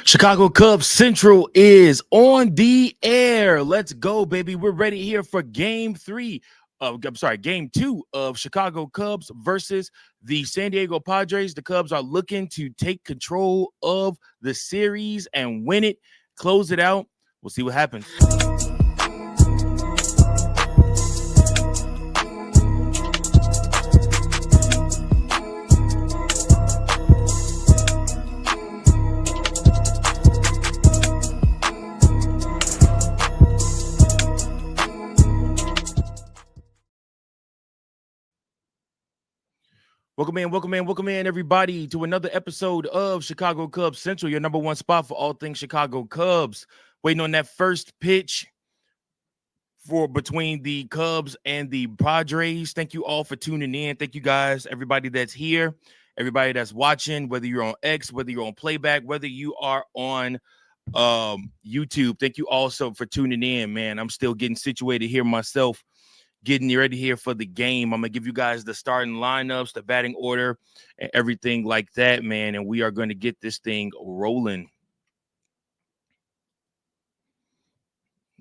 Chicago Cubs Central is on the air. Let's go, baby. We're ready here for game two of Chicago Cubs versus the San Diego Padres. The Cubs are looking to take control of the series and win it, close it out. We'll see what happens. Welcome in, everybody, to another episode of Chicago Cubs Central, your number one spot for all things Chicago Cubs. Waiting on that first pitch for between the Cubs and the Padres. Thank you all for tuning in. Thank you guys, everybody that's here, everybody that's watching, whether you're on X, whether you're on playback, whether you are on YouTube. Thank you also for tuning in, man. I'm still getting situated here myself, getting ready here for the game. I'm going to give you guys the starting lineups, the batting order, and everything like that, man. And we are going to get this thing rolling.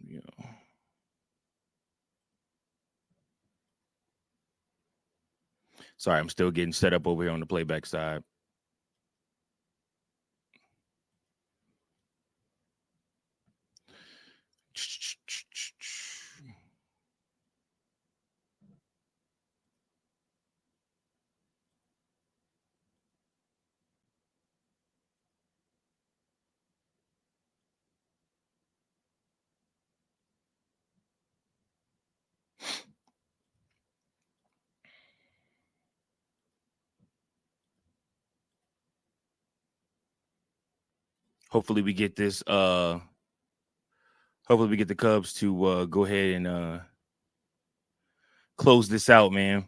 Yeah. Sorry, I'm still getting set up over here on the playback side. Hopefully we get this hopefully we get the Cubs to go ahead and close this out, man.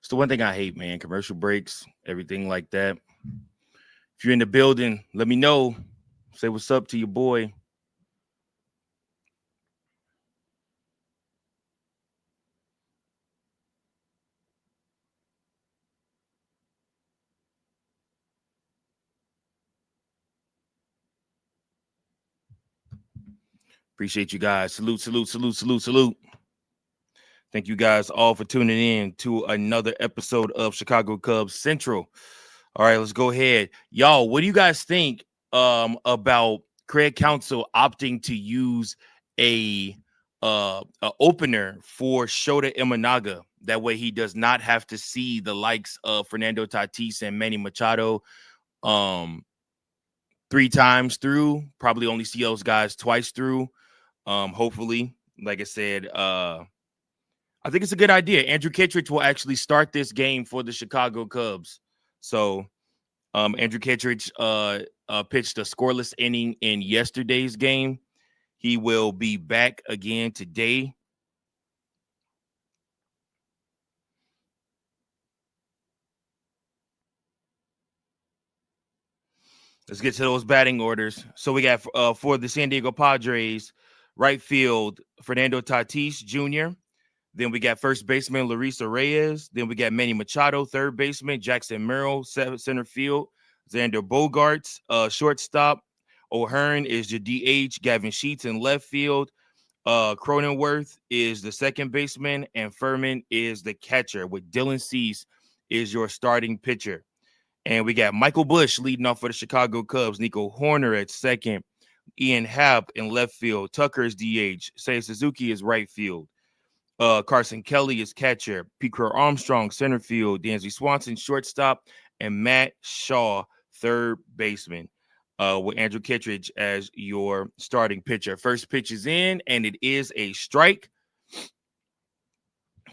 It's the one thing I hate, man. Commercial breaks, everything like that. If you're in the building, let me know. Say what's up to your boy. Appreciate you guys. Salute. Thank you guys all for tuning in to another episode of Chicago Cubs Central. All right, let's go ahead. Y'all, what do you guys think about Craig Counsell opting to use a opener for Shota Imanaga? That way he does not have to see the likes of Fernando Tatis and Manny Machado 3 times through. Probably only see those guys twice through. Hopefully, like I said, I think it's a good idea. Andrew Kittredge will actually start this game for the Chicago Cubs. So Andrew Kittredge pitched a scoreless inning in yesterday's game. He will be back again today. Let's get to those batting orders. So we got for the San Diego Padres, right field, Fernando Tatis Jr., then we got first baseman Larissa Reyes. Then we got Manny Machado, third baseman, Jackson Merrill, center field, Xander Bogaerts, shortstop. O'Hearn is your DH, Gavin Sheets in left field. Cronenworth is the second baseman, and Furman is the catcher, with Dylan Cease is your starting pitcher. And we got Michael Busch leading off for the Chicago Cubs, Nico Horner at second, Ian Happ in left field, Tucker is DH, Seiya Suzuki is right field. Carson Kelly is catcher, Pete Armstrong center field, Dansby Swanson shortstop, and Matt Shaw third baseman. with Andrew Kittredge as your starting pitcher. First pitch is in, and it is a strike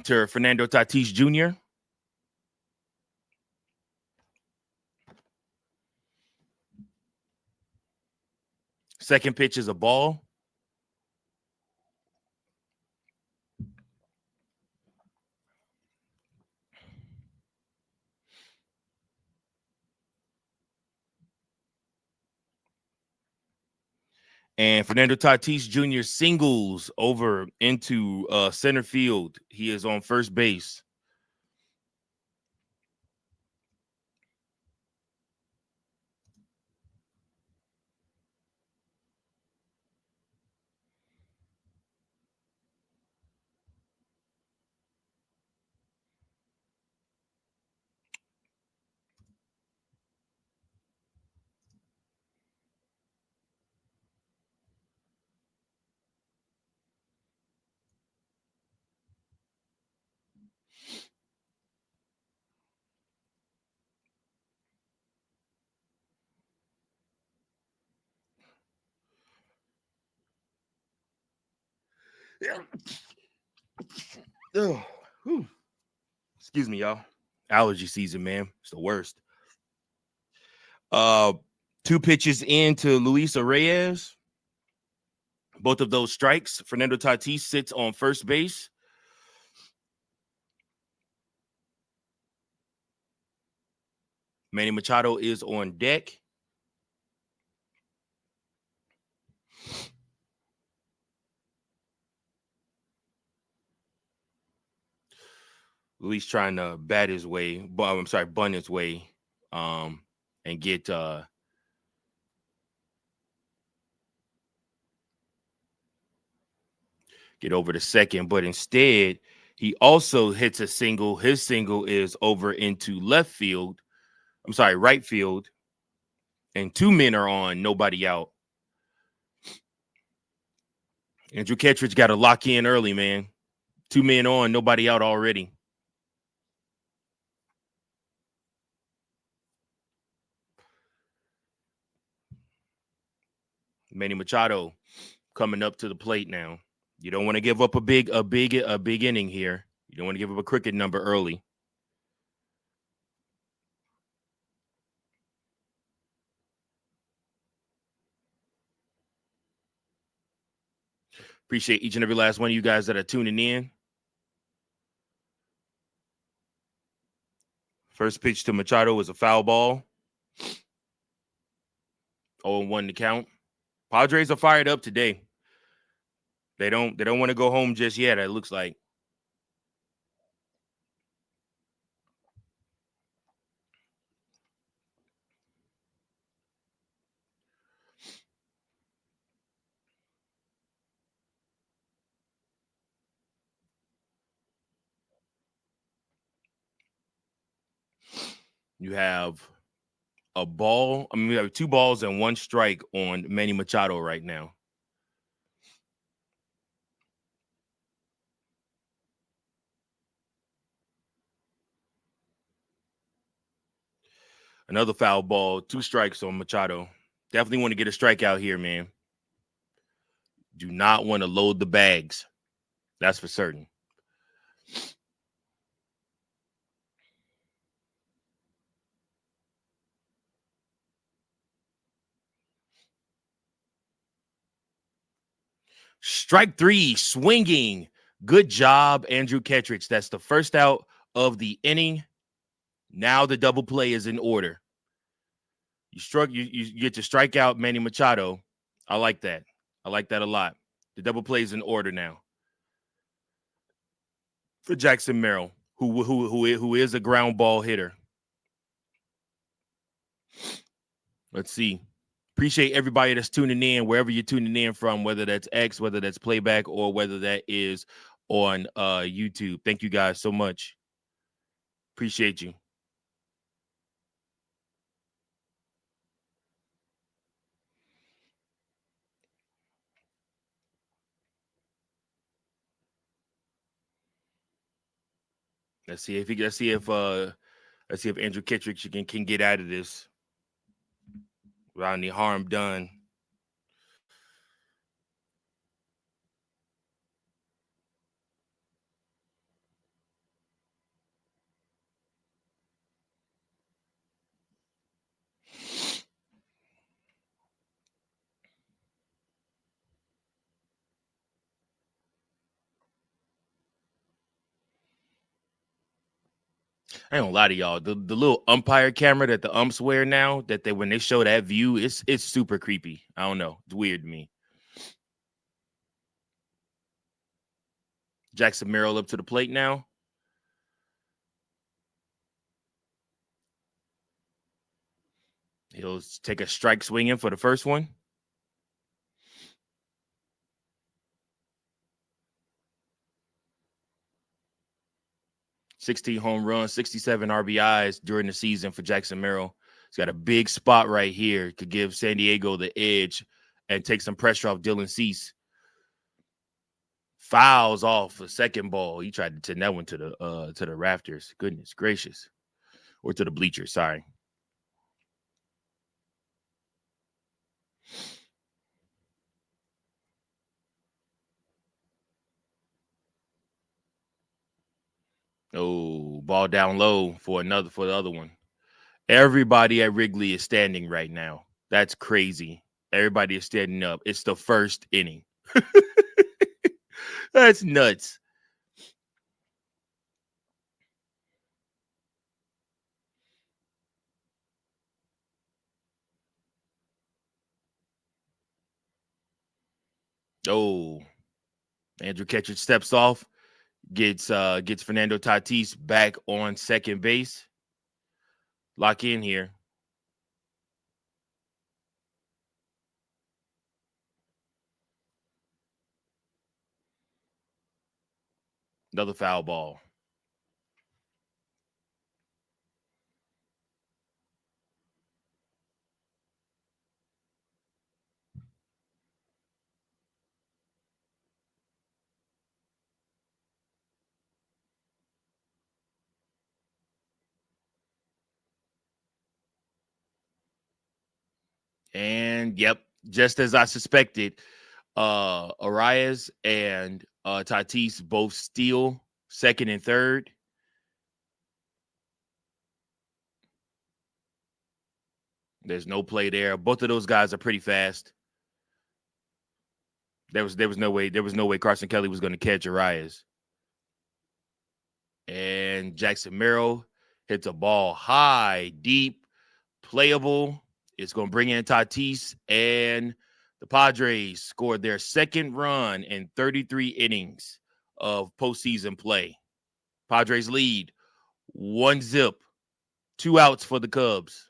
to Fernando Tatis Jr. Second pitch is a ball. And Fernando Tatis Jr. singles over into center field. He is on first base. Oh, excuse me, y'all. Allergy season, man. It's the worst. Two pitches into Luis Reyes. Both of those strikes. Fernando Tatis sits on first base. Manny Machado is on deck. Luis trying to bat his way, bun his way, and get over to second, but instead he also hits a single. His single is over into right field, and two men are on, nobody out. Andrew Kittredge got to lock in early, man. Two men on, nobody out already. Manny Machado coming up to the plate now. You don't want to give up a big inning here. You don't want to give up a cricket number early. Appreciate each and every last one of you guys that are tuning in. First pitch to Machado is a foul ball. 0-1 to count. Padres are fired up today. They don't want to go home just yet, it looks like. You have we have 2 balls and 1 strike on Manny Machado right now. Another foul ball, 2 strikes on Machado. Definitely want to get a strikeout here, man. Do not want to load the bags. That's for certain. Strike 3, swinging. Good job, Andrew Kittredge. That's the first out of the inning. Now the double play is in order. You get to strike out Manny Machado. I like that. I like that a lot. The double play is in order now for Jackson Merrill, who is a ground ball hitter. Let's see. Appreciate everybody that's tuning in, wherever you're tuning in from, whether that's X, whether that's playback, or whether that is on YouTube. Thank you guys so much. Appreciate you. Let's see if Andrew Kittredge can get out of this. without any harm done. I ain't gonna lie to y'all. The little umpire camera that the umps wear now, that they when they show that view, it's super creepy. I don't know. It's weird to me. Jackson Merrill up to the plate now. He'll take a strike swinging for the first one. 16 home runs, 67 RBIs during the season for Jackson Merrill. He's got a big spot right here. Could give San Diego the edge and take some pressure off Dylan Cease. Fouls off a second ball. He tried to send that one to the rafters. Goodness gracious. Or to the bleachers, sorry. Oh, ball down low for the other one. Everybody at Wrigley is standing right now. That's crazy. Everybody is standing up. It's the first inning. That's nuts. Oh, Andrew Ketchert steps off, gets Fernando Tatis back on second base. Lock in here. Another foul ball. And yep, just as I suspected, Arias and Tatis both steal second and third. There's no play there. Both of those guys are pretty fast. There was no way Carson Kelly was going to catch Arias. And Jackson Merrill hits a ball high, deep, playable. It's going to bring in Tatis, and the Padres scored their second run in 33 innings of postseason play. Padres lead 1-0, 2 outs for the Cubs.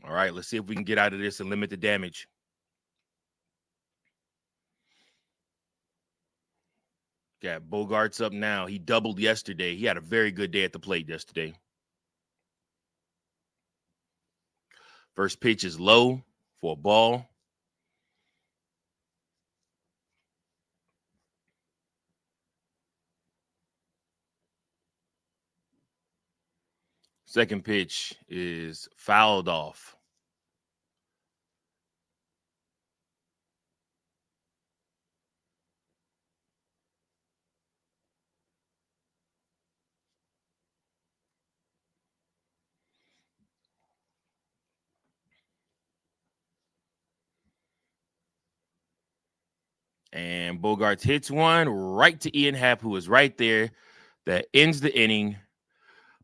All right, let's see if we can get out of this and limit the damage. Got Bogarts up now. He doubled yesterday. He had a very good day at the plate yesterday. First pitch is low for a ball. Second pitch is fouled off. And Bogarts hits one right to Ian Happ, who was right there. That ends the inning.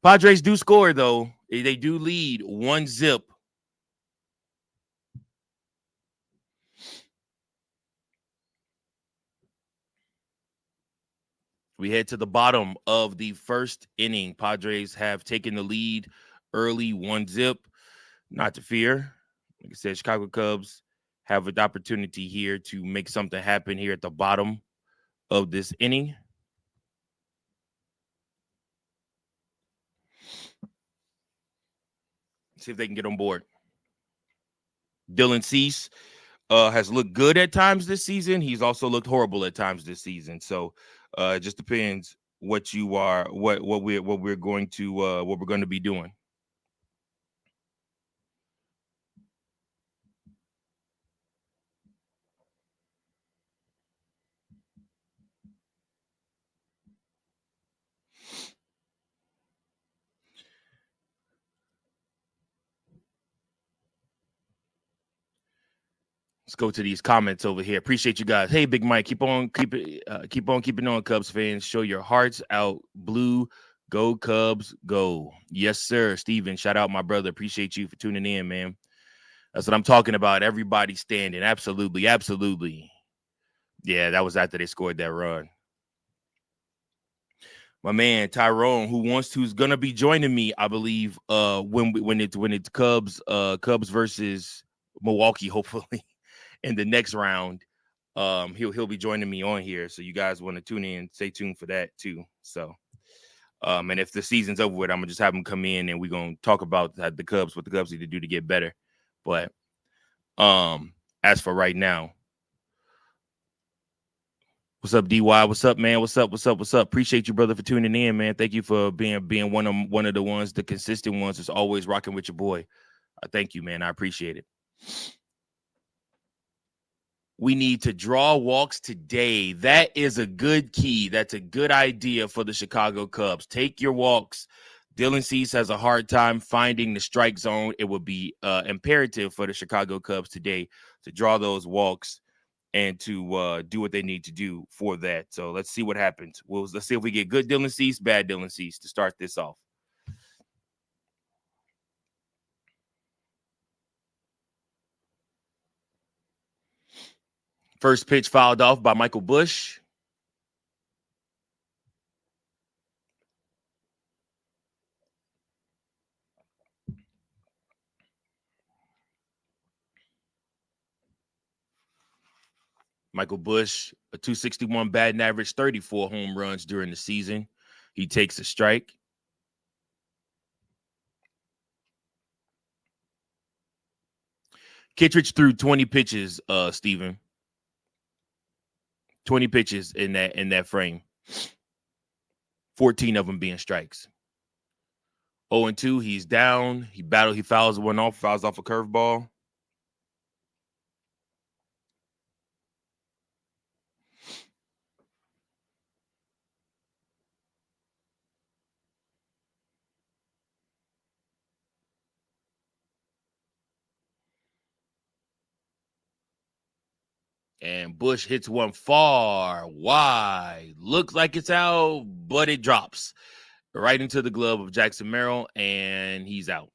Padres do score, though. They do lead 1-0. We head to the bottom of the first inning. Padres have taken the lead early 1-0. Not to fear. Like I said, Chicago Cubs have an opportunity here to make something happen here at the bottom of this inning. See if they can get on board. Dylan Cease has looked good at times this season. He's also looked horrible at times this season. So it just depends what you are, what we're going to be doing. Let's go to these comments over here. Appreciate you guys. Hey, Big Mike, keep on keeping on, Cubs fans. Show your hearts out. Blue, go Cubs, go. Yes, sir. Steven, shout out my brother. Appreciate you for tuning in, man. That's what I'm talking about. Everybody standing. Absolutely, absolutely. Yeah, that was after they scored that run. My man Tyrone, who's gonna be joining me, I believe, when it's Cubs versus Milwaukee, hopefully in the next round. He'll be joining me on here, so you guys want to tune in, stay tuned for that too. So, and if the season's over with, I'm gonna just have him come in and we're gonna talk about the Cubs, what the Cubs need to do to get better. But as for right now, what's up, DY? What's up, man? What's up? Appreciate you, brother, for tuning in, man. Thank you for being one of the ones, the consistent ones that's always rocking with your boy. Thank you, man. I appreciate it. We need to draw walks today. That is a good key. That's a good idea for the Chicago Cubs. Take your walks. Dylan Cease has a hard time finding the strike zone. It would be imperative for the Chicago Cubs today to draw those walks and to do what they need to do for that. So let's see what happens. Let's see if we get good Dylan Cease, bad Dylan Cease to start this off. First pitch fouled off by Michael Busch. Michael Busch, a 261 batting average, 34 home runs during the season. He takes a strike. Kittredge threw 20 pitches, Steven. 20 pitches in that frame. 14 of them being strikes. 0-2, he's down. He fouls off a curveball. And Busch hits one far wide. Looks like it's out, but it drops right into the glove of Jackson Merrill, and he's out.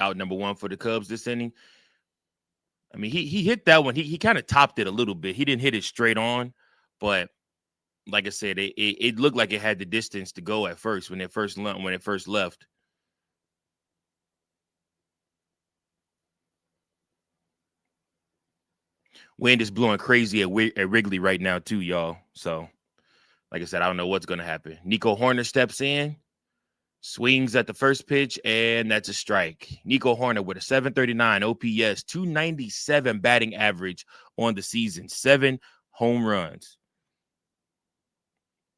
Out number one for the Cubs this inning. I mean, he hit that one. He kind of topped it a little bit. He didn't hit it straight on, but like I said, it looked like it had the distance to go at first when it first left. Wind is blowing crazy at Wrigley right now too, y'all. So, like I said, I don't know what's going to happen. Nico Hoerner steps in, swings at the first pitch, and that's a strike. Nico Hoerner with a 739 OPS, 297 batting average on the season, 7 home runs.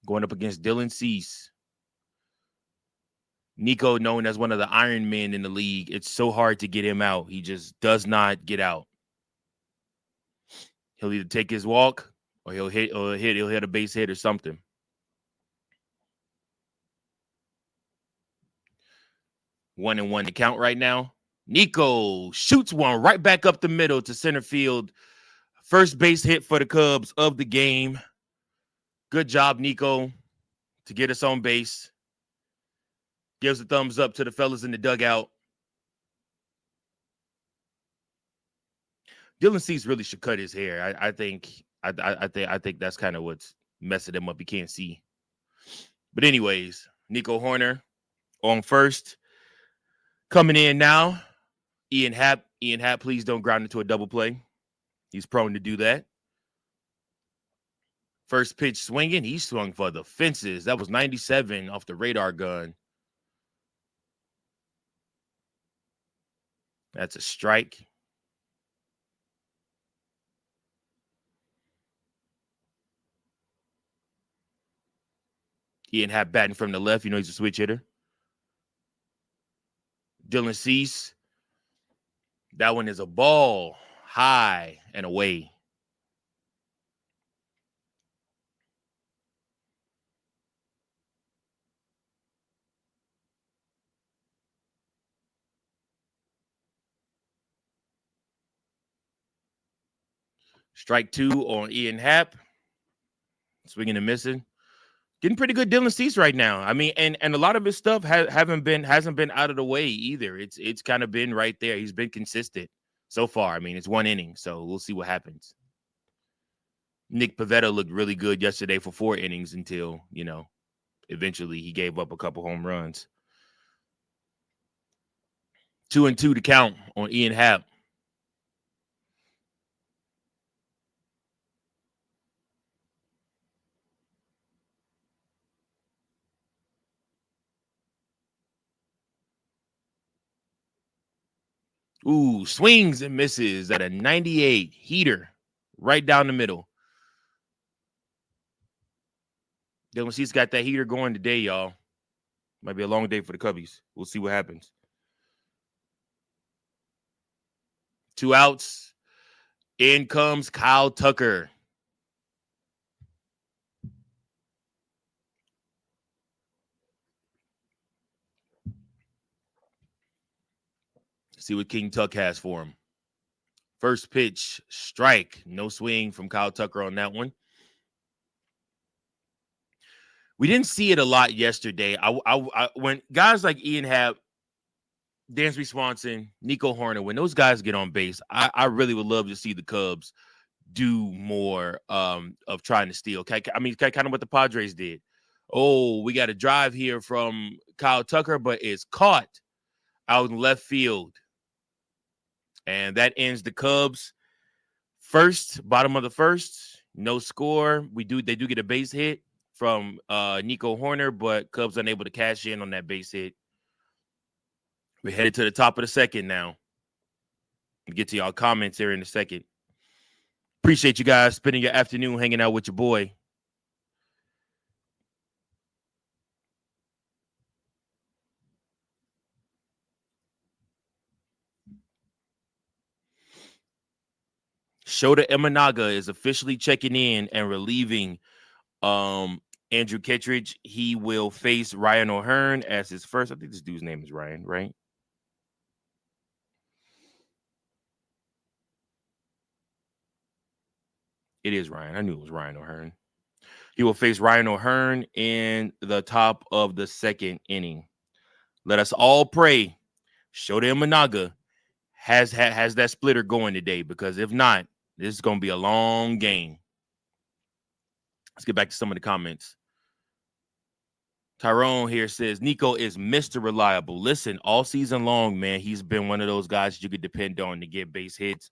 Going up against Dylan Cease. Nico, known as one of the Iron Men in the league, it's so hard to get him out. He just does not get out. He'll either take his walk or he'll hit a base hit or something. One and one to count right now. Nico shoots one right back up the middle to center field. First base hit for the Cubs of the game. Good job, Nico, to get us on base. Gives a thumbs up to the fellas in the dugout. Dylan Cease really should cut his hair. I think that's kind of what's messing him up. He can't see. But anyways, Nico Hoerner on first. Coming in now, Ian Happ. Ian Happ, please don't ground into a double play. He's prone to do that. First pitch swinging. He swung for the fences. That was 97 off the radar gun. That's a strike. Ian Happ batting from the left. You know he's a switch hitter. Dylan Cease. That one is a ball, high and away. Strike 2 on Ian Happ. Swinging and missing. Getting pretty good Dylan Cease right now. I mean, and a lot of his stuff hasn't been out of the way either. It's kind of been right there. He's been consistent so far. I mean, it's 1 inning, so we'll see what happens. Nick Pivetta looked really good yesterday for 4 innings until, eventually he gave up a couple home runs. 2-2 to count on Ian Happ. Ooh, swings and misses at a 98 heater right down the middle. Dylan Cease got that heater going today, y'all. Might be a long day for the Cubbies. We'll see what happens. 2 outs. In comes Kyle Tucker. See what King Tuck has for him. First pitch, strike. No swing from Kyle Tucker on that one. We didn't see it a lot yesterday. When guys like Ian Happ, Dansby Swanson, Nico Horner, when those guys get on base, I really would love to see the Cubs do more of trying to steal. I mean, kind of what the Padres did. Oh, we got a drive here from Kyle Tucker, but it's caught out in left field. And that ends the Cubs' bottom of the first. No score. They do get a base hit from Nico Horner, but Cubs unable to cash in on that base hit. We're headed to the top of the second now. We'll get to y'all comments here in a second. Appreciate you guys spending your afternoon hanging out with your boy. Shota Imanaga is officially checking in and relieving Andrew Kittredge. He will face Ryan O'Hearn as his first. I think this dude's name is Ryan, right? It is Ryan. I knew it was Ryan O'Hearn. He will face Ryan O'Hearn in the top of the second inning. Let us all pray Shota Imanaga has that splitter going today, because if not, this is going to be a long game. Let's get back to some of the comments. Tyrone here says, Nico is Mr. Reliable. Listen, all season long, man, he's been one of those guys you could depend on to get base hits,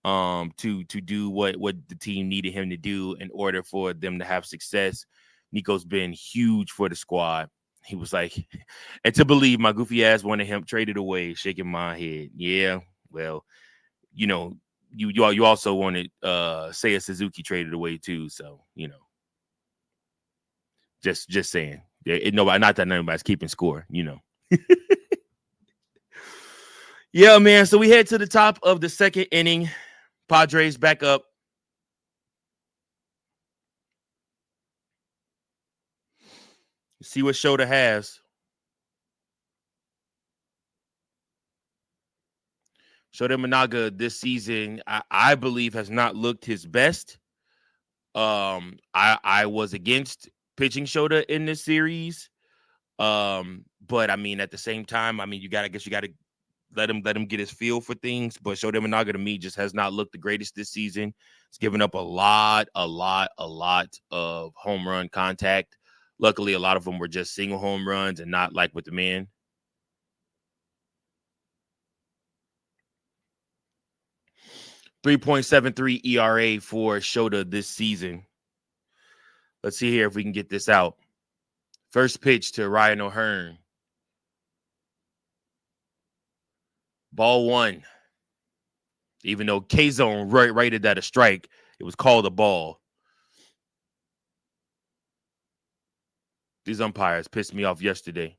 to do what the team needed him to do in order for them to have success. Nico's been huge for the squad. He was like, and to believe my goofy ass wanted him traded away, shaking my head. Yeah, well, you also wanted Seiya Suzuki traded away too, so just saying. Not that anybody's keeping score, Yeah, man. So we head to the top of the second inning. Padres back up. See what Shota has. Shota Imanaga this season, I believe, has not looked his best. I was against pitching Shota in this series. But I mean, at the same time, I mean, you gotta let him get his feel for things. But Shota Imanaga to me just has not looked the greatest this season. He's given up a lot of home run contact. Luckily, a lot of them were just single home runs and not like with the man. .73 ERA for Shota this season. Let's see here if we can get this out. First pitch to Ryan O'Hearn. Ball one. Even though K-Zone rated that a strike, it was called a ball. These umpires pissed me off yesterday.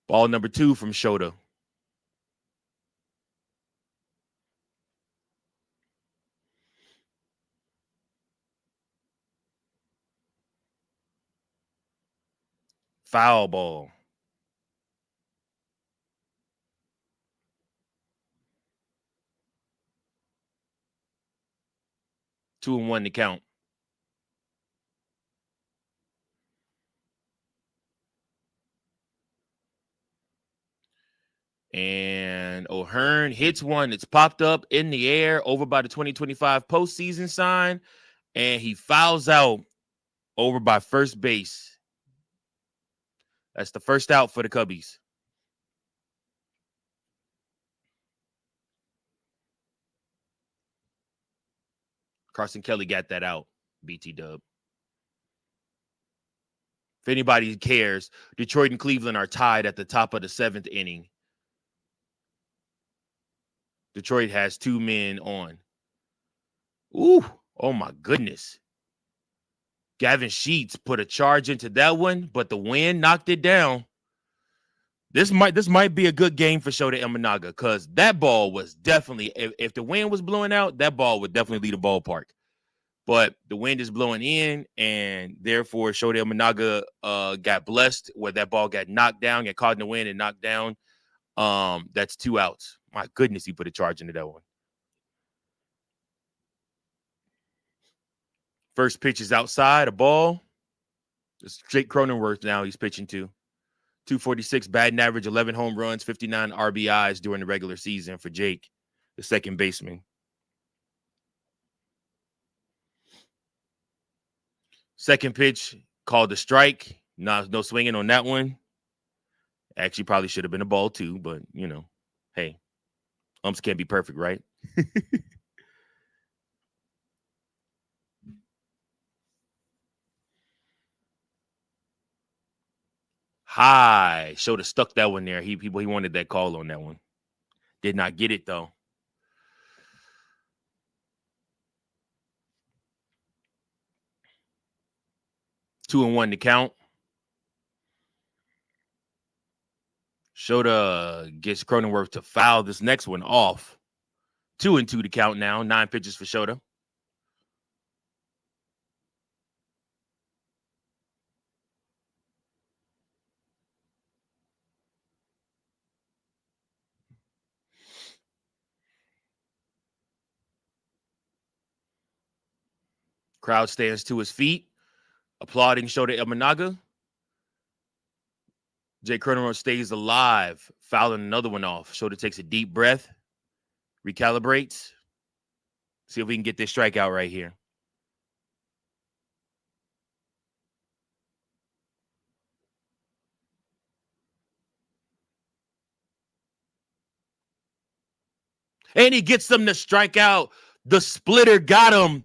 Ball number 2 from Shota. Foul ball. 2-1 to count. And O'Hearn hits one. It's popped up in the air over by the 2025 postseason sign. And he fouls out over by first base. That's the first out for the Cubbies. Carson Kelly got that out. BT Dub. If anybody cares, Detroit and Cleveland are tied at the top of the 7th inning. Detroit has 2 men on. Ooh, oh my goodness. Gavin Sheets put a charge into that one, but the wind knocked it down. This might be a good game for Shota Imanaga, because that ball was definitely, if the wind was blowing out, that ball would definitely leave the ballpark. But the wind is blowing in, and therefore Shota Imanaga got blessed where that ball got knocked down, got caught in the wind and knocked down. That's 2 outs. My goodness, he put a charge into that one. First pitch is outside, a ball. It's Jake Cronenworth now he's pitching to. 246 batting average, 11 home runs, 59 RBIs during the regular season for Jake, the second baseman. Second pitch called a strike. No swinging on that one. Actually, probably should have been a ball too, but, you know, hey, umps can't be perfect, right? High. Shota stuck that one there. He wanted that call on that one. Did not get it, though. Two and one to count. Shota gets Cronenworth to foul this next one off. 2-2 to count now. 9 pitches for Shota. Crowd stands to his feet, applauding Shota Imanaga. Jake Cronenworth stays alive, fouling another one off. Shota takes a deep breath, recalibrates. See if we can get this strikeout right here. And he gets them to strike out. The splitter got him.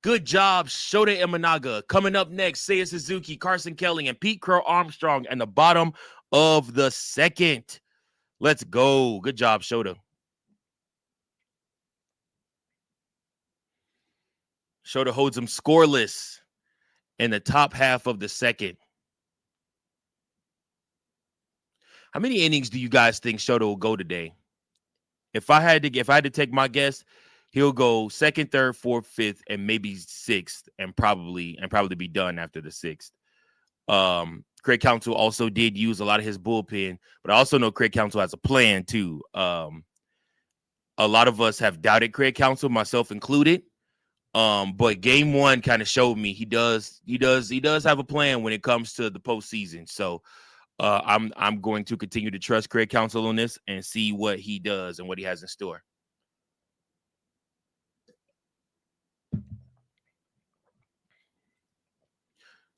Good job, Shota Imanaga. Coming up next, Seiya Suzuki, Carson Kelly, and Pete Crow Armstrong in the bottom of the second. Let's go. Good job, Shota. Shota holds him scoreless in the top half of the second. How many innings do you guys think Shota will go today? If I had to take my guess, he'll go second, third, fourth, fifth, and maybe sixth, and probably be done after the sixth. Craig Counsell also did use a lot of his bullpen, but I also know Craig Counsell has a plan too. A lot of us have doubted Craig Counsell, myself included. But game one kind of showed me he does have a plan when it comes to the postseason. So I'm going to continue to trust Craig Counsell on this and see what he does and what he has in store.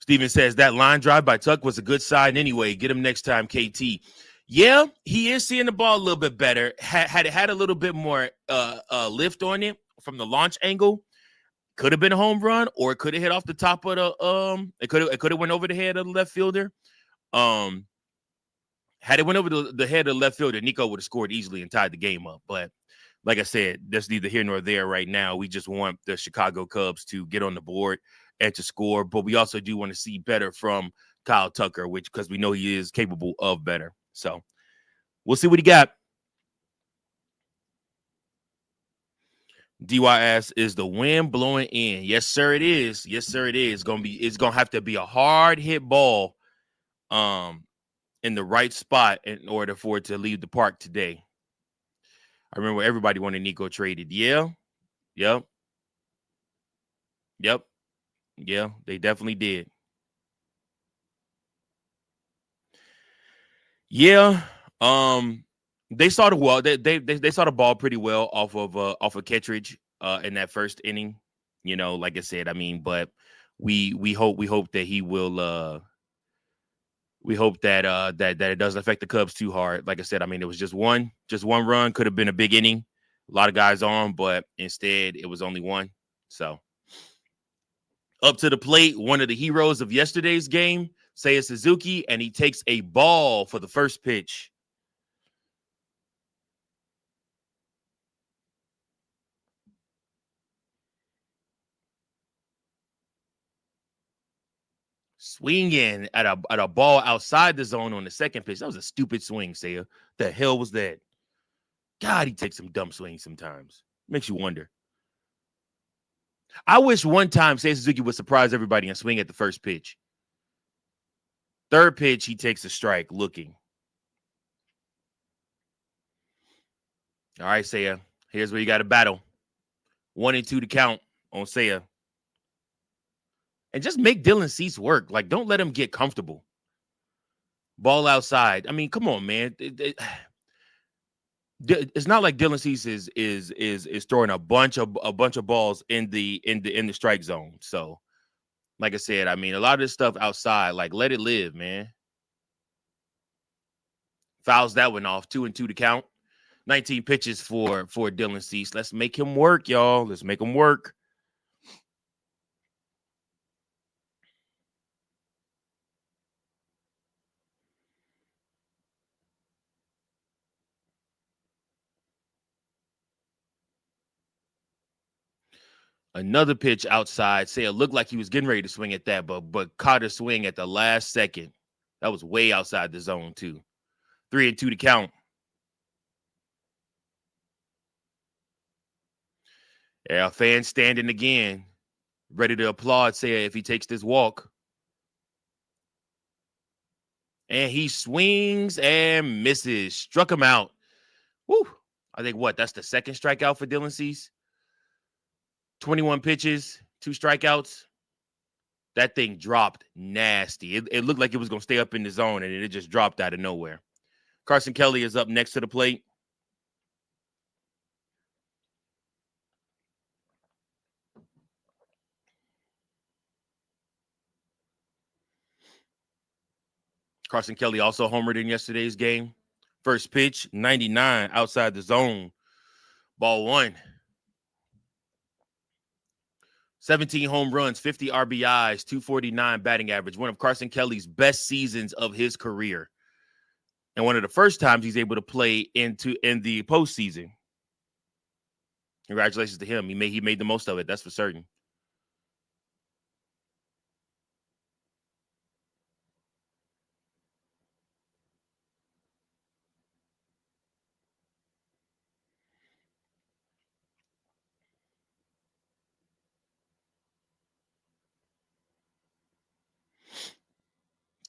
Steven says that line drive by Tuck was a good sign anyway. Get him next time, KT. Yeah, he is seeing the ball a little bit better. Had it had a little bit more lift on it from the launch angle, could have been a home run, or it could have hit off the top of the it could have went over the head of the left fielder. Had it went over the head of the left fielder, Nico would have scored easily and tied the game up. But like I said, that's neither here nor there right now. We just want the Chicago Cubs to get on the board and to score. But we also do want to see better from Kyle Tucker, which because we know he is capable of better. So we'll see what he got. DYS, is the wind blowing in? Yes, sir, it is. Yes, sir, it is. It's gonna have to be a hard hit ball in the right spot in order for it to leave the park today. I remember everybody wanted Nico traded. Yeah. Yep. Yeah, they definitely did. Yeah. They saw the well. They saw the ball pretty well off of Kittredge in that first inning. You know, like I said, I mean, but we hope that he will we hope that that it doesn't affect the Cubs too hard. Like I said, I mean, it was just one run, could have been a big inning, a lot of guys on, but instead it was only one. So up to the plate, one of the heroes of yesterday's game, Seiya Suzuki, and he takes a ball for the first pitch. Swinging at a ball outside the zone on the second pitch. That was a stupid swing, Seiya. The hell was that? God, he takes some dumb swings sometimes. Makes you wonder. I wish one time Seiya Suzuki would surprise everybody and swing at the first pitch. Third pitch, he takes a strike looking. All right, Seiya. Here's where you got to battle. 1-2 to count on Seiya. And just make Dylan Cease work. Like, don't let him get comfortable. Ball outside. I mean, come on, man. It's not like Dylan Cease is throwing a bunch of balls in the strike zone. So, like I said, I mean, a lot of this stuff outside, like, let it live, man. Fouls that one off. 2-2 to count. 19 pitches for Dylan Cease. Let's make him work, y'all. Let's make him work. Another pitch outside. Say it looked like he was getting ready to swing at that, but caught a swing at the last second. That was way outside the zone, too. 3-2 to count. Yeah, fans standing again, ready to applaud Seiya if he takes this walk. And he swings and misses. Struck him out. Woo. I think that's the second strikeout for Dylan Cease. 21 pitches, 2 strikeouts. That thing dropped nasty. It looked like it was going to stay up in the zone, and it just dropped out of nowhere. Carson Kelly is up next to the plate. Carson Kelly also homered in yesterday's game. First pitch, 99 outside the zone. Ball 1. 17 home runs, 50 RBIs, 249 batting average. One of Carson Kelly's best seasons of his career. And one of the first times he's able to play in the postseason. Congratulations to him. He made the most of it. That's for certain.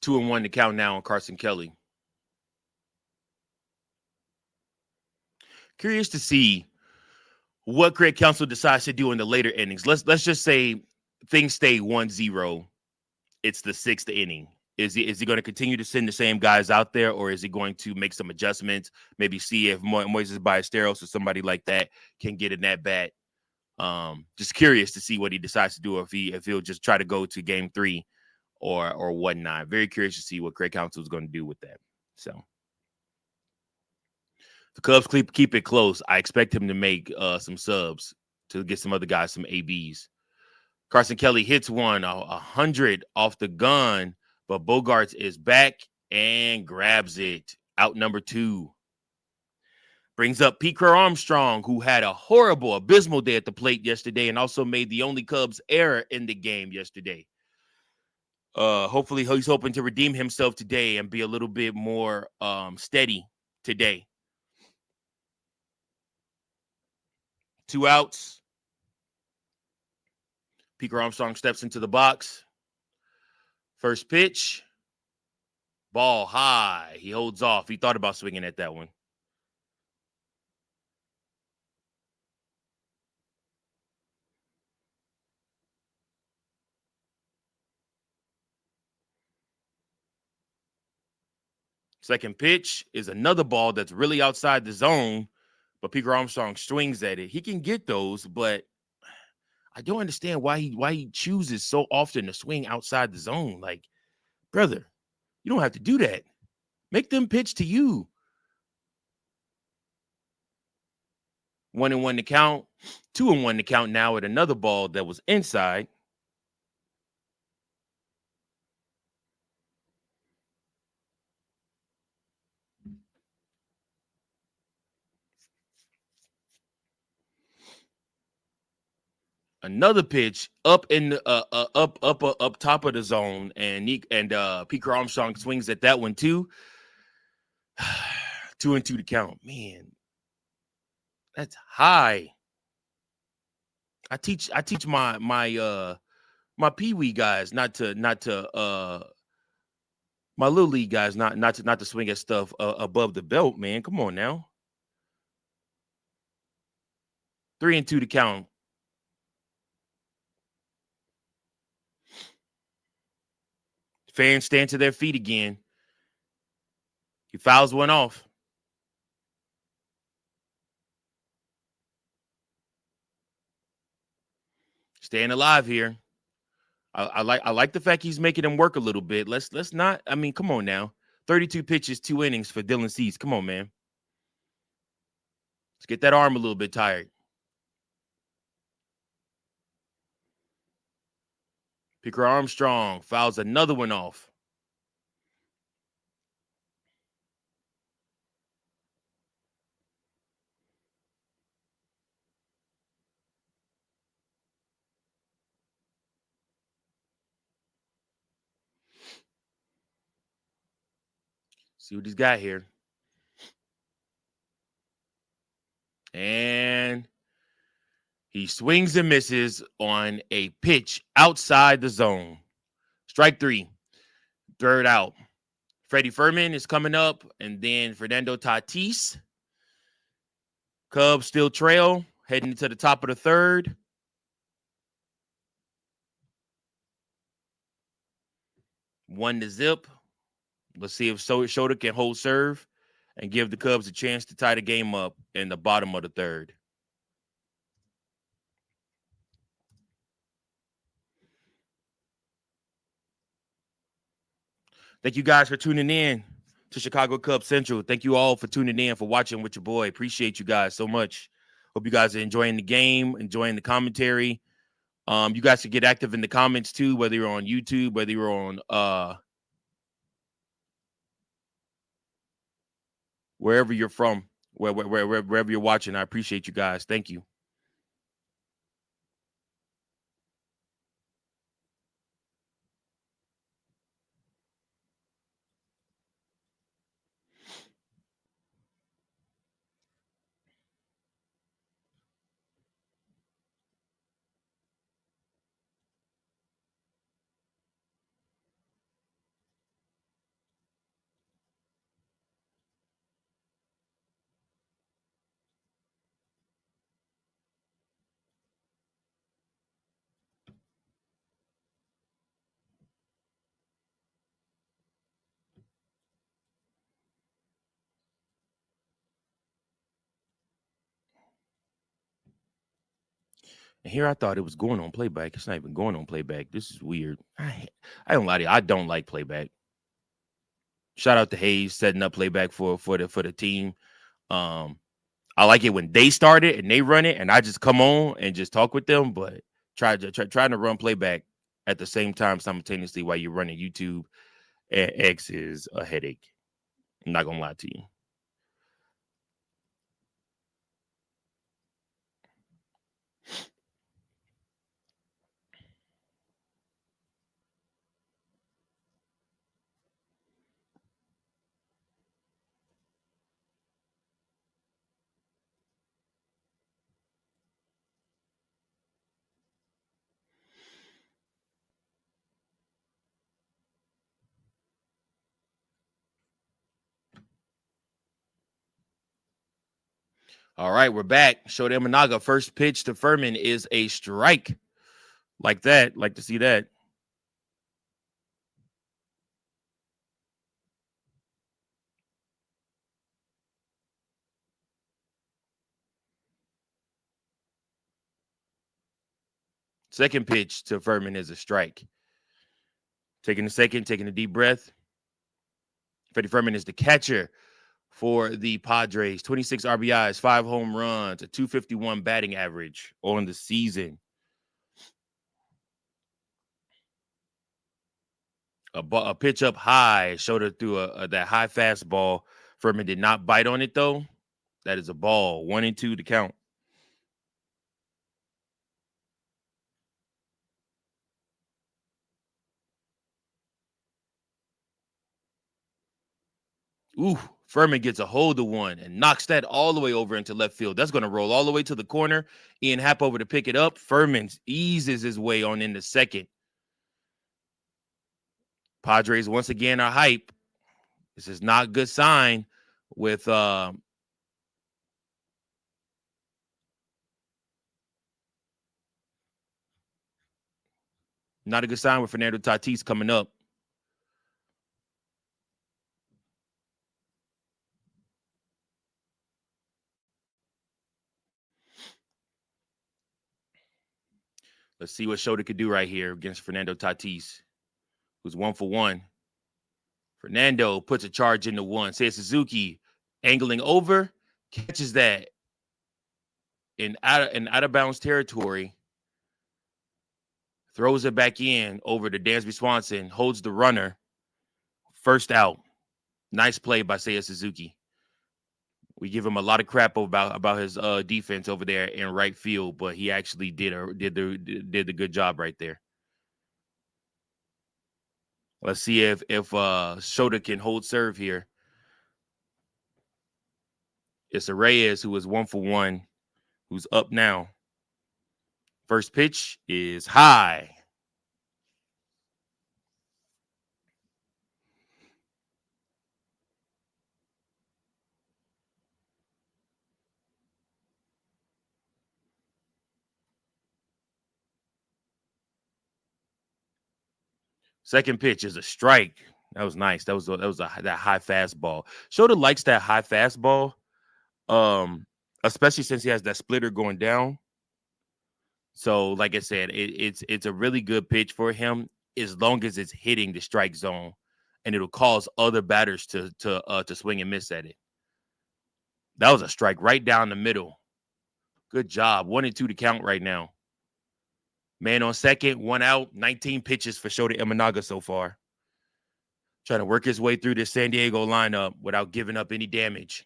Two and 1 to count now on Carson Kelly. Curious to see what Craig Counsell decides to do in the later innings. Let's just say things stay 1-0. It's the 6th inning. Is he going to continue to send the same guys out there, or is he going to make some adjustments? Maybe see if Moises Ballesteros or somebody like that can get in that bat. Just curious to see what he decides to do, if he'll just try to go to game 3 or whatnot. Very curious to see what Craig Counsell is going to do with that. So the Cubs keep it close. I expect him to make some subs to get some other guys some ABs. Carson Kelly hits one, 100 off the gun, but Bogarts is back and grabs it. Out number 2. Brings up Piker Armstrong, who had a horrible, abysmal day at the plate yesterday and also made the only Cubs error in the game yesterday. Hopefully he's hoping to redeem himself today and be a little bit more steady today. 2 outs. Piker Armstrong steps into the box. First pitch. Ball high. He holds off. He thought about swinging at that one. Second pitch is another ball that's really outside the zone, but Piker Armstrong swings at it. He can get those, but I don't understand why he chooses so often to swing outside the zone. Like, brother, you don't have to do that. Make them pitch to you. 1-1 to count. 2-1 to count now at another ball that was inside. Another pitch up in the up top of the zone, and Piker Armstrong swings at that one too. 2-2 to count. Man, that's high. I teach my peewee guys not to my little league guys not to swing at stuff above the belt, man. Come on now. 3-2 to count. Fans stand to their feet again. He fouls one off. Staying alive here. I like the fact he's making him work a little bit. Let's not. I mean, come on now. 32 pitches, 2 innings for Dylan Cease. Come on, man. Let's get that arm a little bit tired. Piker Armstrong fouls another one off. See what he's got here. And he swings and misses on a pitch outside the zone. Strike 3. Third out. Freddie Furman is coming up, and then Fernando Tatis. Cubs still trail, heading to the top of the third. One to zip. Let's see if Shota can hold serve and give the Cubs a chance to tie the game up in the bottom of the third. Thank you guys for tuning in to Chicago Cubs Central. Thank you all for tuning in, for watching with your boy. Appreciate you guys so much. Hope you guys are enjoying the game, enjoying the commentary. You guys can get active in the comments too, whether you're on YouTube, whether you're on wherever you're from, wherever you're watching. I appreciate you guys. Thank you. And here I thought it was going on playback. It's not even going on playback. This is weird. I don't lie to you. I don't like playback. Shout out to Hayes setting up playback for the team. I like it when they start it and they run it, and I just come on and just talk with them. But trying to run playback at the same time simultaneously while you're running YouTube and X is a headache. I'm not going to lie to you. All right, we're back. Shota Imanaga, first pitch to Furman is a strike. Like that. Like to see that. Second pitch to Furman is a strike. Taking a second, taking a deep breath. Freddie Furman is the catcher for the Padres. 26 RBIs, 5 home runs, a 251 batting average on the season. A pitch up high, Shota threw that high fastball. Furman did not bite on it, though. That is a ball. 1-2 to count. Ooh, Furman gets a hold of one and knocks that all the way over into left field. That's going to roll all the way to the corner. Ian Happ over to pick it up. Furman eases his way on into second. Padres once again are hype. This is not a good sign with not a good sign with Fernando Tatis coming up. Let's see what Shota could do right here against Fernando Tatis, who's 1 for 1. Fernando puts a charge into one. Seiya Suzuki angling over, catches that in out of bounds territory, throws it back in over to Dansby Swanson, holds the runner. First out. Nice play by Seiya Suzuki. We give him a lot of crap about his defense over there in right field, but he actually did the good job right there. Let's see if Shota can hold serve here. It's a Reyes who is 1 for 1, who's up now. First pitch is high. Second pitch is a strike. That was nice. That high fastball. Shota likes that high fastball, especially since he has that splitter going down. So, like I said, it's a really good pitch for him as long as it's hitting the strike zone, and it'll cause other batters to swing and miss at it. That was a strike right down the middle. Good job. 1-2 to count right now. Man on second, 1 out, 19 pitches for Shota Imanaga so far. Trying to work his way through this San Diego lineup without giving up any damage.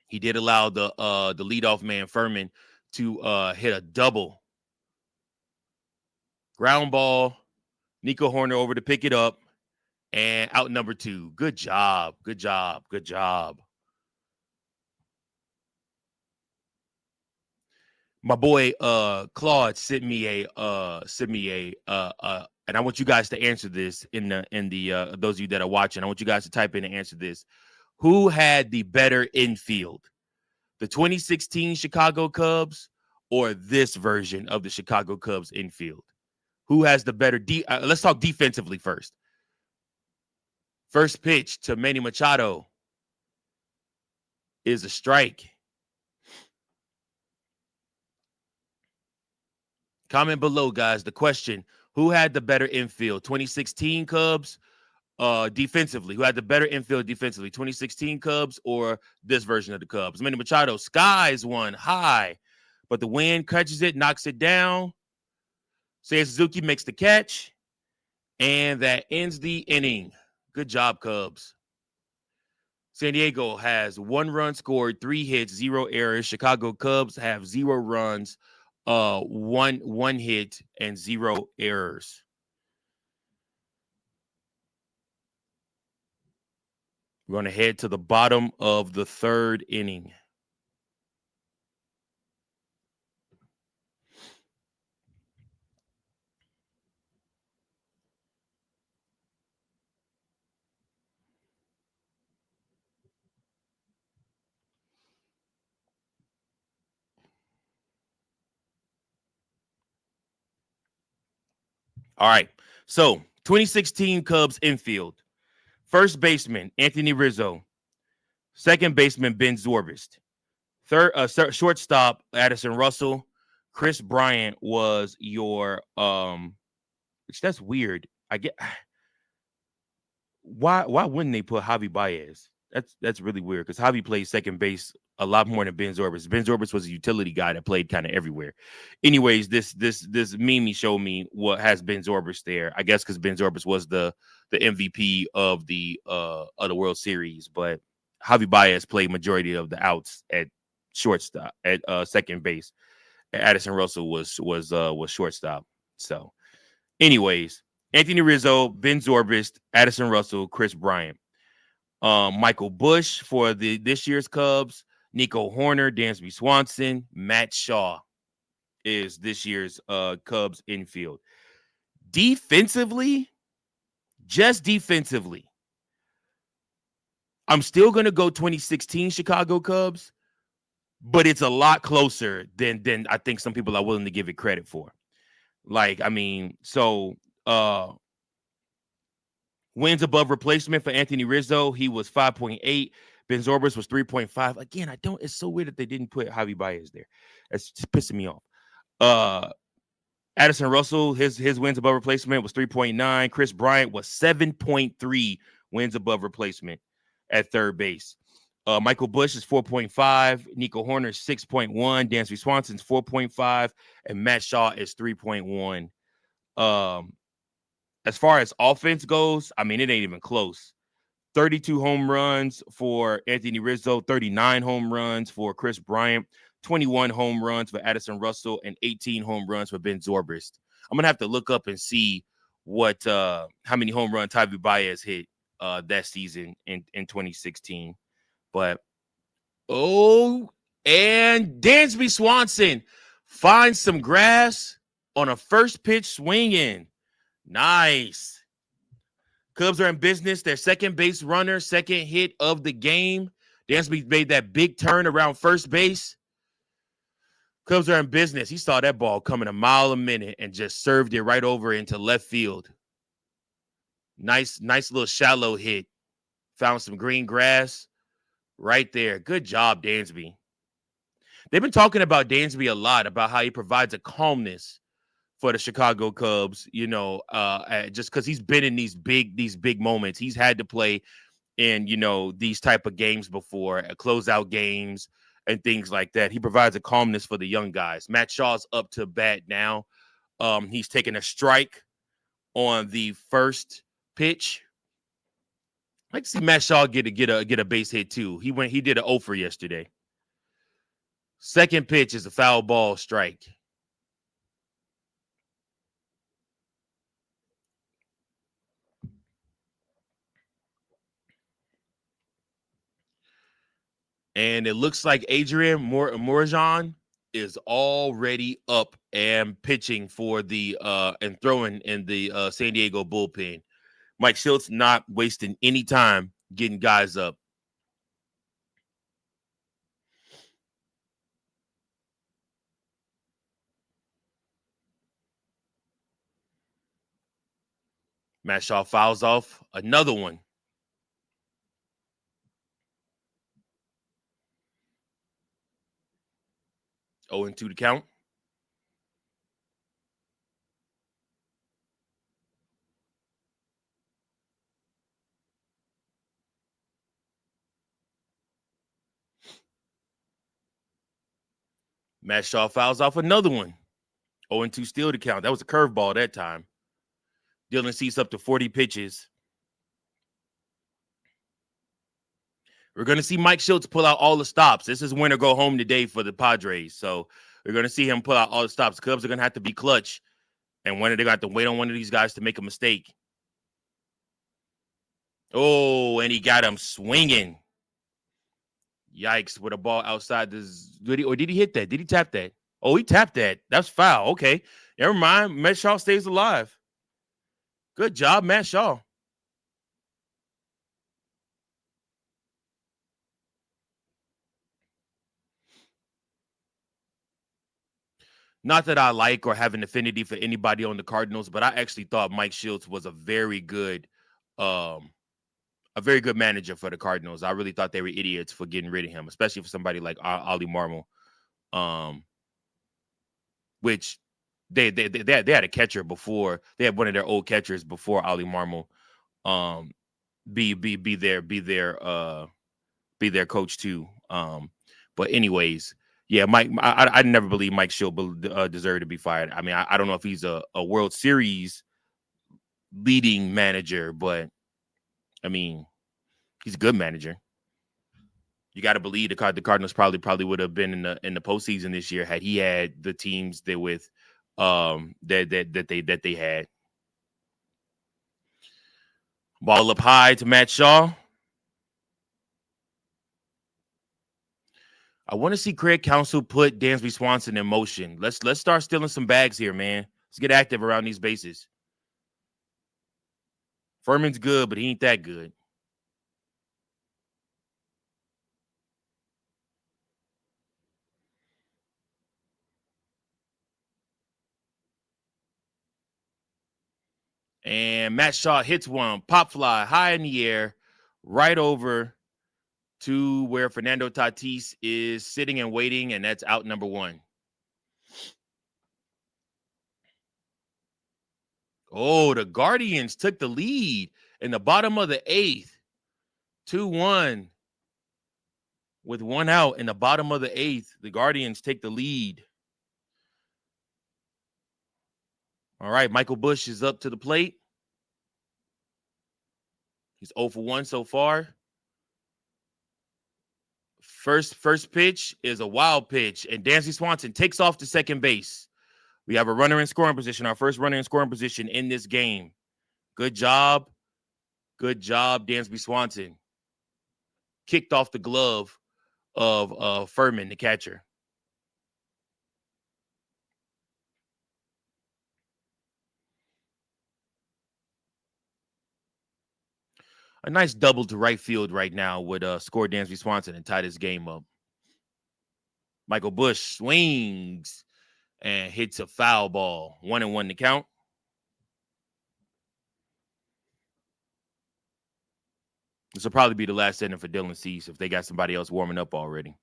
He did allow the leadoff man, Furman, to hit a double. Ground ball. Nico Horner over to pick it up. And out number 2. Good job. Good job. Good job. My boy Claude sent me a and I want you guys to answer this in the those of you that are watching. I want you guys to type in and answer this. Who had the better infield? The 2016 Chicago Cubs or this version of the Chicago Cubs infield? Who has the better let's talk defensively first. First pitch to Manny Machado is a strike. Comment below, guys. The question, who had the better infield? 2016 Cubs defensively. Who had the better infield defensively? 2016 Cubs or this version of the Cubs? Manny Machado skies one high, but the wind catches it, knocks it down. Seiya Suzuki makes the catch, and that ends the inning. Good job, Cubs. San Diego has 1 run scored, 3 hits, 0 errors. Chicago Cubs have 0 runs, one hit, and 0 errors. We're going to head to the bottom of the 3rd inning. All right. So 2016 Cubs infield. First baseman, Anthony Rizzo. Second baseman, Ben Zorbist. Shortstop, Addison Russell. Chris Bryant was your which that's weird. I get why wouldn't they put Javi Baez? That's really weird because Javi plays second base a lot more than Ben Zorbis. Ben Zorbis was a utility guy that played kind of everywhere. Anyways, this meme showed me what has Ben Zorbis there. I guess because Ben Zorbis was the MVP of the World Series, but Javi Baez played majority of the outs at shortstop at second base. Addison Russell was shortstop. So, anyways, Anthony Rizzo, Ben Zorbist, Addison Russell, Chris Bryant. Michael Bush for this year's Cubs, Nico Horner, Dansby Swanson, Matt Shaw is this year's Cubs infield. Defensively, just defensively, I'm still going to go 2016 Chicago Cubs, but it's a lot closer than I think some people are willing to give it credit for. Like, I mean, so wins above replacement for Anthony Rizzo, he was 5.8. Ben Zorbis was 3.5. Again, it's so weird that they didn't put Javi Baez there. That's just pissing me off. Addison Russell, his wins above replacement was 3.9. Chris Bryant was 7.3 wins above replacement at third base. Michael Bush is 4.5. Nico Horner is 6.1. Dansby Swanson's 4.5. And Matt Shaw is 3.1. As far as offense goes, I mean, it ain't even close. 32 home runs for Anthony Rizzo, 39 home runs for Chris Bryant, 21 home runs for Addison Russell, and 18 home runs for Ben Zorbist. I'm going to have to look up and see how many home runs Javi Baez hit that season in 2016. But, and Dansby Swanson finds some grass on a first pitch swing in. Nice. Cubs are in business. Their second base runner, second hit of the game. Dansby made that big turn around first base. Cubs are in business. He saw that ball coming a mile a minute and just served it right over into left field. Nice little shallow hit. Found some green grass right there. Good job, Dansby. They've been talking about Dansby a lot, about how he provides a calmness for the Chicago Cubs, just because he's been in these big moments. He's had to play in, these type of games before, closeout games and things like that. He provides a calmness for the young guys. Matt Shaw's up to bat now. He's taking a strike on the first pitch. I'd like to see Matt Shaw get a base hit too. He did an 0 for yesterday. Second pitch is a foul ball strike. And it looks like Adrian Morejon is already up and pitching for and throwing in the San Diego bullpen. Mike Schultz not wasting any time getting guys up. Matt Shaw fouls off another one. Oh, and 2 to count. Matt Shaw fouls off another one. 0 and 2 still to count. That was a curveball that time. Dylan Cease up to 40 pitches. We're going to see Mike Schultz pull out all the stops. This is win or go home today for the Padres. So we're going to see him pull out all the stops. Cubs are going to have to be clutch. And they're going to have to wait on one of these guys to make a mistake. Oh, and he got him swinging. Yikes, with a ball outside this. Did he hit that? Did he tap that? Oh, he tapped that. That's foul. Okay. Never mind. Matt Shaw stays alive. Good job, Matt Shaw. Not that I like or have an affinity for anybody on the Cardinals, but I actually thought Mike Schultz was a very good manager for the Cardinals. I really thought they were idiots for getting rid of him, especially for somebody like Ollie Marmol, which they had a catcher before. They had one of their old catchers before Ollie Marmol be their coach too. But anyways, yeah, Mike. I never believe Mike Schultz deserved to be fired. I mean, I don't know if he's a World Series leading manager, but I mean, he's a good manager. You got to believe the Cardinals probably would have been in the postseason this year had he had the teams that they had. Ball up high to Matt Shaw. I want to see Craig Counsell put Dansby Swanson in motion. Let's start stealing some bags here, man. Let's get active around these bases. Furman's good, but he ain't that good. And Matt Shaw hits one, pop fly, high in the air, right over to where Fernando Tatis is sitting and waiting, and that's out number one. Oh, the Guardians took the lead in the bottom of the eighth. 2-1. With one out in the bottom of the eighth, the Guardians take the lead. All right, Michael Busch is up to the plate. He's 0 for 1 so far. First pitch is a wild pitch, and Dansby Swanson takes off to second base. We have a runner in scoring position, our first runner in scoring position in this game. Good job. Good job, Dansby Swanson. Kicked off the glove of Furman, the catcher. A nice double to right field right now would score Dansby Swanson and tie this game up. Michael Busch swings and hits a foul ball. 1-1 to count. This will probably be the last inning for Dylan Cease if they got somebody else warming up already.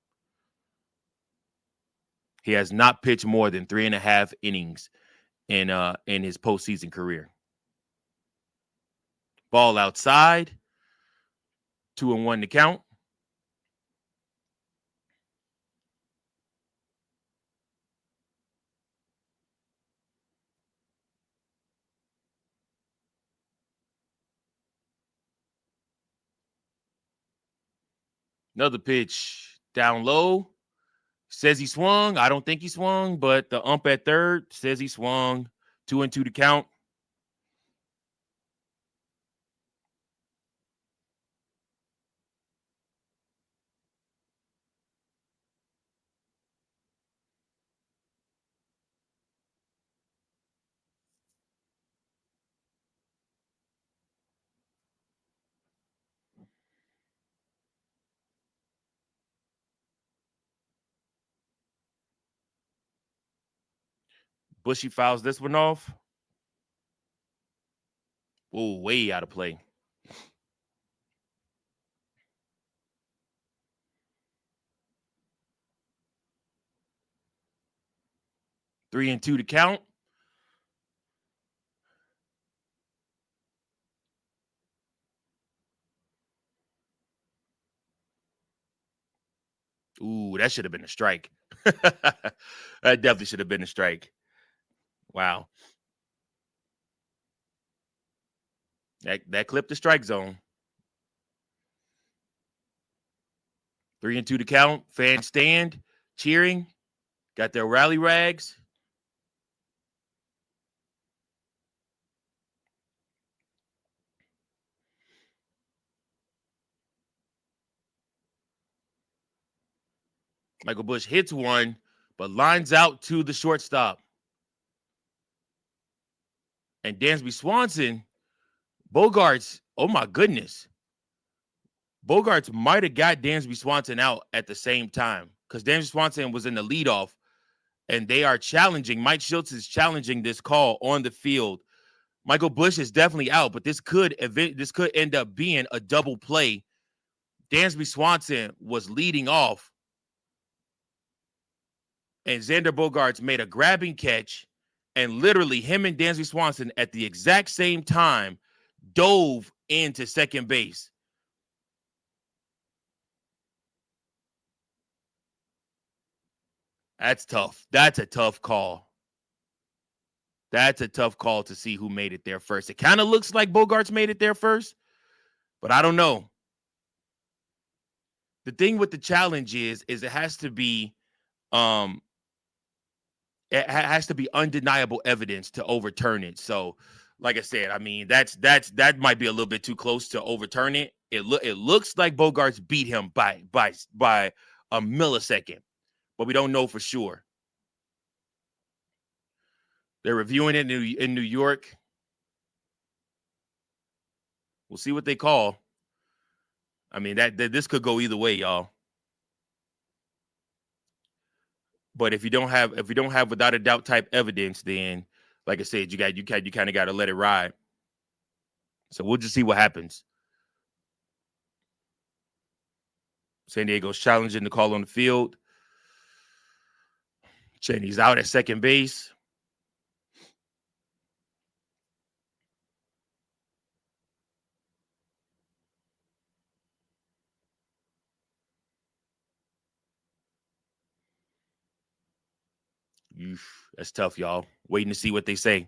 He has not pitched more than 3.5 innings in his postseason career. Ball outside. 2-1 to count. Another pitch down low. Says he swung. I don't think he swung, but the ump at third says he swung. 2-2 to count. Bushy fouls this one off. Oh, way out of play. Three and two to count. Ooh, that should have been a strike. That definitely should have been a strike. Wow. That clipped the strike zone. 3-2 to count. Fans stand, cheering, got their rally rags. Michael Busch hits one, but lines out to the shortstop. And Dansby Swanson, Bogarts, oh my goodness. Bogarts might have got Dansby Swanson out at the same time because Dansby Swanson was in the leadoff, and they are challenging. Mike Schultz is challenging this call on the field. Michael Busch is definitely out, but this could end up being a double play. Dansby Swanson was leading off, and Xander Bogaerts made a grabbing catch, and literally him and Dansby Swanson at the exact same time dove into second base. That's tough. That's a tough call. That's a tough call to see who made it there first. It kind of looks like Bogaerts made it there first, but I don't know. The thing with the challenge is it has to be undeniable evidence to overturn it. So, like I said, I mean, that might be a little bit too close to overturn it. It looks like Bogaerts beat him by a millisecond, but we don't know for sure. They're reviewing it in New York. We'll see what they call. I mean, that this could go either way, y'all. But if you don't have without a doubt type evidence, then like I said, you kind of got to let it ride. So we'll just see what happens. San Diego's challenging the call on the field. Cheney's out at second base. That's tough, y'all. Waiting to see what they say.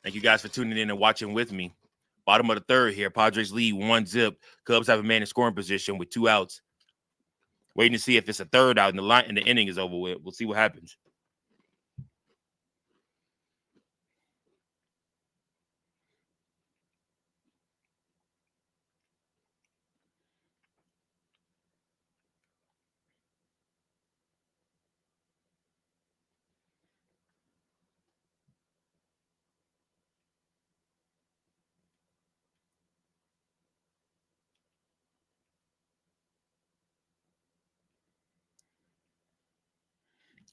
Thank you guys for tuning in and watching with me. Bottom of the third here. Padres lead 1-0. Cubs have a man in scoring position with 2 outs. Waiting to see if it's a third out and the inning is over with. We'll see what happens.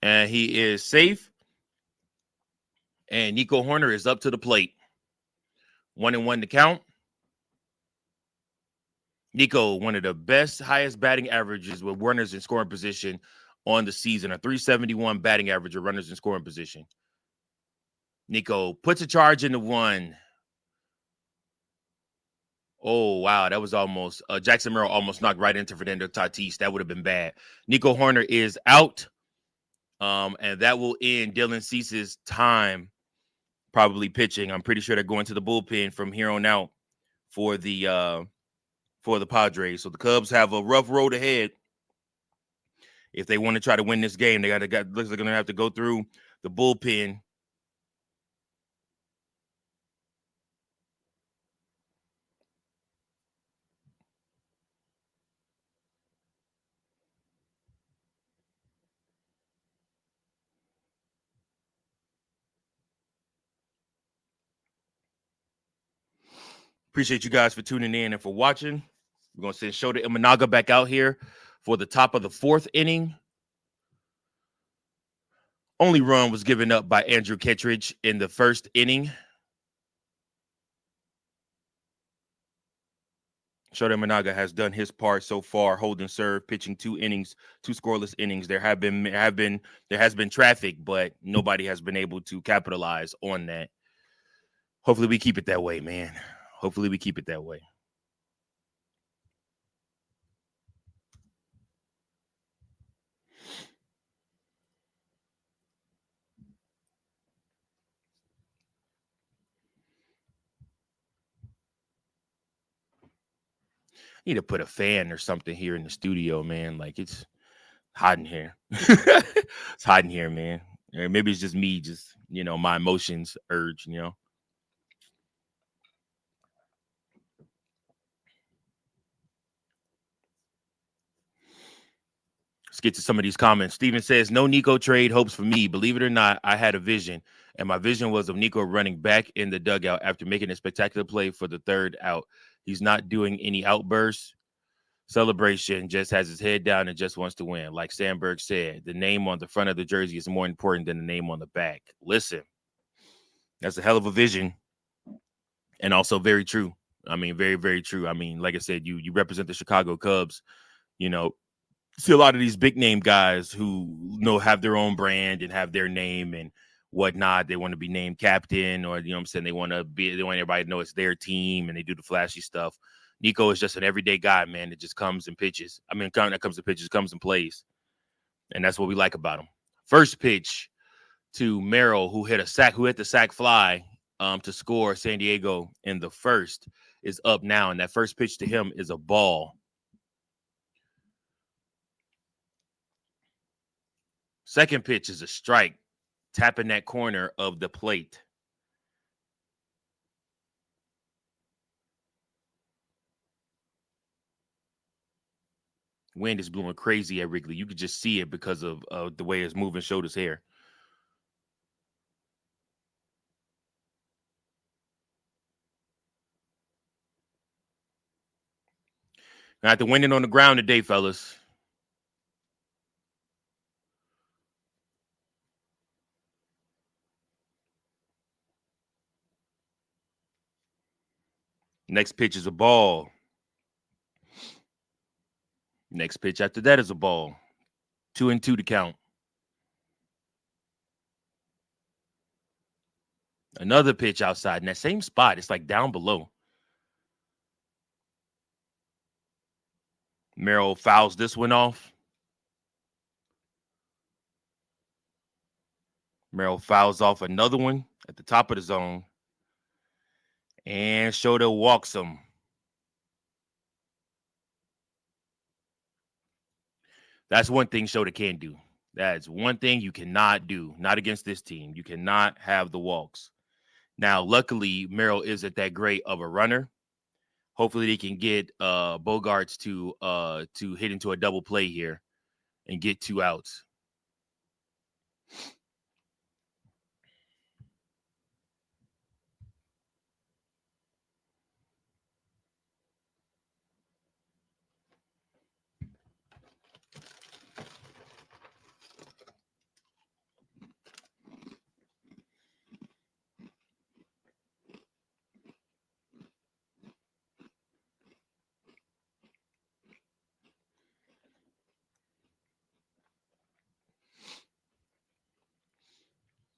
And he is safe. And Nico Horner is up to the plate. 1-1 to count. Nico, one of the best, highest batting averages with runners in scoring position on the season. A 371 batting average with runners in scoring position. Nico puts a charge into one. Oh, wow. That was almost Jackson Merrill almost knocked right into Fernando Tatis. That would have been bad. Nico Horner is out. And that will end Dylan Cease's time probably pitching. I'm pretty sure they're going to the bullpen from here on out for the Padres. So the Cubs have a rough road ahead. If they want to try to win this game, looks like they're going to have to go through the bullpen. Appreciate you guys for tuning in and for watching. We're going to send Shota Imanaga back out here for the top of the 4th inning. Only run was given up by Andrew Kittredge in the 1st inning. Shota Imanaga has done his part so far, holding serve, pitching 2 innings, 2 scoreless innings. There has been traffic, but nobody has been able to capitalize on that. Hopefully we keep it that way, man. hopefully we keep it that way. Need to put a fan or something here in the studio, man. Like it's hot in here. It's hot in here, man. Or maybe it's just me, just my emotions urge. Let's get to some of these comments. Steven says, no Nico trade hopes for me. Believe it or not, I had a vision, and my vision was of Nico running back in the dugout after making a spectacular play for the third out. He's not doing any outbursts, celebration, just has his head down and just wants to win. Like Sandberg said, the name on the front of the jersey is more important than the name on the back. Listen, that's a hell of a vision, and also very true. I mean, very, very true. I mean, like I said, you represent the Chicago Cubs, see a lot of these big name guys who have their own brand and have their name and whatnot. They want to be named captain, or what I'm saying, they want everybody to know it's their team, and they do the flashy stuff. Nico is just an everyday guy, man, that just comes and pitches. I mean, that comes to pitches, comes and plays, and that's what we like about him. First pitch to Merrill, who hit the sack fly to score San Diego in the first, is up now, and that first pitch to him is a ball. Second pitch is a strike, tapping that corner of the plate. Wind is blowing crazy at Wrigley. You could just see it because of the way it's moving shoulders hair. Got the winding on the ground today, fellas. Next pitch is a ball. Next pitch after that is a ball. 2-2 to count. Another pitch outside in that same spot. It's like down below. Merrill fouls this one off. Merrill fouls off another one at the top of the zone. And Shota walks him. That's one thing Shota can't do. That's one thing you cannot do. Not against this team. You cannot have the walks. Now, luckily, Merrill isn't that great of a runner. Hopefully, they can get Bogarts to hit into a double play here and get 2 outs.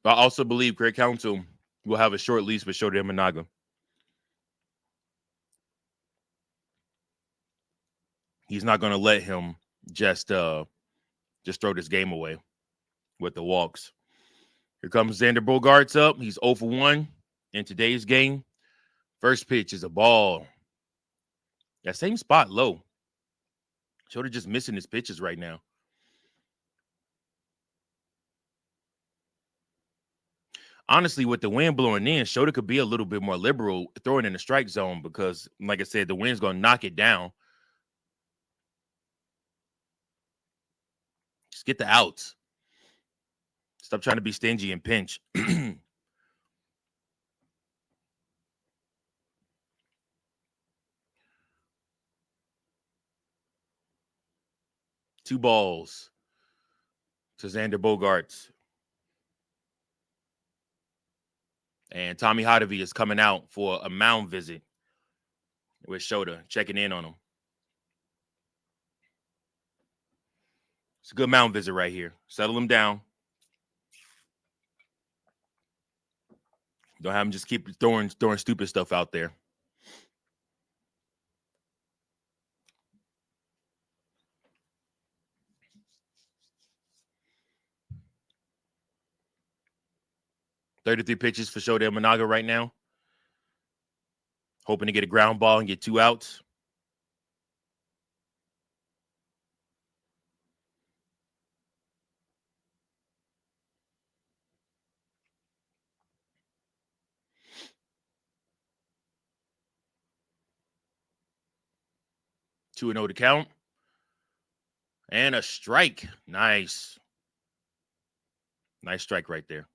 I also believe Craig Counsell will have a short leash with Shota Imanaga. He's not going to let him just throw this game away with the walks. Here comes Xander Bogaerts up. He's 0 for 1 in today's game. First pitch is a ball. That same spot low. Shota just missing his pitches right now. Honestly, with the wind blowing in, Shota could be a little bit more liberal throwing in the strike zone because, like I said, the wind's going to knock it down. Just get the outs. Stop trying to be stingy and pinch. 2 balls to Xander Bogaerts. And Tommy Hotovy is coming out for a mound visit with Shota, checking in on him. It's a good mound visit right here. Settle him down. Don't have him just keep throwing stupid stuff out there. 33 pitches for Shota Imanaga right now. Hoping to get a ground ball and get 2 outs. Two and 0 to count. And a strike. Nice. Nice strike right there.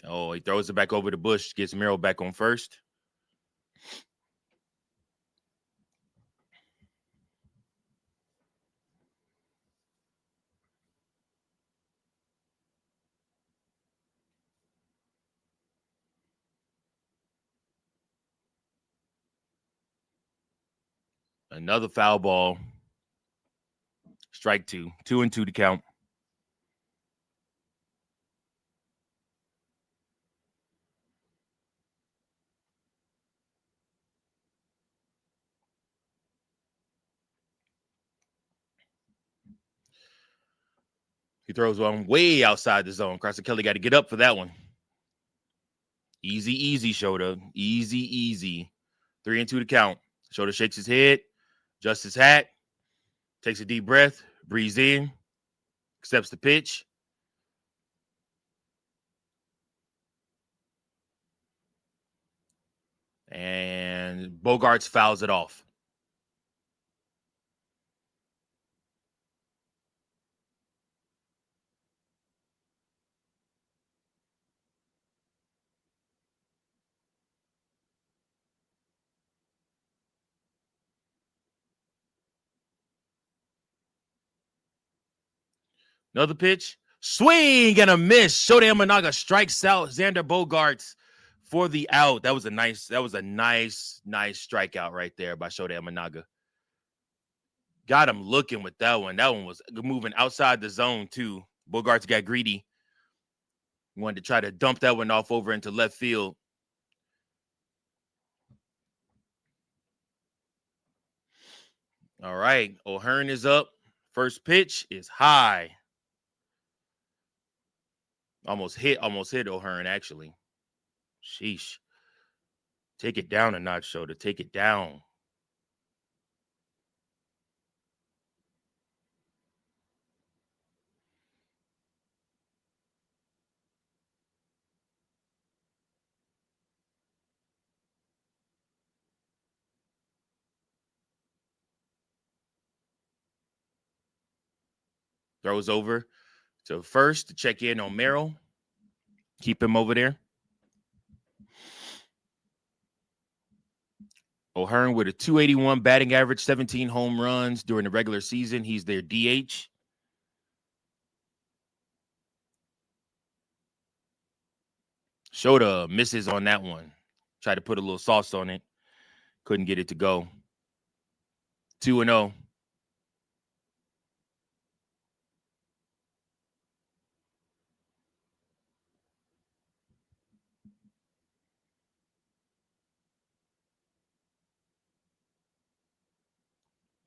Oh, he throws it back over the bush, gets Merrill back on first. Another foul ball. Strike 2. 2 and 2 to count. He throws one way outside the zone. Carson Kelly got to get up for that one. Easy, Shota. Easy. 3 and 2 to count. Shota shakes his head, adjusts his hat, takes a deep breath, breathes in, accepts the pitch. And Bogaerts fouls it off. Another pitch. Swing and a miss. Shota Imanaga strikes out Xander Bogaerts for the out. That was a nice strikeout right there by Shota Imanaga. Got him looking with that one. That one was moving outside the zone, too. Bogaerts got greedy. Wanted to try to dump that one off over into left field. All right. O'Hearn is up. First pitch is high. Almost hit O'Hearn, actually. Sheesh. Take it down a notch, Shota. Take it down. Throws over to first to check in on Merrill. Keep him over there. O'Hearn with a 281 batting average, 17 home runs during the regular season. He's their DH. Shota misses on that one. Tried to put a little sauce on it. Couldn't get it to go. 2 and 0.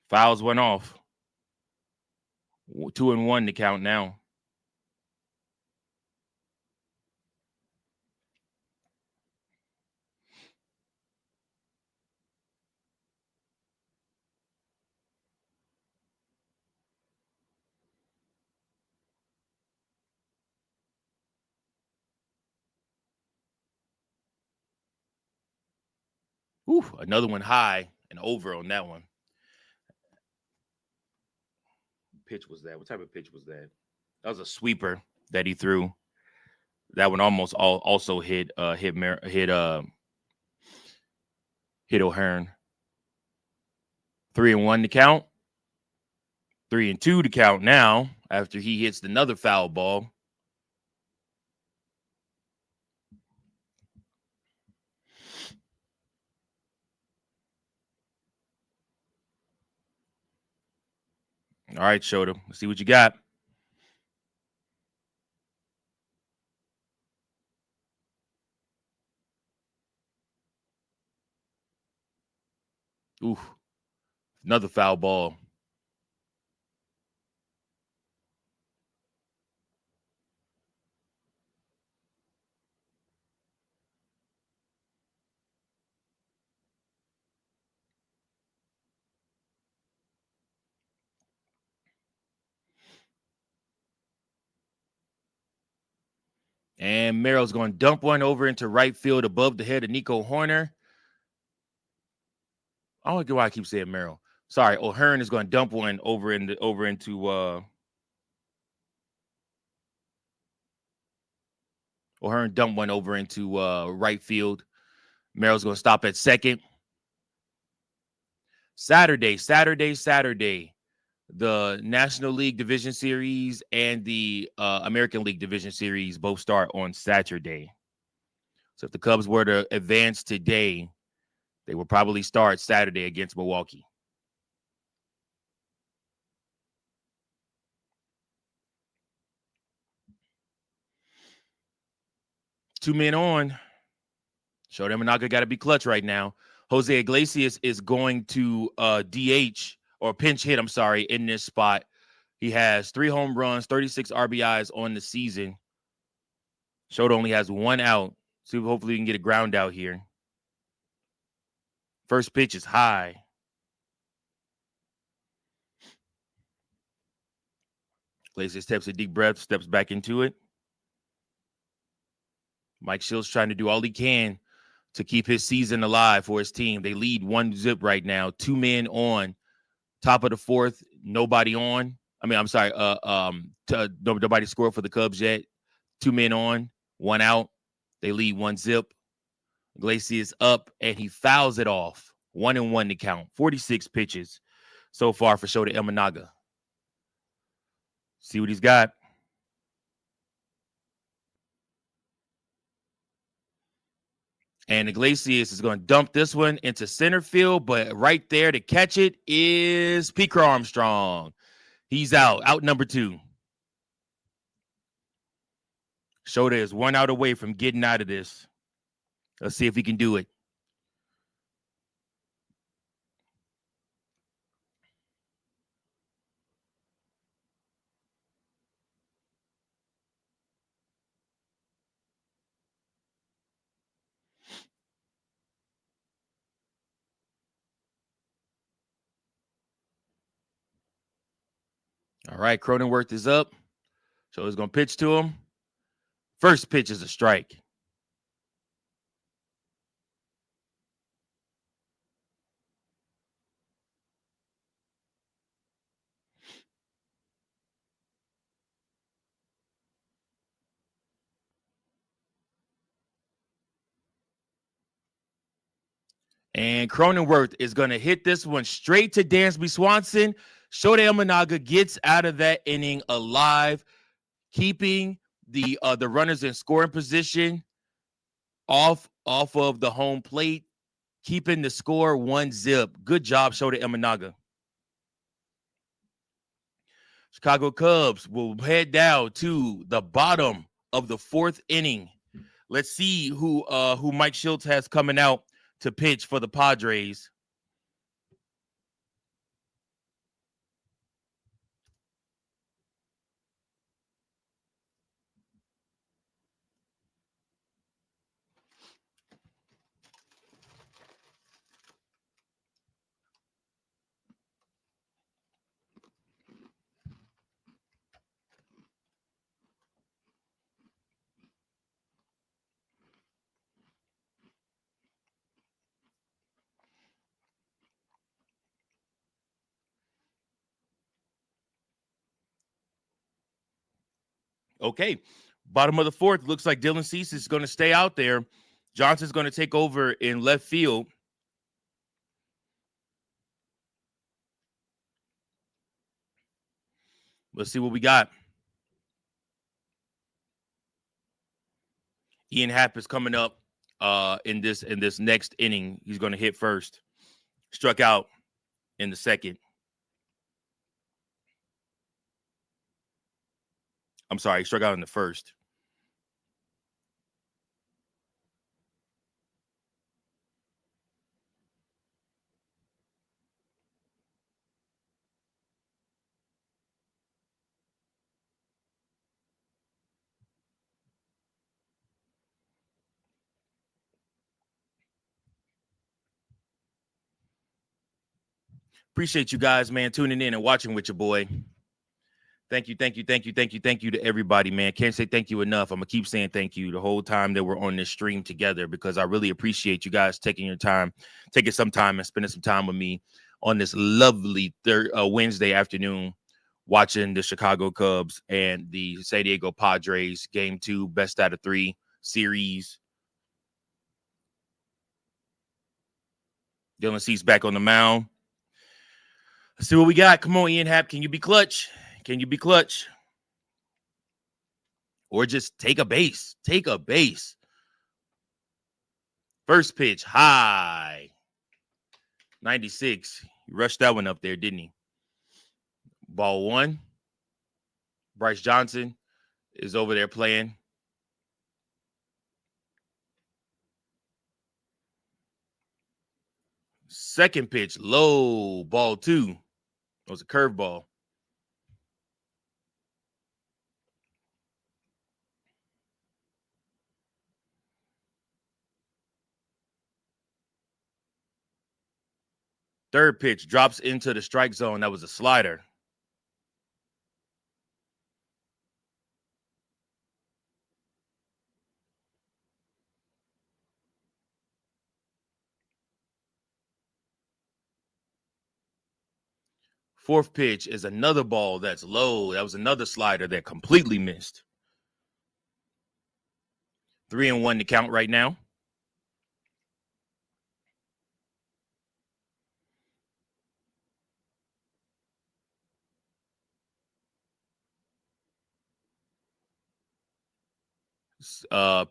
Fouls went off. 2 and 1 to count now. Ooh, another one high and over on that one. Pitch was that? What type of pitch was that? That was a sweeper that he threw. That one almost also hit O'Hearn. 3 and 1 to count. 3 and 2 to count now after he hits another foul ball. All right, Shota. Let's see what you got. Ooh, another foul ball. And Merrill's going to dump one over into right field above the head of Nico Horner. I don't know why I keep saying Merrill. Sorry, O'Hearn is going to dump one over into O'Hearn dumped one over into right field. Merrill's going to stop at second. Saturday. The National League Division Series and the American League Division Series both start on Saturday. So if the Cubs were to advance today, they will probably start Saturday against Milwaukee. Two men on. Show them Monaga got to be clutch right now. Jose Iglesias is going to DH or pinch hit, I'm sorry, in this spot. He has 3 home runs, 36 RBIs on the season. Shota only has 1 out. So hopefully we can get a ground out here. First pitch is high. Iglesias takes a deep breath, steps back into it. Mike Shilt's trying to do all he can to keep his season alive for his team. They lead 1-0 right now. 2 men on. Top of the 4th, nobody on. Nobody scored for the Cubs yet. 2 men on, 1 out. They lead 1-0. Iglesias up, and he fouls it off. 1-1 to count. 46 pitches so far for Shota Imanaga. See what he's got. And Iglesias is going to dump this one into center field, but right there to catch it is Peaker Armstrong. He's out number 2. Shota is 1 out away from getting out of this. Let's see if he can do it. All right, Cronenworth is up. So he's going to pitch to him. First pitch is a strike. And Cronenworth is going to hit this one straight to Dansby Swanson. Shota Imanaga gets out of that inning alive, keeping the runners in scoring position off of the home plate, keeping the score 1-0. Good job, Shota Imanaga. Chicago Cubs will head down to the bottom of the 4th inning. Let's see who Mike Shiltz has coming out to pitch for the Padres. Okay. Bottom of the 4th, looks like Dylan Cease is going to stay out there. Johnson's going to take over in left field. Let's see what we got. Ian Happ is coming up in this next inning. He's going to hit first. Struck out in the second. I'm sorry, he struck out in the first. Appreciate you guys, man, tuning in and watching with your boy. Thank you to everybody, man. Can't say thank you enough. I'm gonna keep saying thank you the whole time that we're on this stream together, because I really appreciate you guys taking your time, taking some time and spending some time with me on this lovely Wednesday afternoon, watching the Chicago Cubs and the San Diego Padres game 2, best out of 3 series. Dylan Cease back on the mound. Let's see what we got. Come on, Ian Happ. Can you be clutch? Can you be clutch? Or just take a base. Take a base. First pitch, high. 96. He rushed that one up there, didn't he? Ball 1. Bryce Johnson is over there playing. Second pitch, low. Ball 2. It was a curveball. Third pitch drops into the strike zone. That was a slider. Fourth pitch is another ball that's low. That was another slider that completely missed. 3-1 to count right now.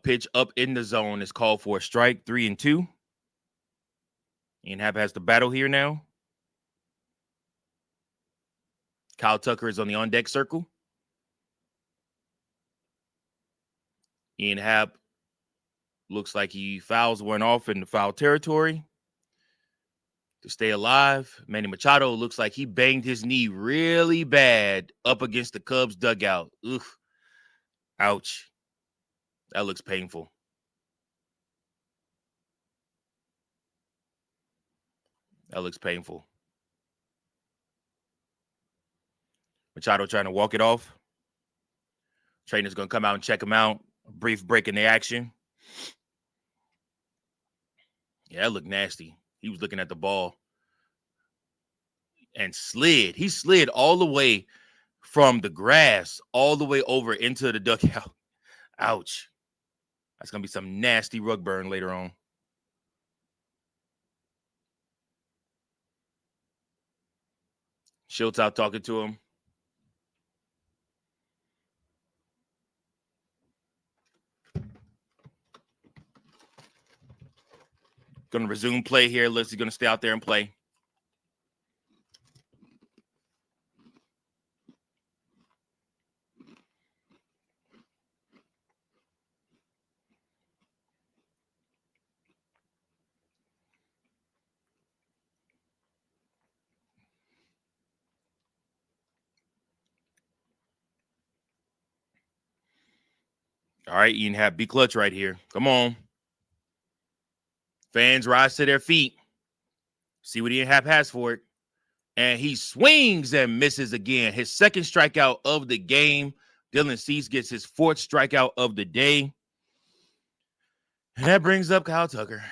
Pitch up in the zone is called for a strike. 3-2. Ian Happ has the battle here now. Kyle Tucker is on the on-deck circle. Ian Happ looks like he fouls one off in the foul territory to stay alive. Manny Machado looks like he banged his knee really bad up against the Cubs dugout. Ugh. Ouch. That looks painful. That looks painful. Machado trying to walk it off. Trainer's going to come out and check him out. A brief break in the action. Yeah, that looked nasty. He was looking at the ball and slid. He slid all the way from the grass all the way over into the dugout. Ouch. That's going to be some nasty rug burn later on. Schultz out talking to him. Going to resume play here. Looks he's going to stay out there and play. All right, Ian Happ, be clutch right here. Come on. Fans rise to their feet. See what Ian Happ has for it. And he swings and misses again. His second strikeout of the game. Dylan Cease gets his fourth strikeout of the day. And that brings up Kyle Tucker.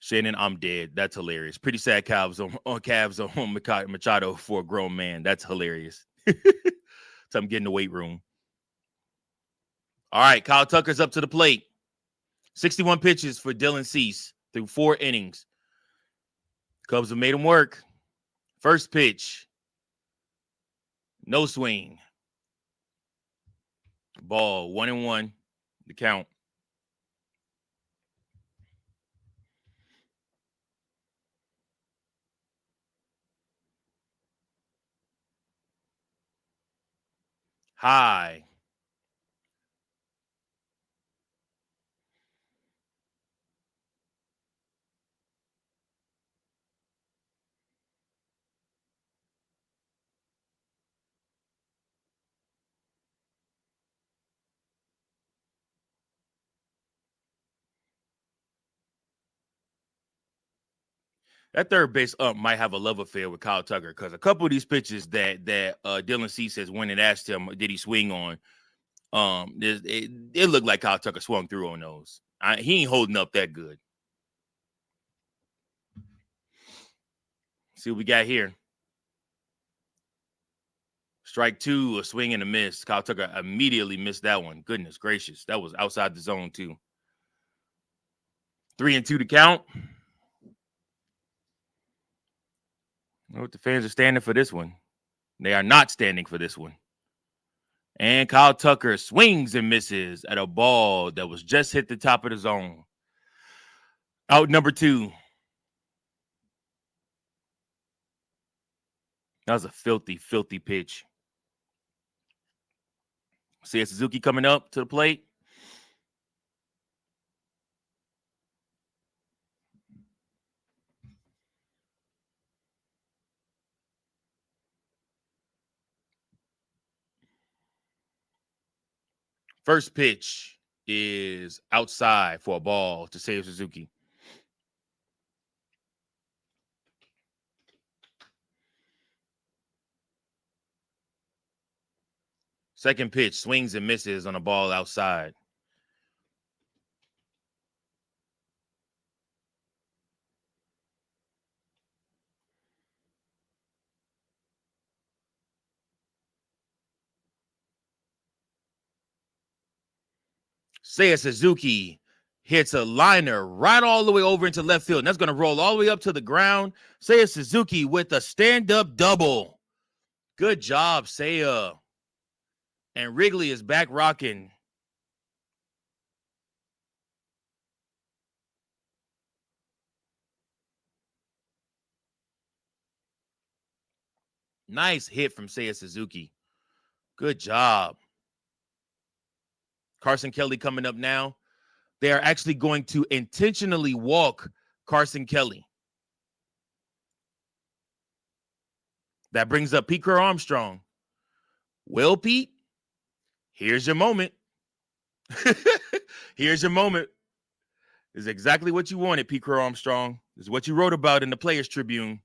Shannon, I'm dead. That's hilarious. Pretty sad calves on Machado for a grown man. That's hilarious. So I'm getting the weight room. All right, Kyle Tucker's up to the plate. 61 pitches for Dylan Cease through 4 innings. Cubs have made him work. First pitch. No swing. Ball 1-1. The count. High. That third base ump might have a love affair with Kyle Tucker because a couple of these pitches that Dylan Cease has went and asked him, did he swing on? It looked like Kyle Tucker swung through on those. He ain't holding up that good. See what we got here. Strike two, a swing and a miss. Kyle Tucker immediately missed that one. Goodness gracious. That was outside the zone, too. 3-2 to count. I know what the fans are standing for this one. They are not standing for this one. And Kyle Tucker swings and misses at a ball that was just hit the top of the zone. Out number 2. That was a filthy, filthy pitch. Seiya Suzuki coming up to the plate. First pitch is outside for a ball to Seiya Suzuki. Second pitch, swings and misses on a ball outside. Seiya Suzuki hits a liner right all the way over into left field, and that's going to roll all the way up to the ground. Seiya Suzuki with a stand-up double. Good job, Seiya. And Wrigley is back rocking. Nice hit from Seiya Suzuki. Good job. Carson Kelly coming up now. They are actually going to intentionally walk Carson Kelly. That brings up Pete Armstrong. Well, Pete, here's your moment. Here's your moment. This is exactly what you wanted, Pete Armstrong. This is what you wrote about in the Players Tribune.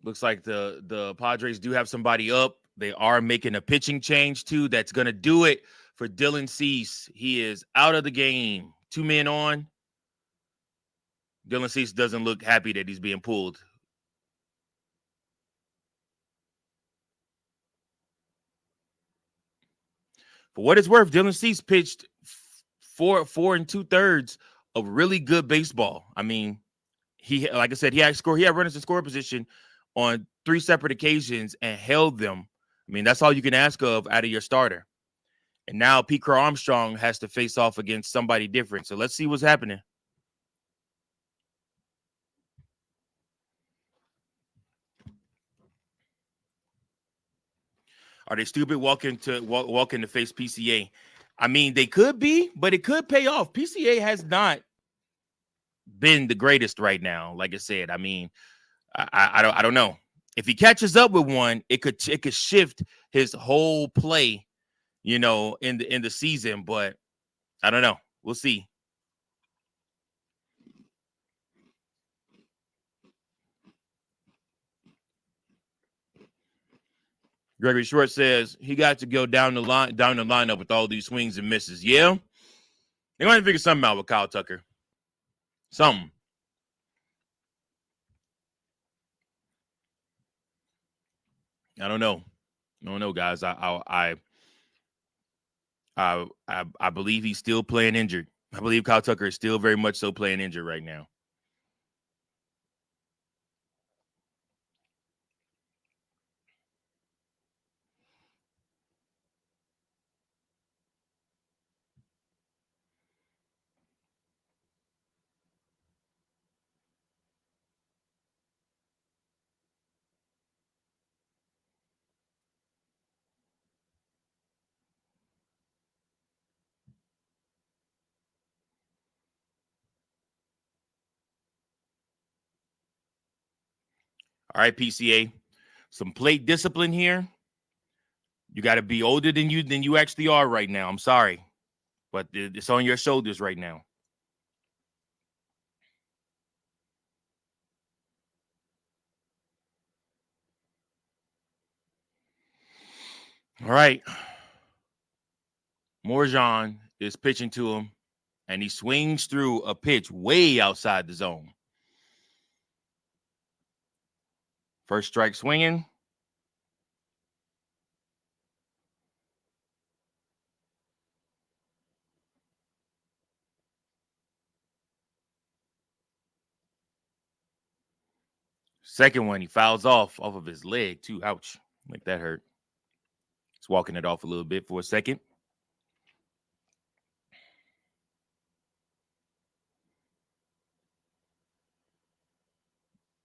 Looks like the Padres do have somebody up. They are making a pitching change, too. That's going to do it for Dylan Cease. He is out of the game. 2 men on. Dylan Cease doesn't look happy that he's being pulled. For what it's worth, Dylan Cease pitched 4 2/3 of really good baseball. I mean, he, like I said, he had runners in score position on 3 separate occasions and held them. I mean, that's all you can ask of out of your starter. And now Pete Armstrong has to face off against somebody different. So let's see what's happening. Are they stupid walking to face PCA? I mean, they could be, but it could pay off. PCA has not been the greatest right now. Like I said, I mean, I don't know. If he catches up with one, it could shift his whole play, in the season. But I don't know. We'll see. Gregory Short says he got to go down the lineup with all these swings and misses. Yeah, they're going to figure something out with Kyle Tucker. Something. I don't know, guys. I believe he's still playing injured. I believe Kyle Tucker is still very much so playing injured right now. All right, PCA. Some plate discipline here. You got to be older than you actually are right now. I'm sorry, but it's on your shoulders right now. All right. Morjan is pitching to him, and he swings through a pitch way outside the zone. First strike swinging. Second one, he fouls off of his leg, too. Ouch. Like that hurt. He's walking it off a little bit for a second.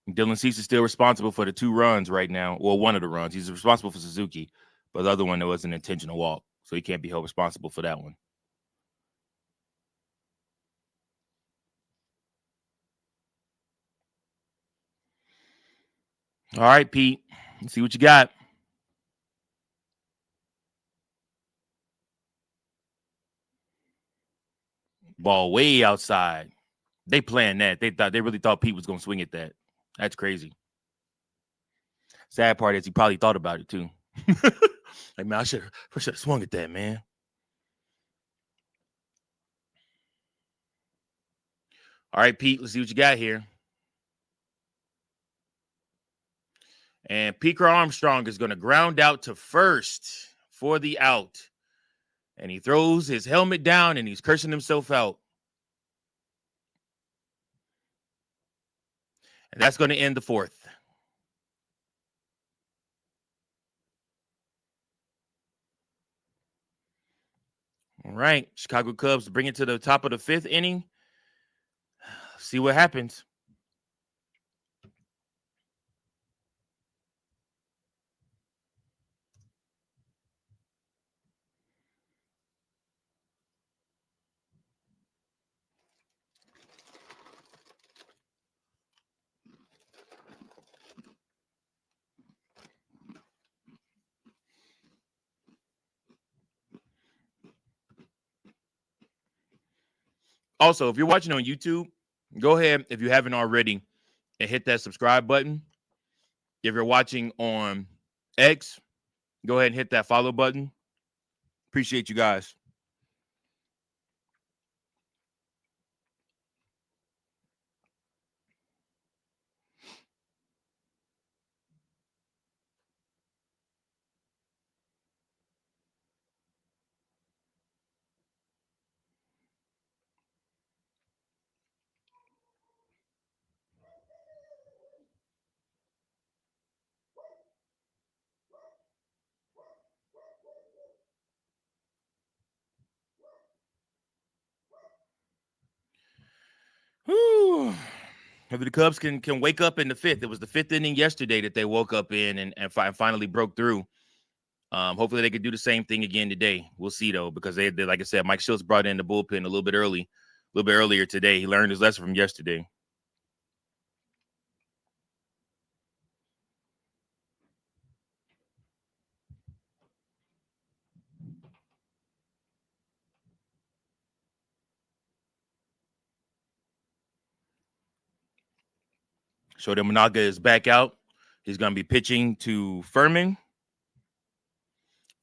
Dylan Cease is still responsible for the 2 runs right now. Well, one of the runs. He's responsible for Suzuki, but the other one, there was an intentional walk, so he can't be held responsible for that one. All right, Pete. Let's see what you got. Ball way outside. They planned that. They really thought Pete was going to swing at that. That's crazy. Sad part is he probably thought about it too. Like, man, I should have swung at that, man. All right, Pete, let's see what you got here. And Peaker Armstrong is going to ground out to first for the out. And he throws his helmet down and he's cursing himself out. And that's going to end the 4th. All right, Chicago Cubs bring it to the top of the 5th inning. See what happens. Also, if you're watching on YouTube, go ahead, if you haven't already, and hit that subscribe button. If you're watching on X, go ahead and hit that follow button. Appreciate you guys. Whew. If the Cubs can wake up in the 5th, it was the 5th inning yesterday that they woke up in and finally broke through. Hopefully they could do the same thing again today. We'll see though, because they like I said, Mike Schultz brought in the bullpen a little bit earlier today. He learned his lesson from yesterday. Shota Managa is back out. He's going to be pitching to Furman.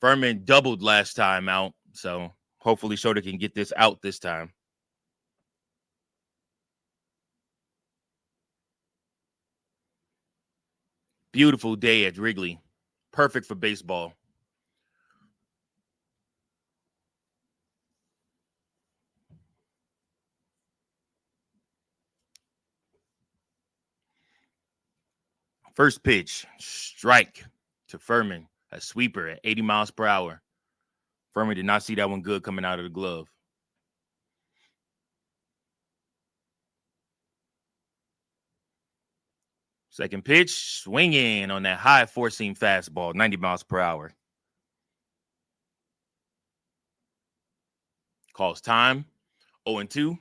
Furman doubled last time out, so hopefully Shota can get this out this time. Beautiful day at Wrigley. Perfect for baseball. First pitch, strike to Furman, a sweeper at 80 miles per hour. Furman did not see that one good coming out of the glove. Second pitch, swinging on that high four-seam fastball, 90 miles per hour. Calls time, 0-2.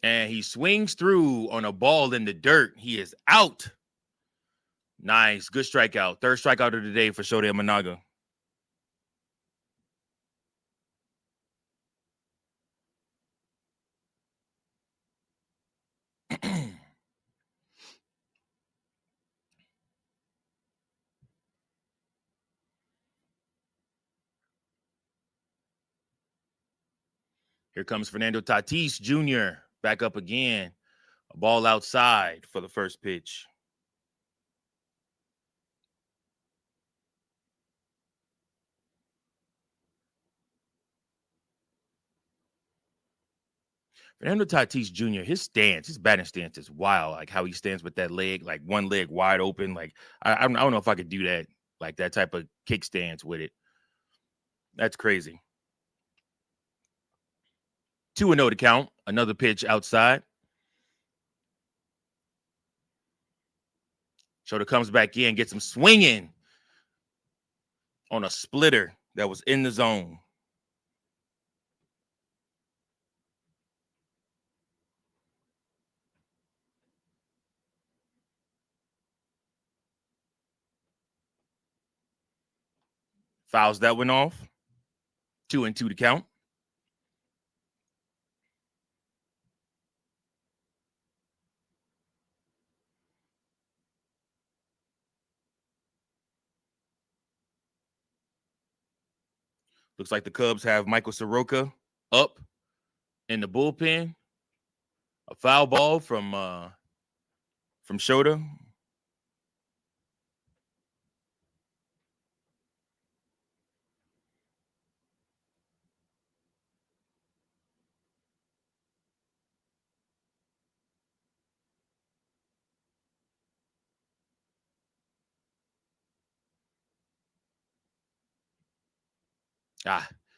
And he swings through on a ball in the dirt. He is out. Nice. Good strikeout. Third strikeout of the day for Shohei Managa. Here comes Fernando Tatis Jr. back up again. A ball outside for the first pitch. Fernando Tatis Jr., his batting stance is wild. Like how he stands with that leg, like one leg wide open. Like I don't know if I could do that, like that type of kick stance with it. That's crazy. 2-0 to count. Another pitch outside. Shota comes back in, gets him swinging on a splitter that was in the zone. Fouls that one off. 2-2 to count. Looks like the Cubs have Michael Soroka up in the bullpen. A foul ball from Shota.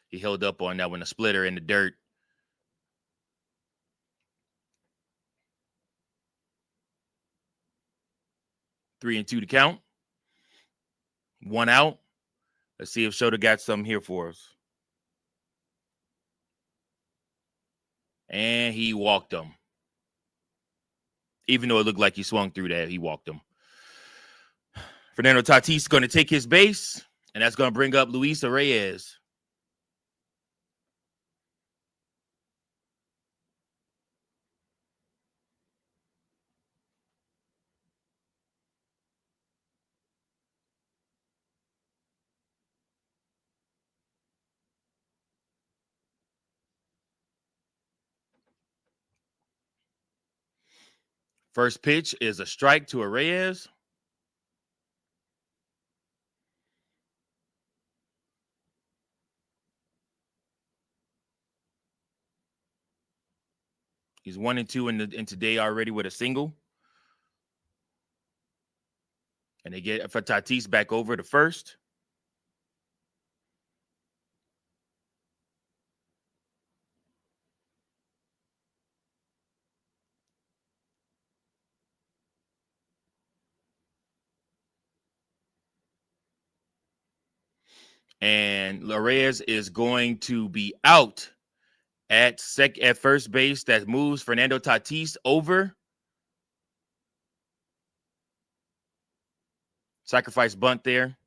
He held up on that one, a splitter in the dirt. 3-2 to count. 1 out. Let's see if Shota got something here for us. And he walked him. Even though it looked like he swung through that, he walked him. Fernando Tatis is going to take his base, and that's going to bring up Luis Reyes. First pitch is a strike to Reyes. He's 1-2 in today already with a single. And they get for Tatis back over to first. And Reyes is going to be out at first base. That moves Fernando Tatis over. Sacrifice bunt there.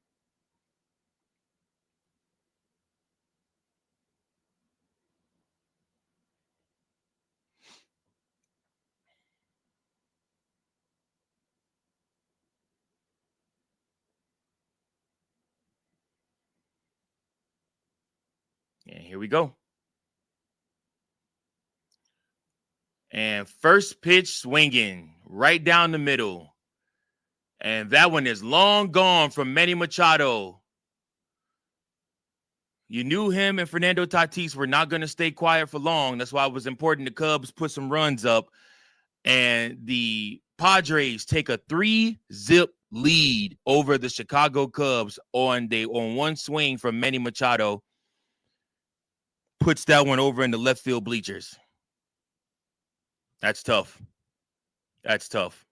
And here we go. And first pitch swinging right down the middle. And that one is long gone from Manny Machado. You knew him and Fernando Tatis were not going to stay quiet for long. That's why it was important the Cubs put some runs up. And the Padres take a 3-zip lead over the Chicago Cubs on one swing from Manny Machado. Puts that one over in the left field bleachers. That's tough. That's tough.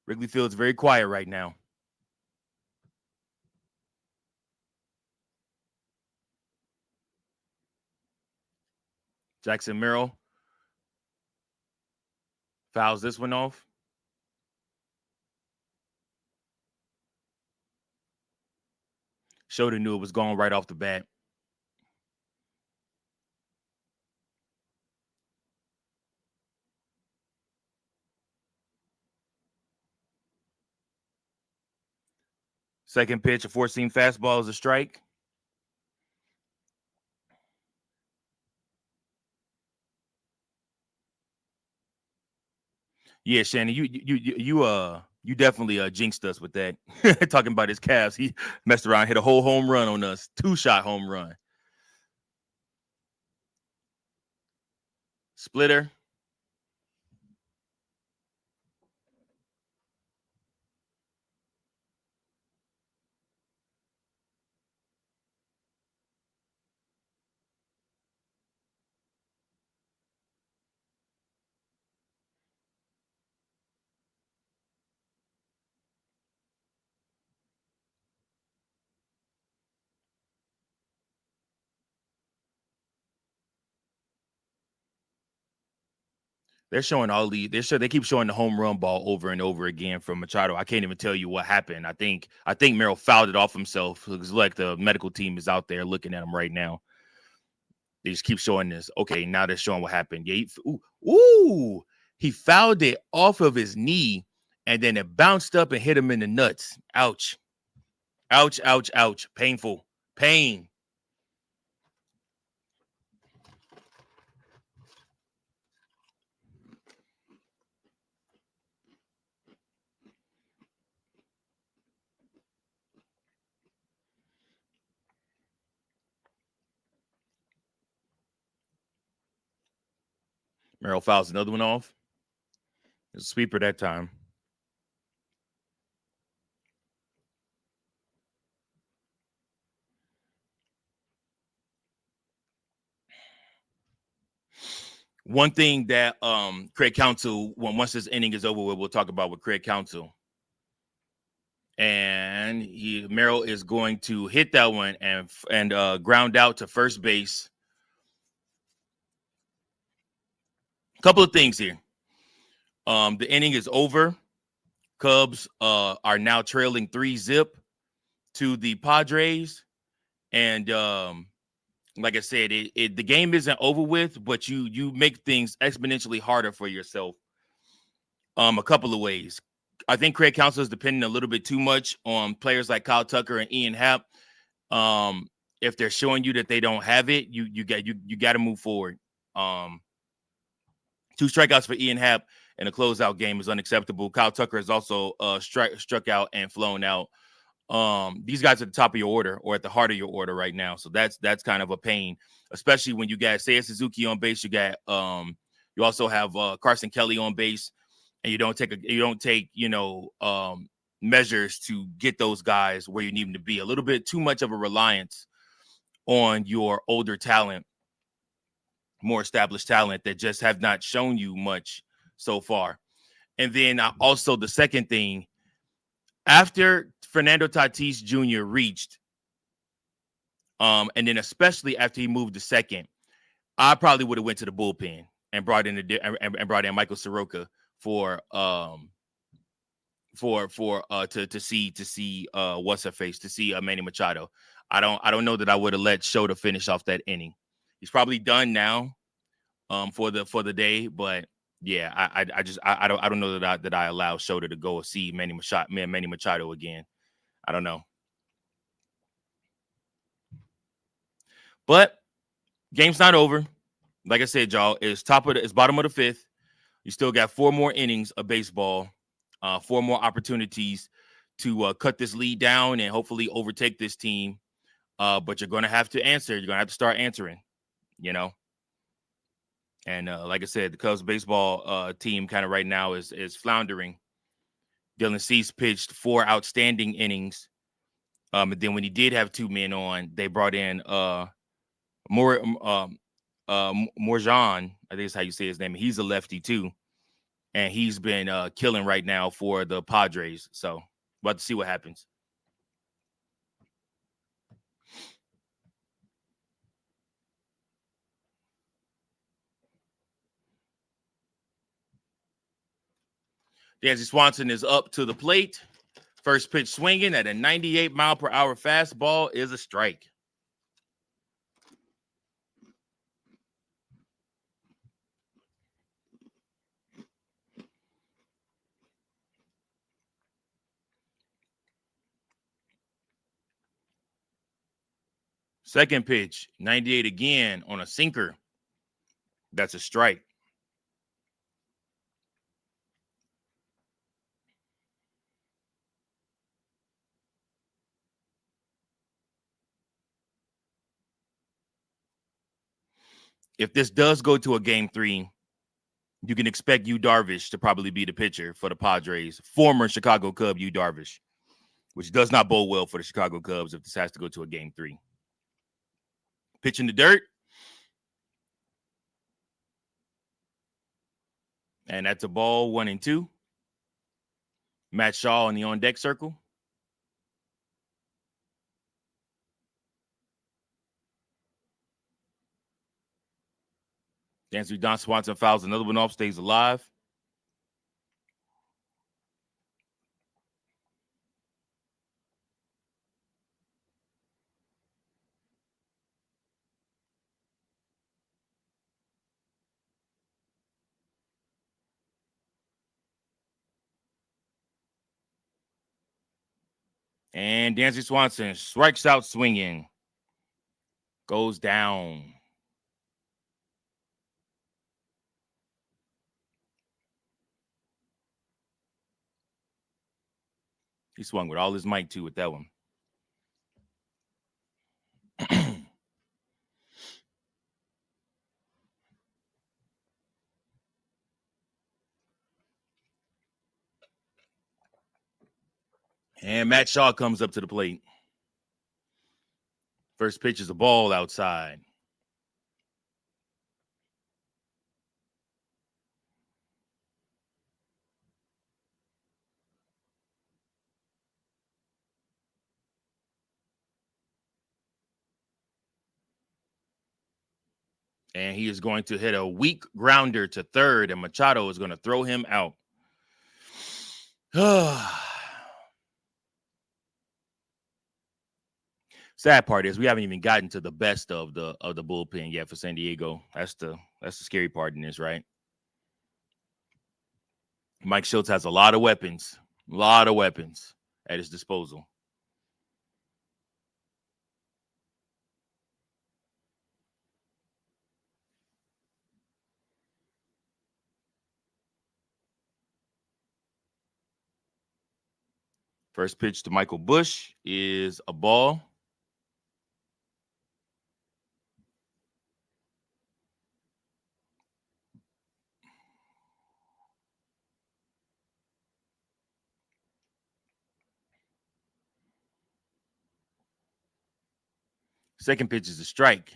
Wrigley Field's very quiet right now. Jackson Merrill fouls this one off. Schroeder knew it was going right off the bat. Second pitch, a four-seam fastball is a strike. Yeah, Shannon, you definitely jinxed us with that. Talking about his calves, he messed around, hit a whole home run on us, 2-shot home run. Splitter. They're showing all the they keep showing the home run ball over and over again from Machado. I can't even tell you what happened. I think Merrill fouled it off himself. Looks like the medical team is out there looking at him right now. They just keep showing this. Okay, now they're showing what happened. Yeah, he fouled it off of his knee, and then it bounced up and hit him in the nuts. Ouch. Ouch, ouch, ouch. Painful. Pain. Merrill fouls another one off. It's a sweeper that time. One thing that Craig Counsell, once this inning is over with, we'll talk about with Craig Counsell. And Merrill is going to hit that one and ground out to first base. A couple of things here. The inning is over. Cubs are now trailing 3-0 to the Padres. And like I said, the game isn't over with, but you make things exponentially harder for yourself. A couple of ways. I think Craig Counsell is depending a little bit too much on players like Kyle Tucker and Ian Happ. If they're showing you that they don't have it, you got to move forward. 2 strikeouts for Ian Happ in a closeout game is unacceptable. Kyle Tucker has also struck out and flown out. These guys are at the top of your order or at the heart of your order right now. So that's kind of a pain, especially when you got Seiya Suzuki on base. You also have Carson Kelly on base, and you don't take measures to get those guys where you need them to be. A little bit too much of a reliance on your older talent, more established talent that just have not shown you much so far. And then also the second thing, after Fernando Tatis Jr. reached, and then especially after he moved to second, I probably would have went to the bullpen and brought in Michael Soroka to see what's her face, to see Manny Machado. I don't know that I would have let Shota finish off that inning. He's probably done now for the day, but yeah, I don't know that I allow Shota to go see Manny Machado again. I don't know. But game's not over. Like I said, y'all, it's bottom of the 5th. You still got 4 more innings of baseball, 4 more opportunities to cut this lead down and hopefully overtake this team. But you're going to have to answer. You're going to have to start answering, And like I said, the Cubs baseball team kind of right now is floundering. Dylan Cease pitched 4 outstanding innings. And then when he did have 2 men on, they brought in Morjan, I think is how you say his name. He's a lefty too. and he's been killing right now for the Padres. So, about to see what happens. Dansby Swanson is up to the plate. First pitch swinging at a 98-mile-per-hour fastball is a strike. Second pitch, 98 again on a sinker. That's a strike. If this does go to a game 3, you can expect Yu Darvish to probably be the pitcher for the Padres. Former Chicago Cub Yu Darvish, which does not bode well for the Chicago Cubs if this has to go to a game 3. Pitch in the dirt. And that's a ball, 1-2. Matt Shaw in the on-deck circle. Dansby Swanson fouls another one off, stays alive. And Dansby Swanson strikes out swinging. Goes down. He swung with all his might, too, with that one. And Matt Shaw comes up to the plate. First pitch is a ball outside. And he is going to hit a weak grounder to third, and Machado is going to throw him out. Sad part is we haven't even gotten to the best of the bullpen yet for San Diego. That's the scary part in this, right? Mike Schultz has a lot of weapons at his disposal. First pitch to Michael Busch is a ball. Second pitch is a strike.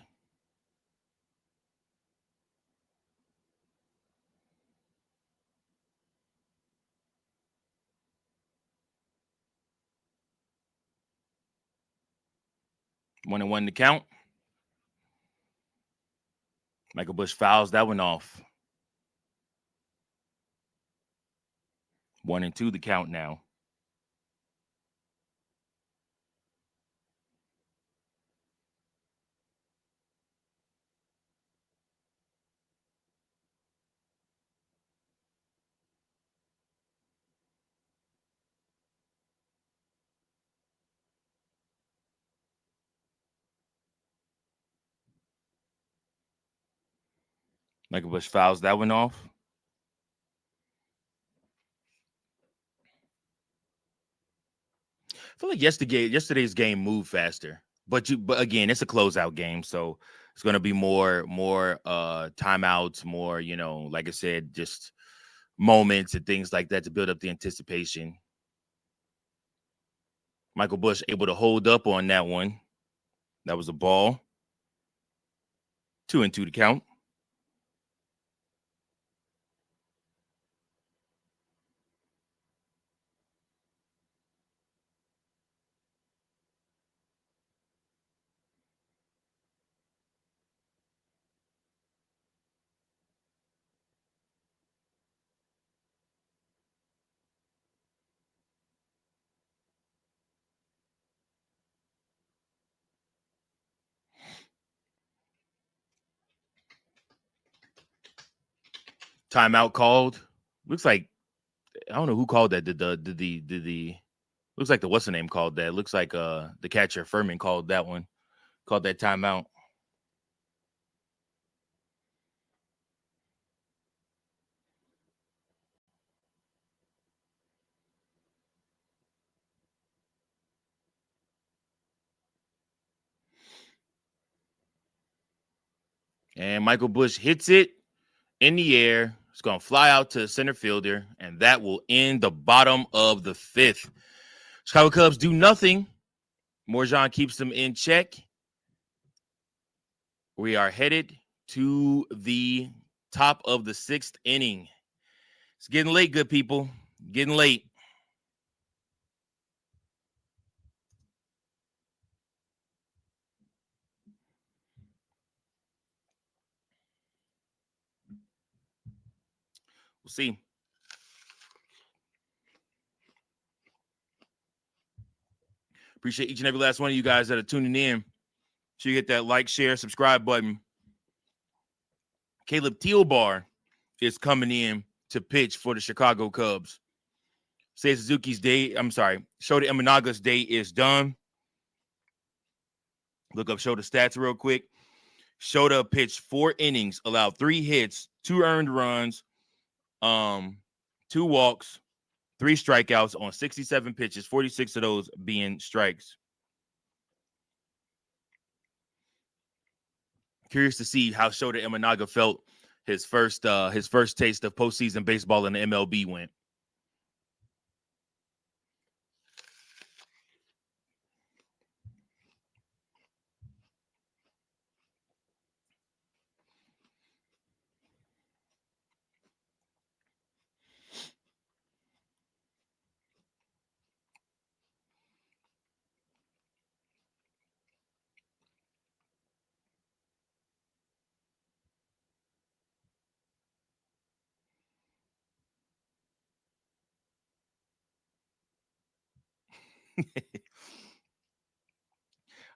One and one to count. Michael Busch fouls that one off. 1-2 the count now. Michael Busch fouls that one off. I feel like yesterday's game moved faster, but again, it's a closeout game, so it's going to be more timeouts, more, like I said, just moments and things like that to build up the anticipation. Michael Busch able to hold up on that one. That was a ball. 2-2 to count. Timeout called. Looks like I don't know who called that. Did the looks like the what's the name called that? Looks like the catcher Furman called that one. Called that timeout. And Michael Bush hits it in the air. It's going to fly out to the center fielder, and that will end the bottom of the fifth. Chicago Cubs do nothing. Morjan keeps them in check. We are headed to the top of the sixth inning. It's getting late, good people. Getting late. We'll see. Appreciate each and every last one of you guys that are tuning in. So you hit that like, share, subscribe button. Caleb Thielbar is coming in to pitch for the Chicago Cubs. Seiya Suzuki's day, Shota Imanaga's day is done. Look up Shota stats real quick. Shota pitched 4 innings, allowed 3 hits, 2 earned runs, 2 walks, 3 strikeouts on 67 pitches, 46 of those being strikes. Curious to see how Shota Imanaga felt his first taste of postseason baseball in the MLB went.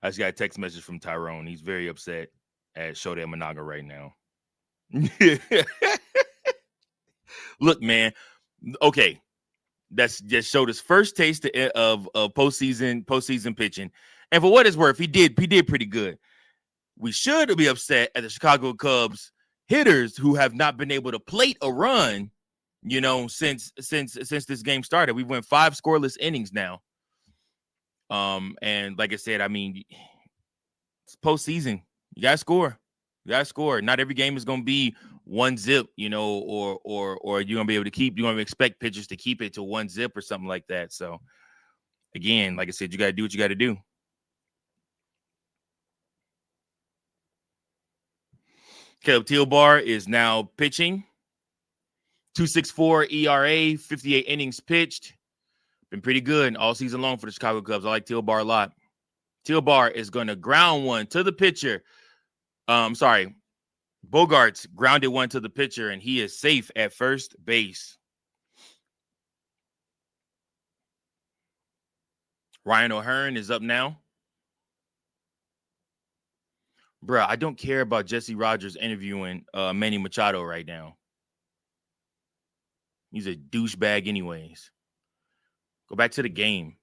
I just got a text message from Tyrone. He's very upset at Shota Imanaga right now. Look, man. Okay, that's just Shota's first taste of postseason pitching, and for what it's worth, he did pretty good. We should be upset at the Chicago Cubs hitters who have not been able to plate a run, since this game started. We went 5 scoreless innings now. And like I said, I mean, it's postseason. You gotta score. Not every game is gonna be 1-0, or you're gonna be able to you're gonna expect pitchers to keep it to 1-0 or something like that. So again, like I said, you gotta do what you gotta do. Caleb Thielbar is now pitching. 2.64 ERA, 58 innings pitched. Been pretty good all season long for the Chicago Cubs. I like Thielbar a lot. Thielbar is going to ground one to the pitcher. Bogarts grounded one to the pitcher, and he is safe at first base. Ryan O'Hearn is up now. Bruh, I don't care about Jesse Rogers interviewing Manny Machado right now. He's a douchebag anyways. Go back to the game.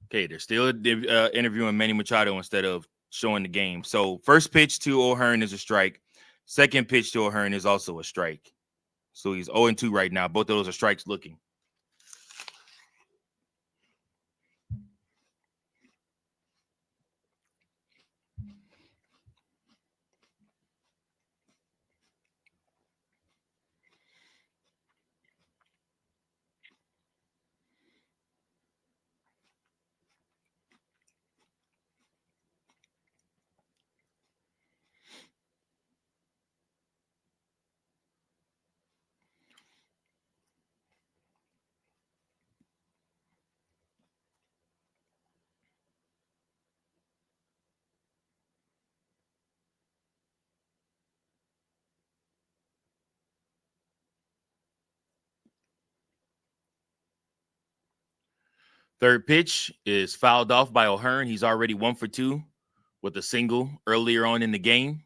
Okay, they're still interviewing Manny Machado instead of showing the game. So first pitch to O'Hearn is a strike. Second pitch to O'Hearn is also a strike. So he's 0-2 right now. Both of those are strikes looking. Third pitch is fouled off by O'Hearn. He's already 1 for 2 with a single earlier on in the game.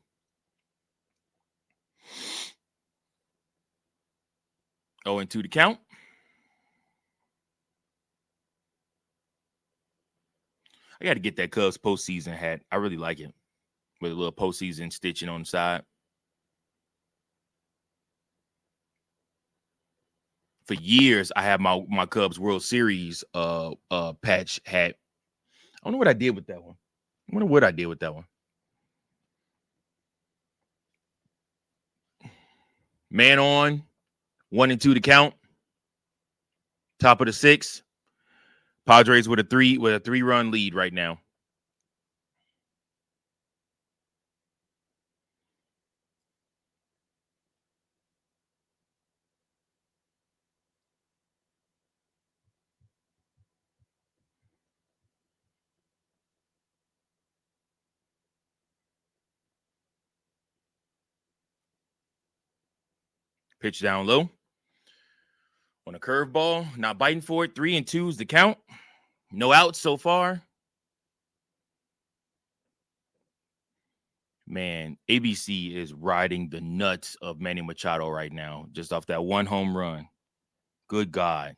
Oh, and 2 to count. I got to get that Cubs postseason hat. I really like it with a little postseason stitching on the side. For years, I have my Cubs World Series patch hat. I don't know what I did with that one. I wonder what I did with that one. Man on, 1 and 2 to count. Top of the 6th. Padres with a 3-run lead right now. Pitch down low. On a curveball, not biting for it. 3 and 2 is the count. No outs so far. Man, ABC is riding the nuts of Manny Machado right now, just off that 1 home run. Good God.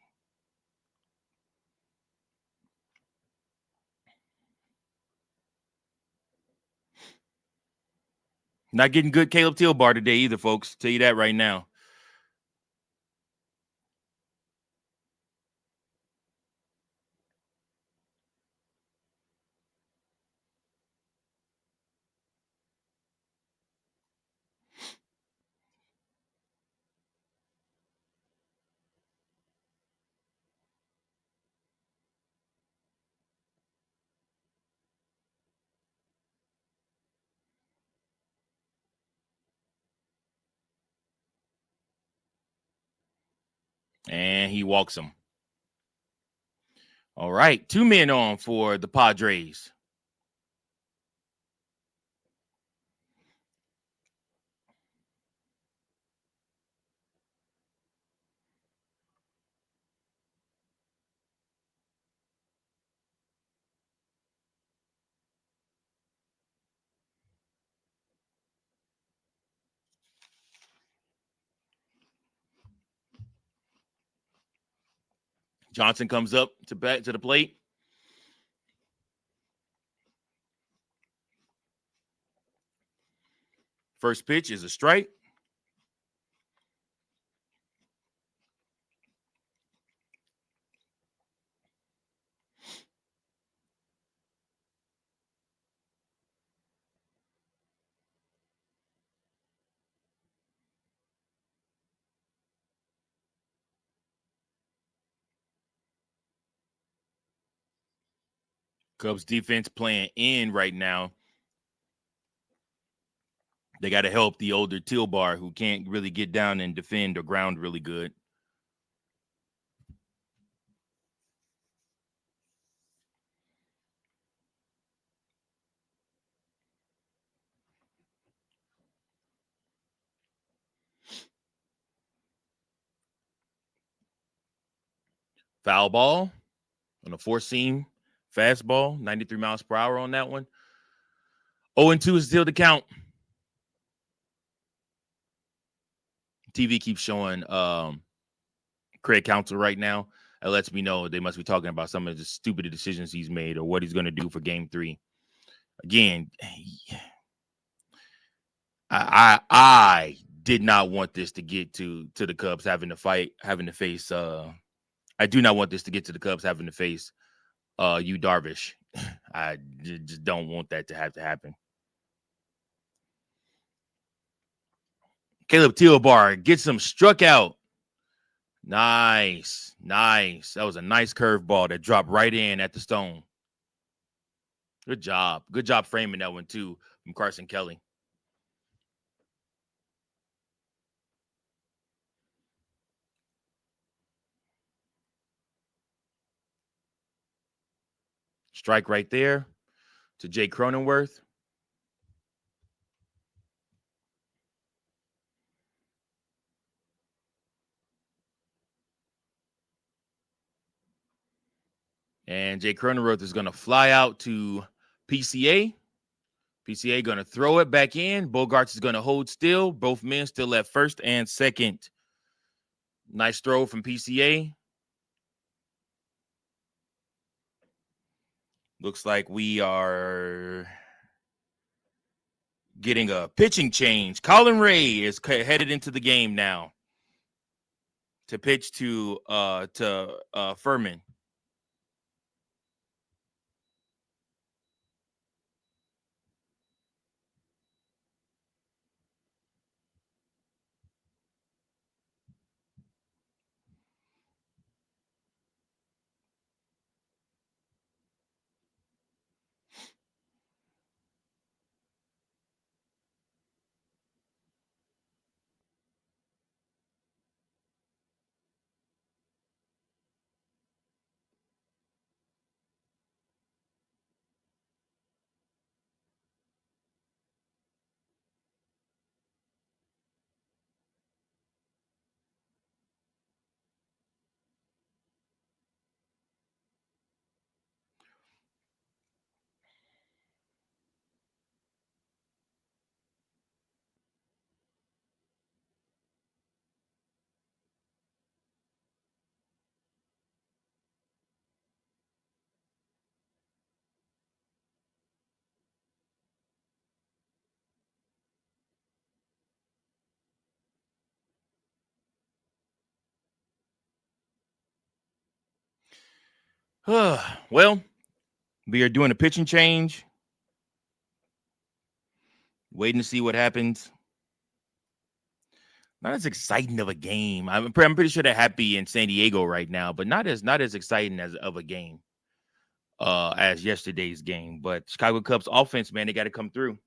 Not getting good Caleb Tilbar today either, folks. Tell you that right now. And he walks him. All right. 2 men on for the Padres. Johnson comes up to the plate. First pitch is a strike. Cubs defense playing in right now. They got to help the older Tilbar who can't really get down and defend or ground really good. Foul ball on a 4-seam fastball, 93 miles per hour on that one. 0-2 is still the count. TV keeps showing Craig Counsell right now. It lets me know they must be talking about some of the stupid decisions he's made or what he's going to do for Game 3. Again, I did not want this to get to the Cubs having to face. I do not want this to get to the Cubs having to face Yu Darvish. I just don't want that to have to happen. Caleb Tilbar gets him struck out. Nice. That was a nice curveball that dropped right in at the stone. Good job framing that one too from Carson Kelly. Strike right there to Jay Cronenworth. And Jay Cronenworth is going to fly out to PCA. PCA going to throw it back in. Bogarts is going to hold still. Both men still at first and second. Nice throw from PCA. Looks like we are getting a pitching change. Colin Ray is headed into the game now to pitch to Furman. Well, we are doing a pitching change. Waiting to see what happens. Not as exciting of a game. I'm pretty sure they're happy in San Diego right now, but not as exciting as of a game as yesterday's game. But Chicago Cubs offense, man, they got to come through.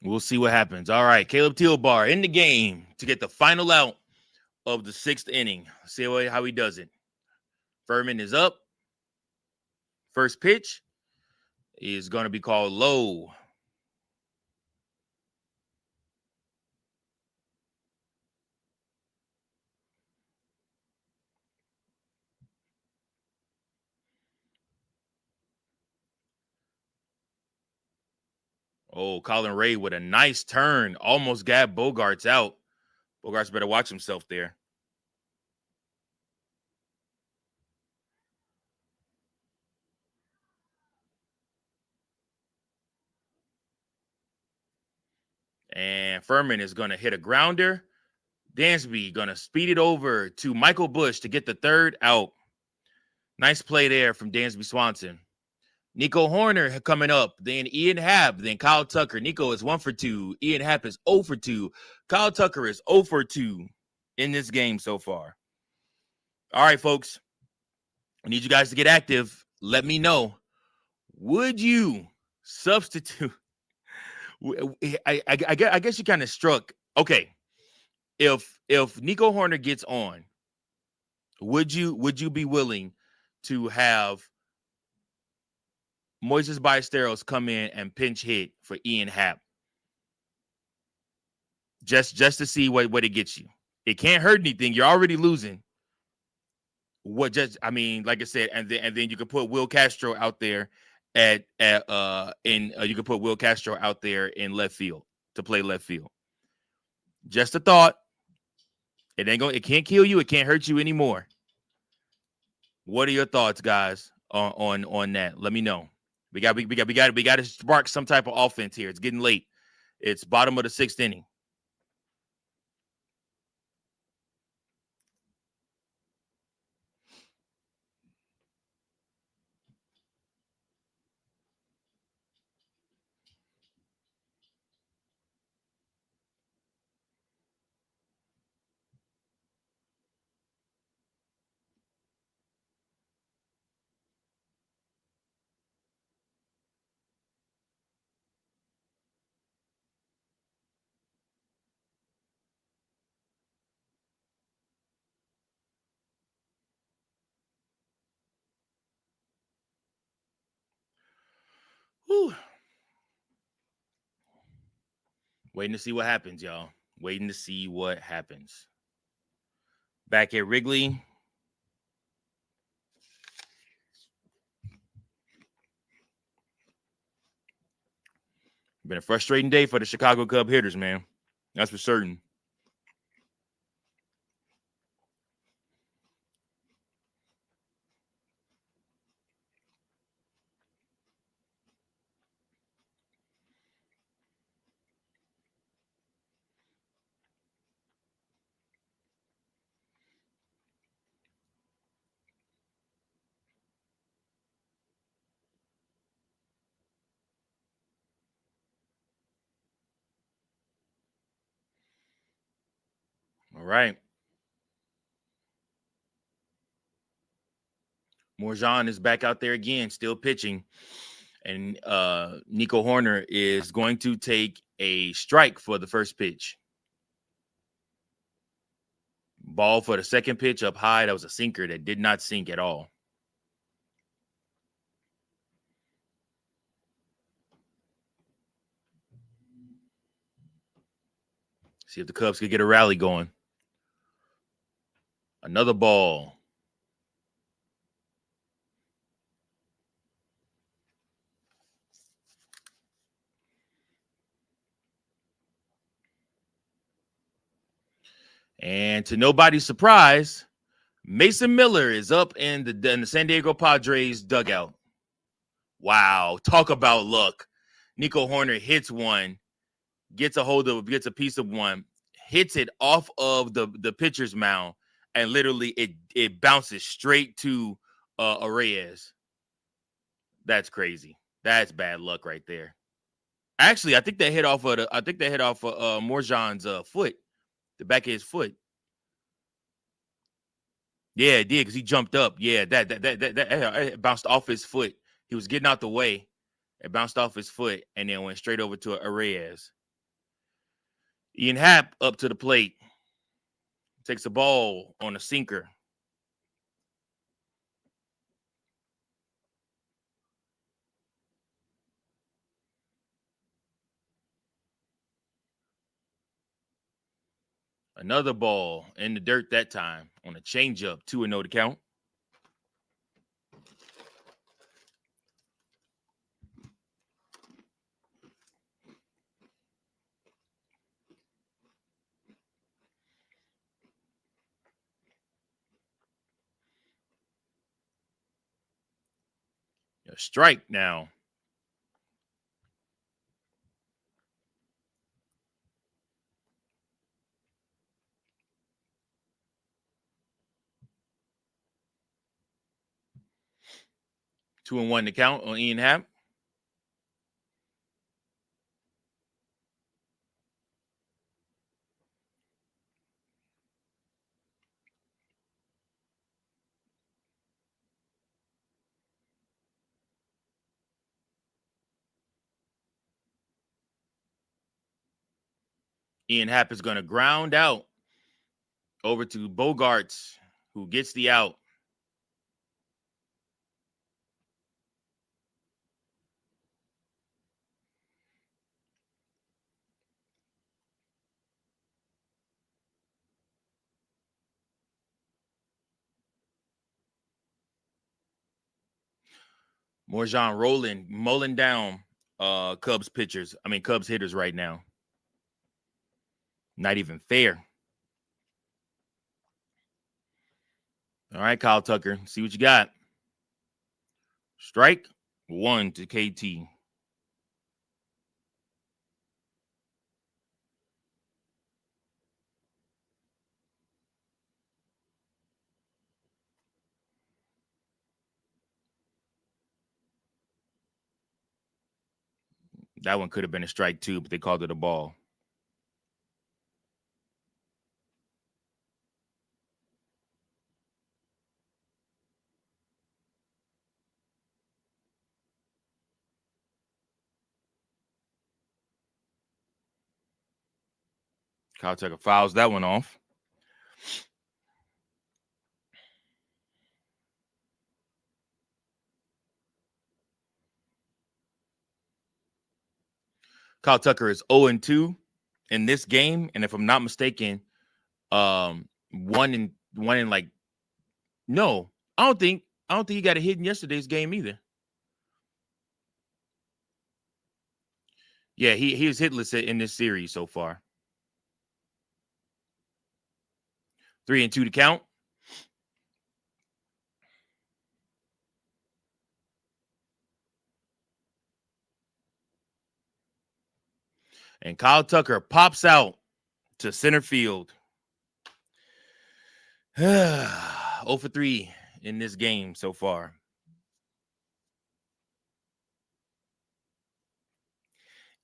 We'll see what happens. All right, Caleb Tealbar in the game to get the final out of the 6th inning. See how he does it. Furman is up. First pitch is going to be called low. Oh, Colin Ray with a nice turn. Almost got Bogarts out. Bogarts better watch himself there. And Furman is going to hit a grounder. Dansby going to speed it over to Michael Bush to get the 3rd out. Nice play there from Dansby Swanson. Nico Horner coming up. Then Ian Happ. Then Kyle Tucker. Nico is 1 for 2. Ian Happ is 0 for 2. Kyle Tucker is 0 for 2 in this game so far. All right, folks. I need you guys to get active. Let me know. Would you substitute? I guess you kind of struck. Okay. If Nico Horner gets on, would you be willing to have Moises Ballesteros come in and pinch hit for Ian Happ? Just to see what it gets you. It can't hurt anything. You're already losing. Like I said, and then you can put Will Castro out there you can put Will Castro out there in left field to play left field. Just a thought. It can't kill you, it can't hurt you anymore. What are your thoughts, guys, on that? Let me know. We got to spark some type of offense here. It's getting late. It's bottom of the 6th inning. Waiting to see what happens, y'all. Waiting to see what happens. Back at Wrigley. Been a frustrating day for the Chicago Cub hitters, man. That's for certain. All right. Morjan is back out there again, still pitching. And Nico Horner is going to take a strike for the first pitch. Ball for the second pitch up high. That was a sinker that did not sink at all. See if the Cubs could get a rally going. Another ball. And to nobody's surprise, Mason Miller is up in the San Diego Padres dugout. Wow, talk about luck. Nico Horner hits one, gets a piece of one, hits it off of the pitcher's mound, and literally it bounces straight to Reyes. That's crazy. That's bad luck right there. Actually, I think they hit off of Morjan's foot, the back of his foot. Yeah, it did because he jumped up. Yeah, that it bounced off his foot. He was getting out the way. It bounced off his foot and then went straight over to Reyes. Ian Happ up to the plate. Takes a ball on a sinker. Another ball in the dirt that time on a changeup, 2-0 to count. A strike now. Two and one to count on Ian Happ. Ian Happ is going to ground out over to Bogarts, who gets the out. Morjan mulling down Cubs hitters right now. Not even fair. All right, Kyle Tucker, see what you got. Strike one to KT. That one could have been a strike too, but they called it a ball. Kyle Tucker fouls that one off. Kyle Tucker is 0-2 in this game, and if I'm not mistaken, one in like no, I don't think he got a hit in yesterday's game either. Yeah, he was hitless in this series so far. 3-2 to count. And Kyle Tucker pops out to center field. 0 for 3 in this game so far.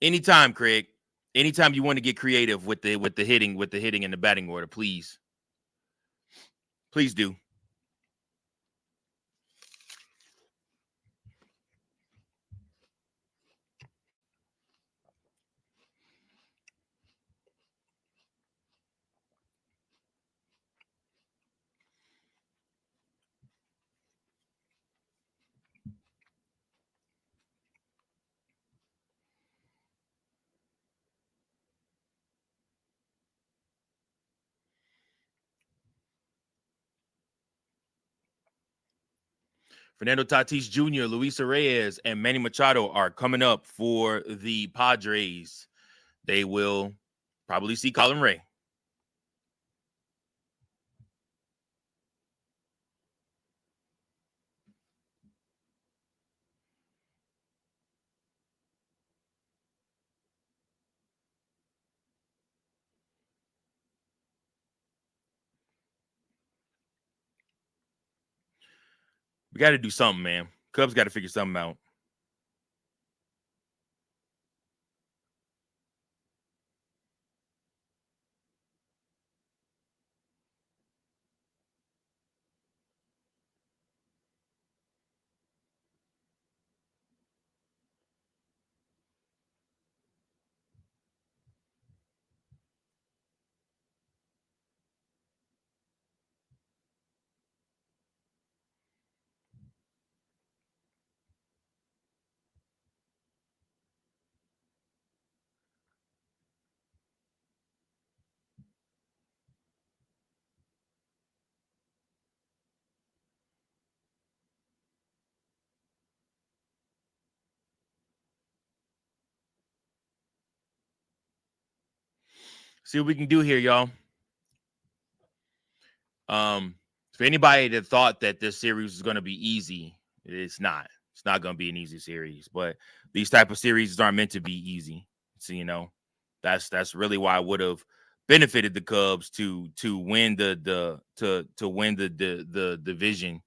Anytime, Craig. Anytime you want to get creative with the hitting and the batting order, please do. Fernando Tatis Jr., Luis Reyes, and Manny Machado are coming up for the Padres. They will probably see Colin Ray. We got to do something, man. Cubs got to figure something out. See what we can do here, y'all. For anybody that thought that this series was going to be easy, it's not. It's not going to be an easy series. But these type of series aren't meant to be easy. So that's really why I would have benefited the Cubs to win the division.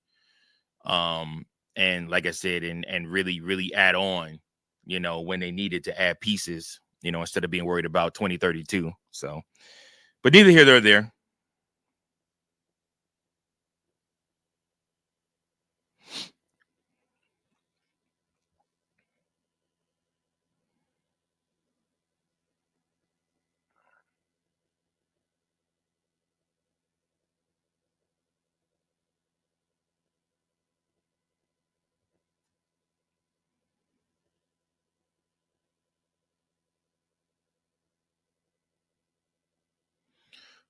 And like I said, and really add on, when they needed to add pieces, instead of being worried about 2032. So, but neither here nor there.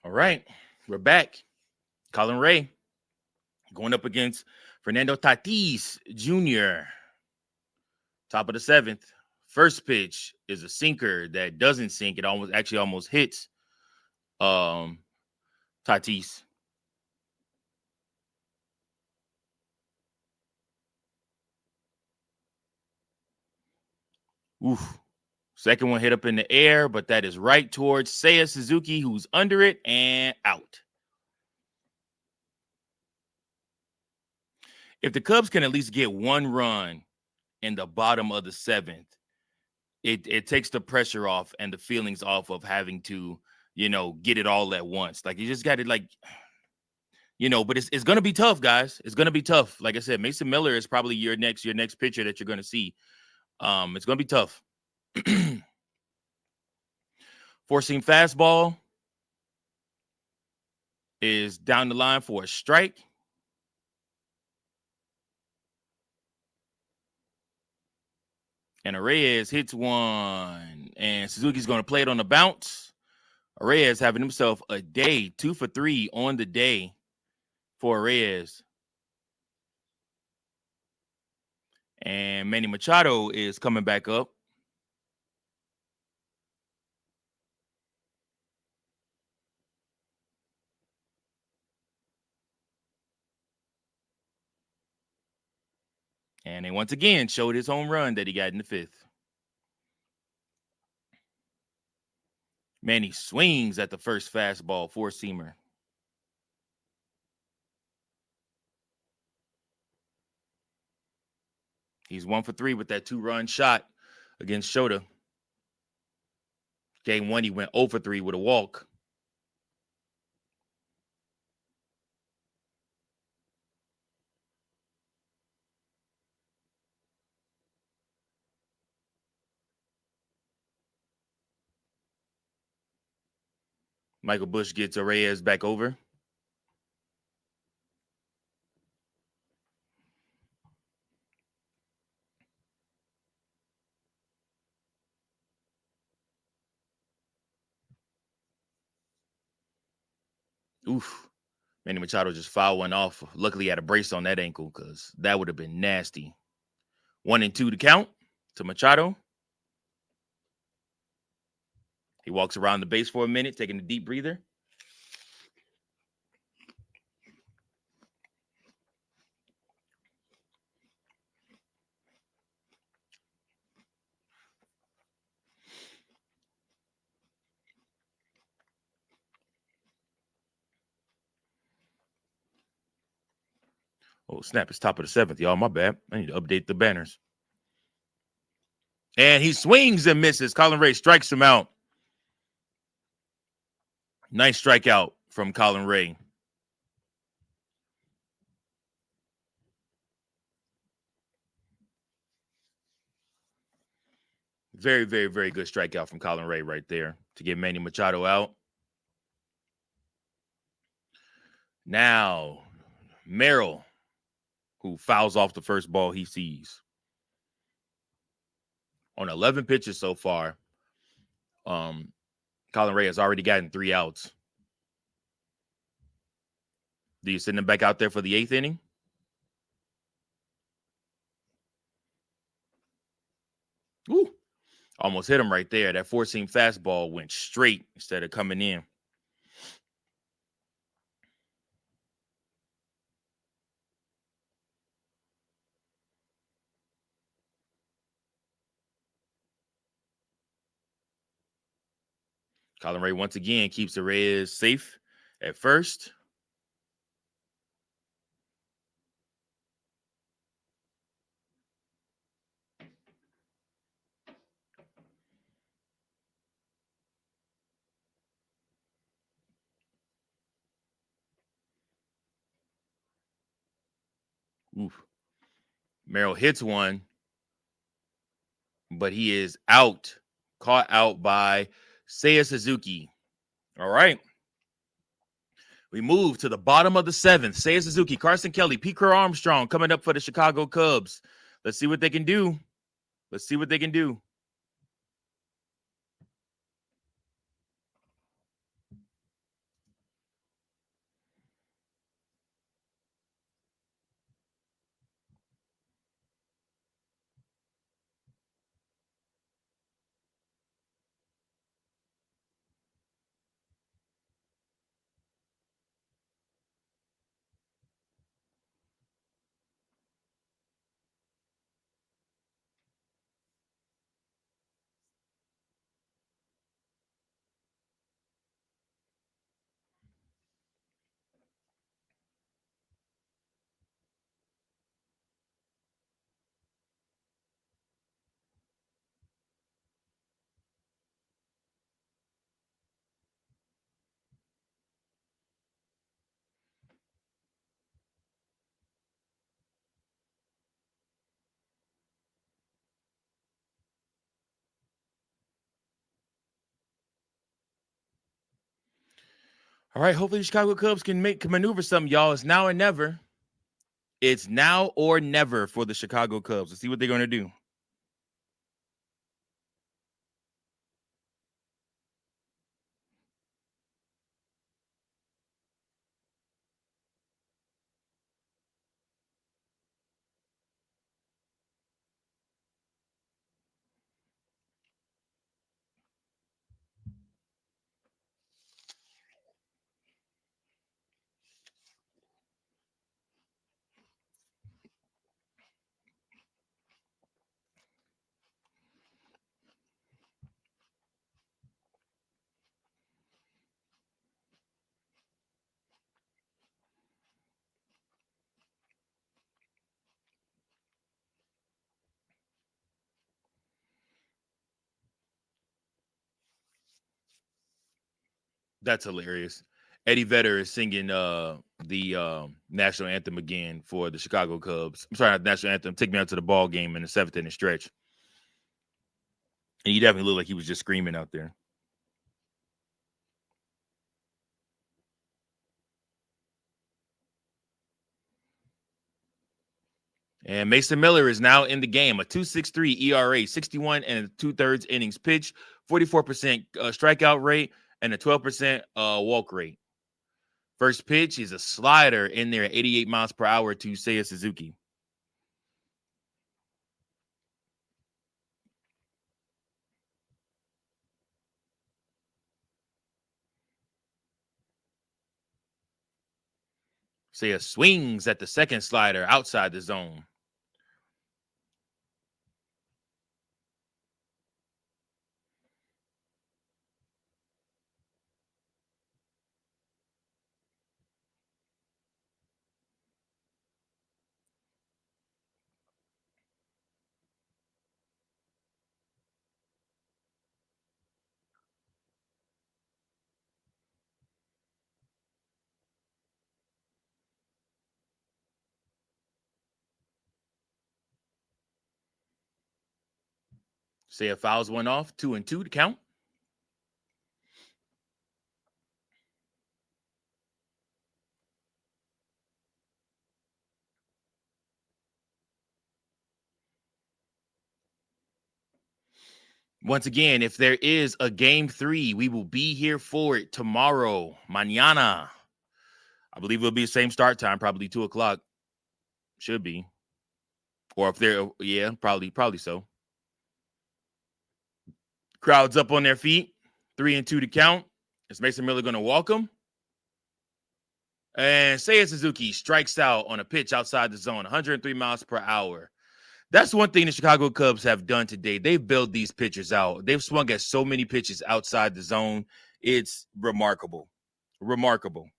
All right, we're back. Colin Ray going up against Fernando Tatis Jr. Top of the 7th. First pitch is a sinker that doesn't sink. It almost hits Tatis. Oof. Second one hit up in the air, but that is right towards Seiya Suzuki, who's under it and out. If the Cubs can at least get one run in the bottom of the 7th, it takes the pressure off and the feelings off of having to, get it all at once. Like, you just got to, but it's going to be tough, guys. It's going to be tough. Like I said, Mason Miller is probably your next pitcher that you're going to see. It's going to be tough. Four-seam fastball is down the line for a strike. And Reyes hits one, and Suzuki's going to play it on the bounce. Reyes having himself a day, 2 for 3 on the day for Reyes. And Manny Machado is coming back up. And they once again showed his home run that he got in the 5th. Manny swings at the first fastball, four-seamer. He's 1 for 3 with that 2-run shot against Shota. Game 1, he went 0 for 3 with a walk. Michael Busch gets Reyes back over. Oof. Manny Machado just fouled one off. Luckily, he had a brace on that ankle because that would have been nasty. 1-2 to count to Machado. He walks around the base for a minute, taking a deep breather. Oh, snap. It's top of the 7th, y'all. My bad. I need to update the banners. And he swings and misses. Colin Ray strikes him out. Nice strikeout from Colin Ray. Very, very, very good strikeout from Colin Ray right there to get Manny Machado out. Now, Merrill, who fouls off the first ball he sees. On 11 pitches so far, Colin Ray has already gotten 3 outs. Do you send him back out there for the 8th inning? Ooh, almost hit him right there. That 4-seam fastball went straight instead of coming in. Colin Ray once again keeps the Reds safe at first. Oof. Merrill hits one, but he is out. Caught out by Seiya Suzuki. All right. We move to the bottom of the 7th. Seiya Suzuki, Carson Kelly, Pete Crow Armstrong coming up for the Chicago Cubs. Let's see what they can do. Let's see what they can do. All right, hopefully the Chicago Cubs can maneuver something, y'all. It's now or never. It's now or never for the Chicago Cubs. Let's see what they're going to do. That's hilarious. Eddie Vedder is singing the national anthem again for the Chicago Cubs. I'm sorry, not the national anthem. Take me out to the ball game in the 7th inning stretch. And he definitely looked like he was just screaming out there. And Mason Miller is now in the game. A 2.63 ERA, 61 and 2/3 innings pitched, 44% strikeout rate, and a 12% walk rate. First pitch is a slider in there at 88 miles per hour to Seiya Suzuki. Seiya swings at the second slider outside the zone. Seiya fouls one off, 2-2 to count. Once again, if there is a game 3, we will be here for it tomorrow, mañana. I believe it'll be the same start time, probably 2 o'clock. Should be. Or if they're, yeah, probably so. Crowd's up on their feet. 3-2 to count. Is Mason Miller going to walk him? And Seiya Suzuki strikes out on a pitch outside the zone, 103 miles per hour. That's one thing the Chicago Cubs have done today. They've built these pitchers out. They've swung at so many pitches outside the zone. It's remarkable. Remarkable.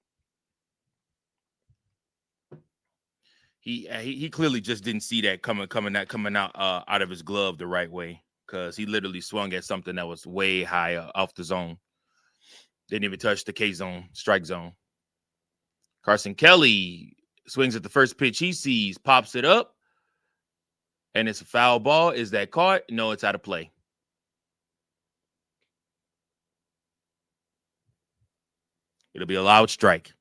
He clearly just didn't see that coming out of his glove the right way, because he literally swung at something that was way high off the zone. Didn't even touch the K zone, strike zone. Carson Kelly swings at the first pitch he sees, pops it up, and it's a foul ball. Is that caught? No, it's out of play. It'll be a loud strike.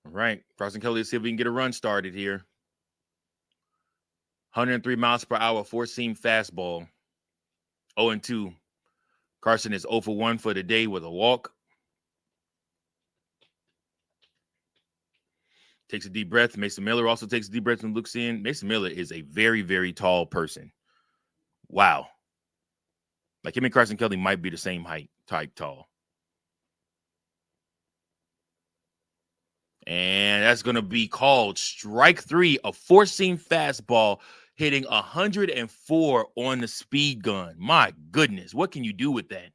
All right. Carson Kelly, let's see if we can get a run started here. 103 miles per hour, four-seam fastball. 0-2. Carson is 0 for 1 for the day with a walk. Takes a deep breath. Mason Miller also takes a deep breath and looks in. Mason Miller is a very, very tall person. Wow. Like him and Carson Kelly might be the same height, type tall. And that's going to be called strike 3, a four-seam fastball hitting 104 on the speed gun. My goodness, what can you do with that?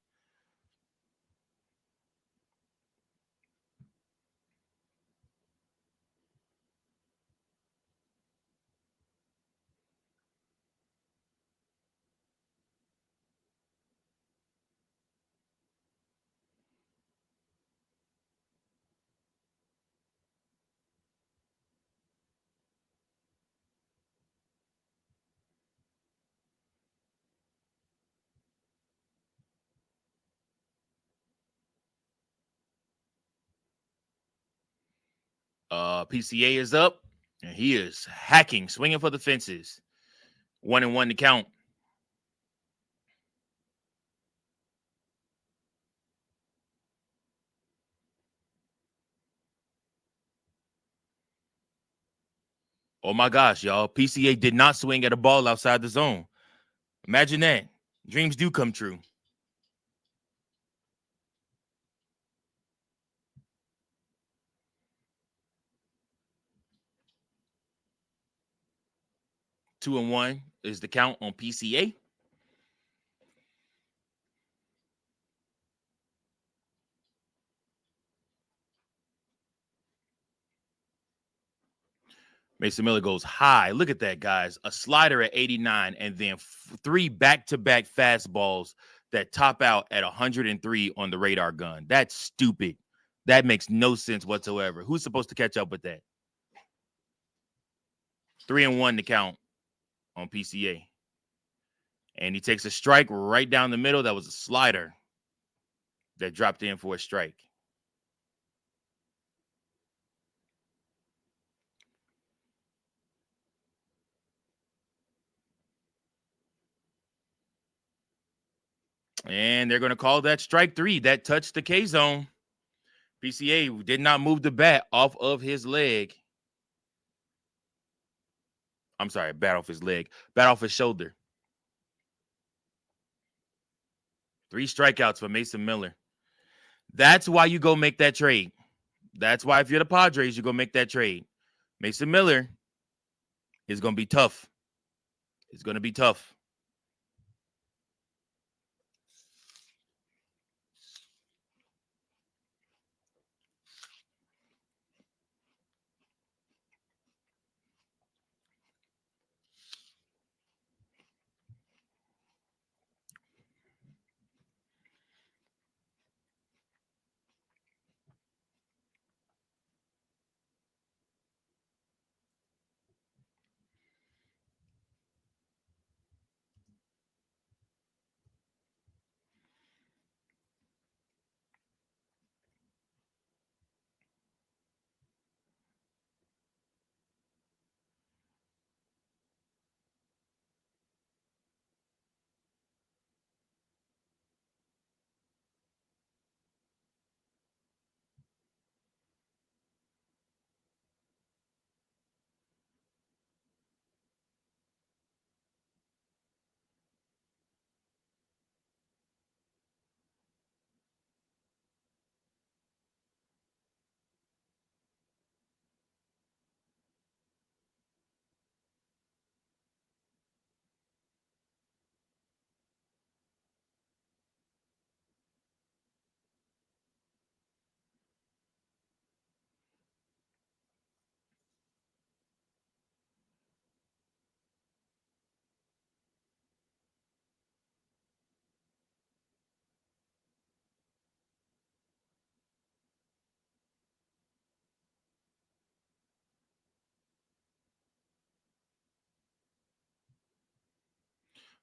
PCA is up, and he is hacking, swinging for the fences. 1-1 to count. Oh my gosh, y'all. PCA did not swing at a ball outside the zone. Imagine that. Dreams do come true. 2-1 is the count on PCA. Mason Miller goes high. Look at that, guys. A slider at 89 and then 3 back-to-back fastballs that top out at 103 on the radar gun. That's stupid. That makes no sense whatsoever. Who's supposed to catch up with that? 3-1 to count on PCA. And he takes a strike right down the middle. That was a slider that dropped in for a strike. And they're going to call that strike 3. That touched the K zone. PCA did not move the bat off of his leg. I'm sorry, bat off his leg. Bat off his shoulder. 3 strikeouts for Mason Miller. That's why you go make that trade. That's why if you're the Padres, you go make that trade. Mason Miller is going to be tough. It's going to be tough.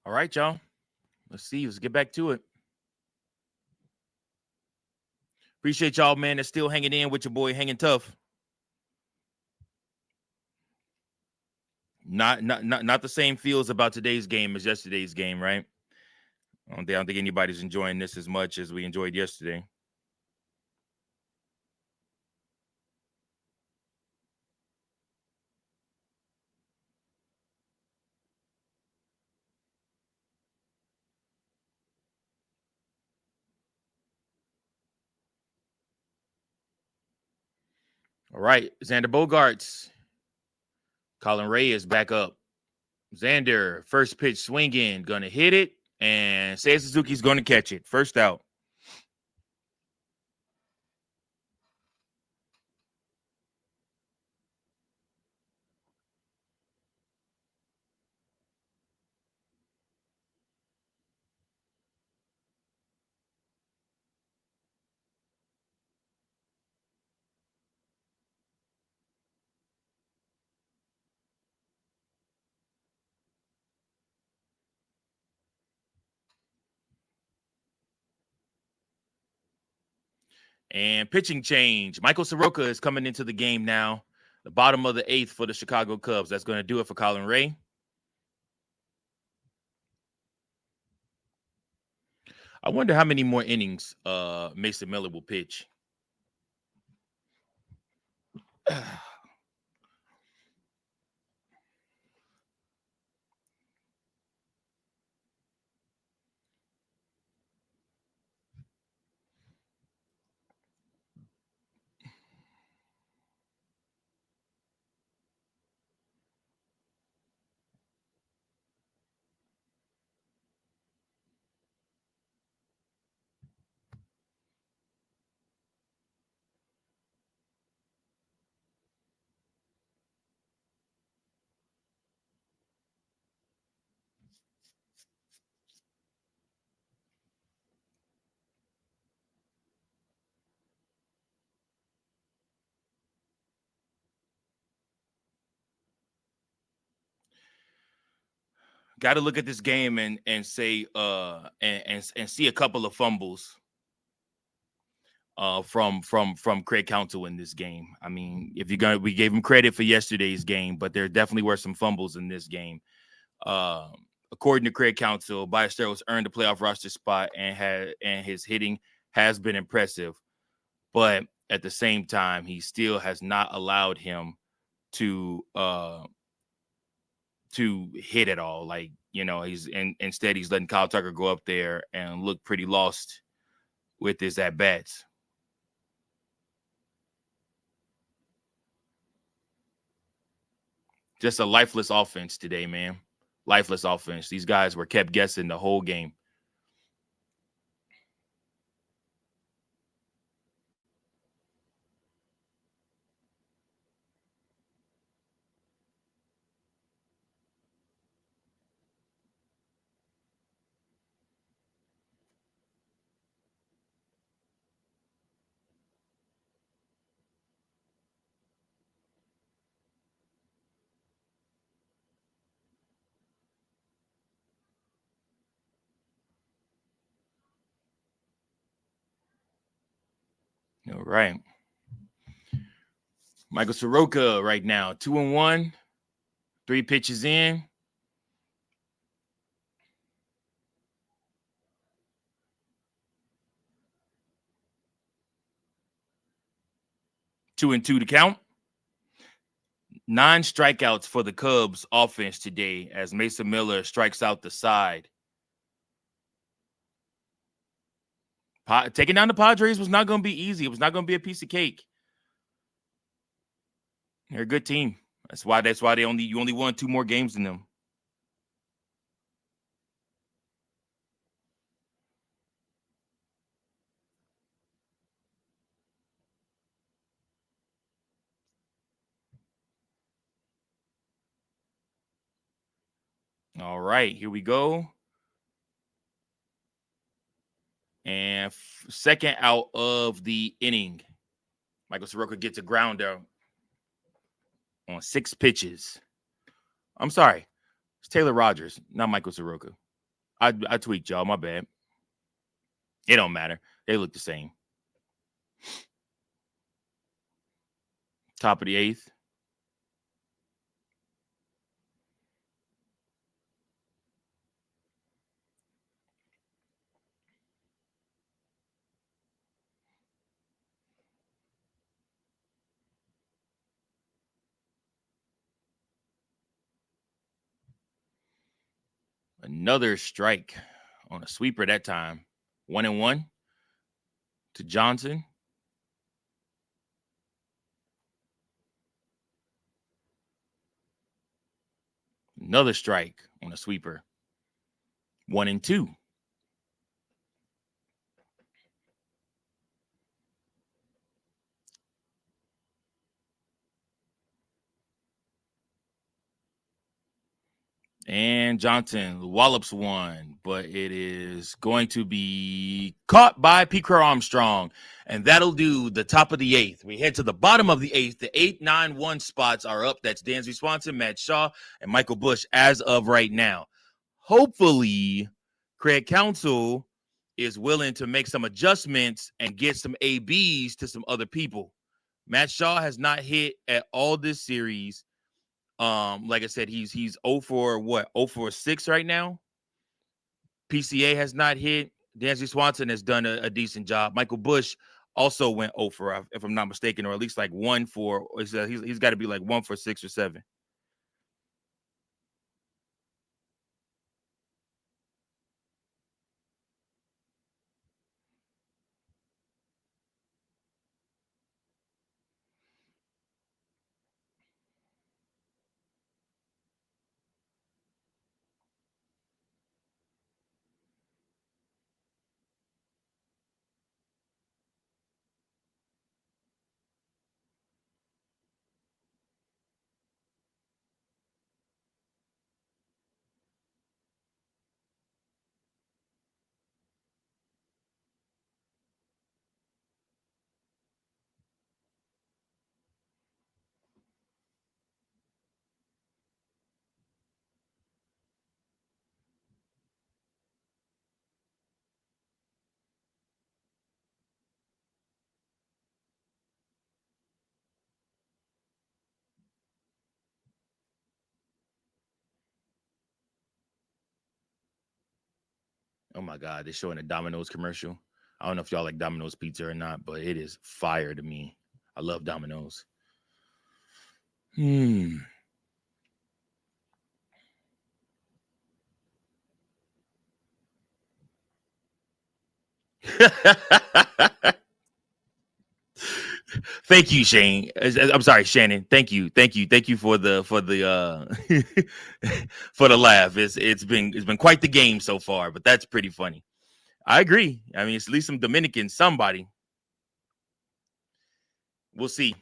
All right, y'all. Let's see. Let's get back to it. Appreciate y'all, man, that's still hanging in with your boy, hanging tough. Not the same feels about today's game as yesterday's game, right? I don't think anybody's enjoying this as much as we enjoyed yesterday. All right, Xander Bogaerts. Colin Ray is back up. Xander, first pitch swinging, gonna hit it, and Seiya Suzuki's gonna catch it. First out. And pitching change. Michael Soroka is coming into the game now. The bottom of the 8th for the Chicago Cubs. That's going to do it for Colin Ray. I wonder how many more innings Mason Miller will pitch. got to look at this game and say and see a couple of fumbles from Craig Counsell in this game. I mean, if you're gonna, we gave him credit for yesterday's game, but there definitely were some fumbles in this game. According to Craig Counsell, Ballesteros earned a playoff roster spot and his hitting has been impressive, but at the same time, he still has not allowed him to hit at all. Like, instead he's letting Kyle Tucker go up there and look pretty lost with his at bats. Just a lifeless offense today, man. Lifeless offense. These guys were kept guessing the whole game. All right. Michael Soroka right now, 2-1, 3 pitches in. Two and two to count. 9 strikeouts for the Cubs offense today as Mason Miller strikes out the side. Taking down the Padres was not going to be easy. It was not going to be a piece of cake. They're a good team. That's why you only won 2 more games than them. All right, here we go. And second out of the inning, Michael Soroka gets a grounder on 6 pitches. I'm sorry. It's Taylor Rogers, not Michael Soroka. I tweaked y'all. My bad. It don't matter. They look the same. Top of the 8th. Another strike on a sweeper that time. 1-1 to Johnson. Another strike on a sweeper. 1-2. And Johnson wallops one, but it is going to be caught by Pete Armstrong. And that'll do the top of the 8th. We head to the bottom of the 8th. The 8, 9, 1 spots are up. That's Dansby Swanson, Matt Shaw, and Michael Busch as of right now. Hopefully, Craig Counsell is willing to make some adjustments and get some ABs to some other people. Matt Shaw has not hit at all this series. Like I said, he's 0 for what? 0 for 6 right now. PCA has not hit. Dansby Swanson has done a decent job. Michael Busch also went 0 for, if I'm not mistaken, or at least like 1 for. He's got to be like 1 for 6 or 7. Oh my God, they're showing a Domino's commercial. I don't know if y'all like Domino's pizza or not, but it is fire to me. I love Domino's. Hmm. Thank you, Shane. I'm sorry, Shannon. Thank you for for the laugh. It's been quite the game so far, but that's pretty funny. I agree. I mean, it's at least some Dominican, somebody. We'll see.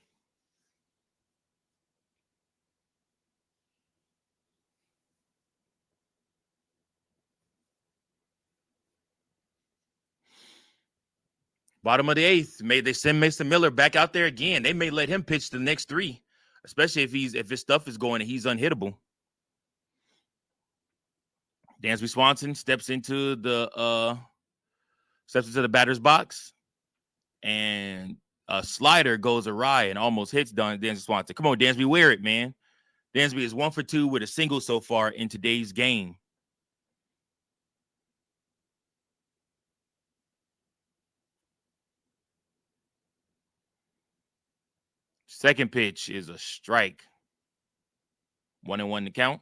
Bottom of the eighth, may they send Mason Miller back out there again. They may let him pitch the next three, especially if his stuff is going and he's unhittable. Dansby Swanson steps into the batter's box, and a slider goes awry and almost hits Dansby Swanson. Come on, Dansby, wear it, man. Dansby is 1 for 2 with a single so far in today's game. Second pitch is a strike. 1-1 to count.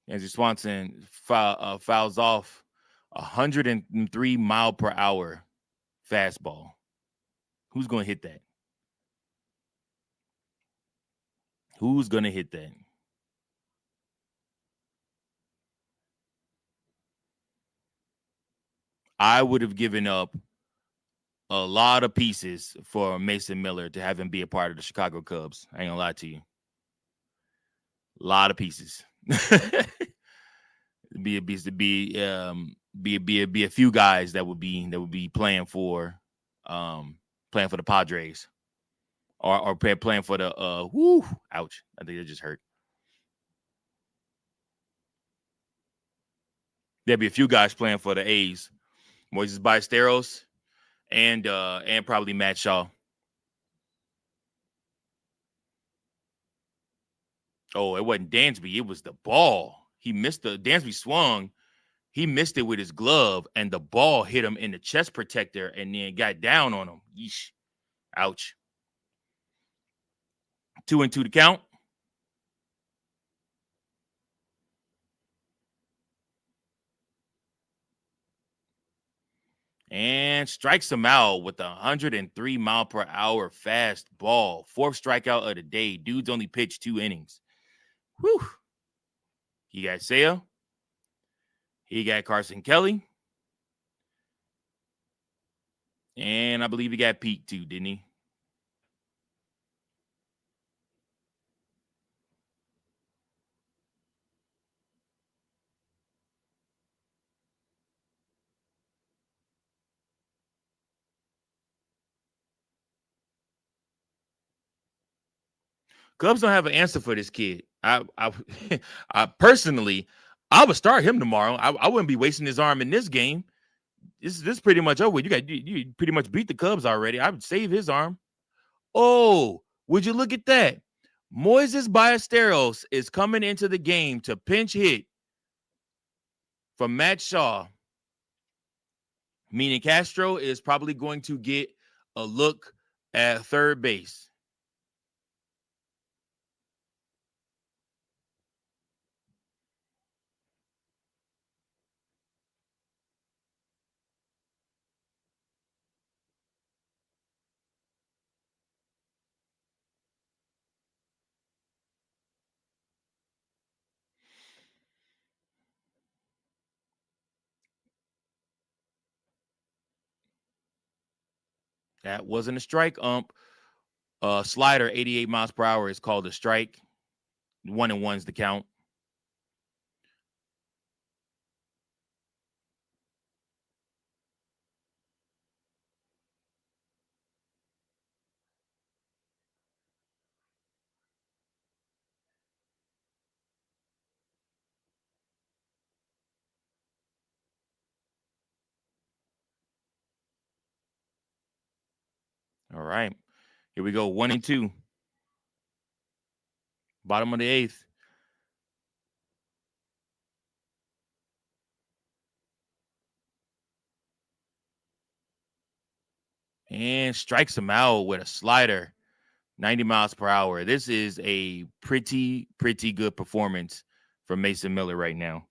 Dansby Swanson fouls off 103 mile per hour fastball. Who's going to hit that? Who's going to hit that? I would have given up a lot of pieces for Mason Miller to have him be a part of the Chicago Cubs. I ain't gonna lie to you. A lot of pieces. be a few guys that would be playing for the Padres or playing for the ouch. I think it just hurt. There'd be a few guys playing for the A's. Moises Ballesteros and probably Matt Shaw. Oh, it wasn't Dansby. It was the ball. He missed Dansby swung. He missed it with his glove, and the ball hit him in the chest protector and then got down on him. Yeesh. Ouch. 2-2 to count. And strikes him out with a 103 mile per hour fast ball. Fourth strikeout of the day. Dude's only pitched 2 innings. Whew. He got Sale. He got Carson Kelly. And I believe he got Pete too, didn't he? Cubs don't have an answer for this kid. I personally, I would start him tomorrow. I wouldn't be wasting his arm in this game. This pretty much over. You pretty much beat the Cubs already. I would save his arm. Oh, would you look at that? Moises Ballesteros is coming into the game to pinch hit from Matt Shaw, meaning Castro is probably going to get a look at third base. That wasn't a strike, ump. Slider, 88 miles per hour is called a strike. 1-1's the count. right. Here we go. 1-2. Bottom of the eighth. And strikes him out with a slider. 90 miles per hour. This is a pretty good performance from Mason Miller right now.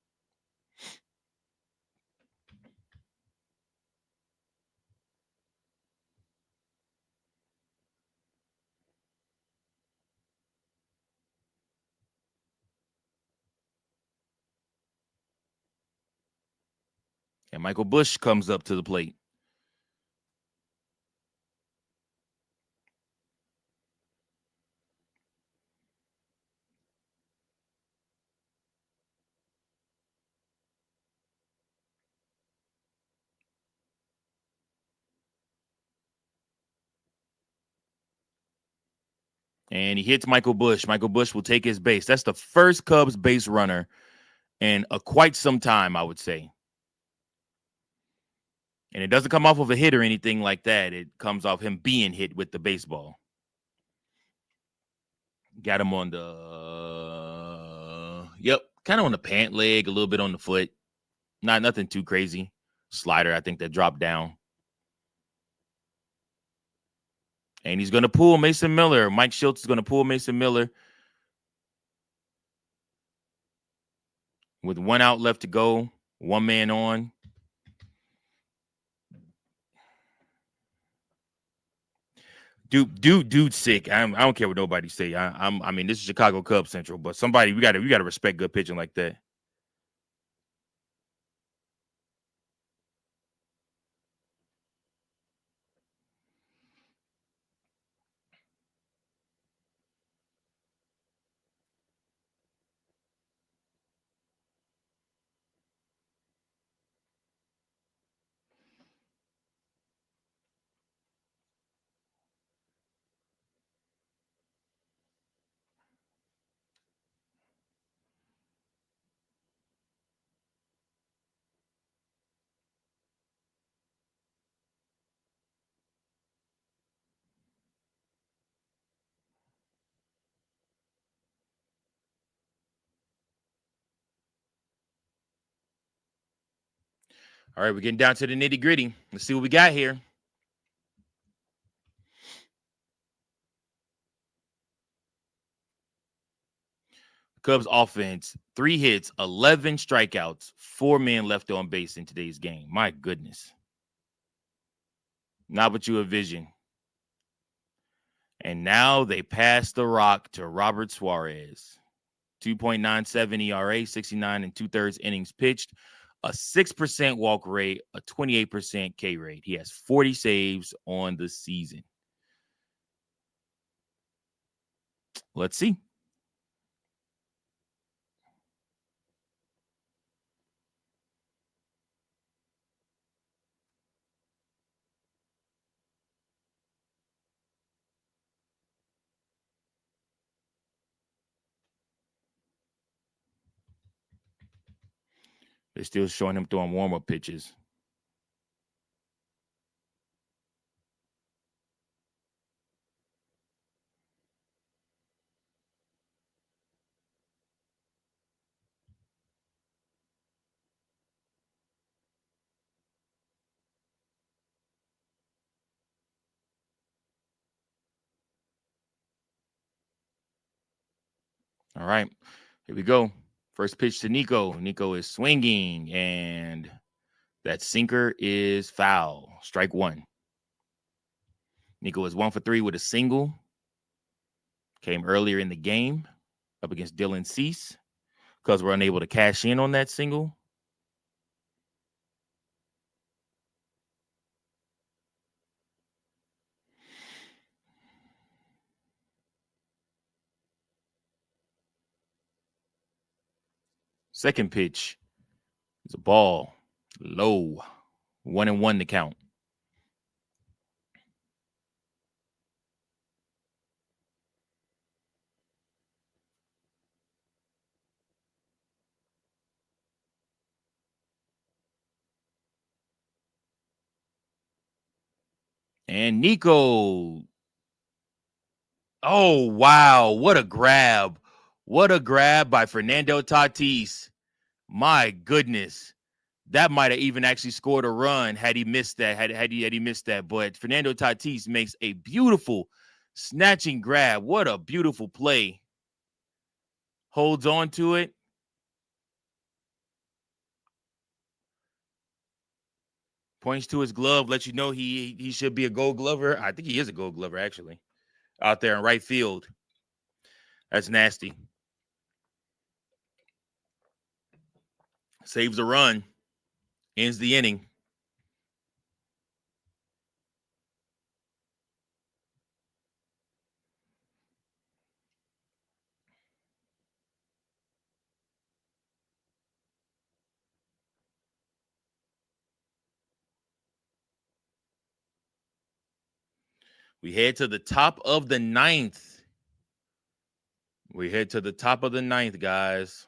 And Michael Busch comes up to the plate. And he hits Michael Busch. Michael Busch will take his base. That's the first Cubs base runner in quite some time, I would say. And it doesn't come off of a hit or anything like that. It comes off him being hit with the baseball. Got him on the, kind of on the pant leg, a little bit on the foot. Nothing too crazy. Slider, I think that dropped down. And he's going to pull Mason Miller. Mike Schultz is going to pull Mason Miller. With 1 out left to go, 1 man on. Dude's sick. I don't care what nobody say. I mean, this is Chicago Cubs Central, but somebody we gotta respect good pitching like that. All right, we're getting down to the nitty gritty. Let's see what we got here. Cubs offense, 3 hits, 11 strikeouts, 4 men left on base in today's game. My goodness. Not what you envision. And now they pass the rock to Robert Suarez. 2.97 ERA, 69 and 2/3 innings pitched, a 6% walk rate, a 28% K rate. He has 40 saves on the season. Let's see. They're still showing him throwing warm-up pitches. All right, here we go. First pitch to Nico. Nico is swinging, and that sinker is foul. Strike 1. Nico is 1 for 3 with a single. Came earlier in the game up against Dylan Cease because we're unable to cash in on that single. Second pitch is a ball. Low. 1-1 to count. And Nico Oh, wow. What a grab. What a grab by Fernando Tatis. My goodness. That might have even actually scored a run had he missed that. Had he missed that. But Fernando Tatis makes a beautiful snatching grab. What a beautiful play. Holds on to it. Points to his glove, lets you know he should be a Gold Glover. I think he is a Gold Glover, actually, out there in right field. That's nasty. Saves a run. Ends the inning. We head to the top of the ninth. We head to the top of the ninth, guys.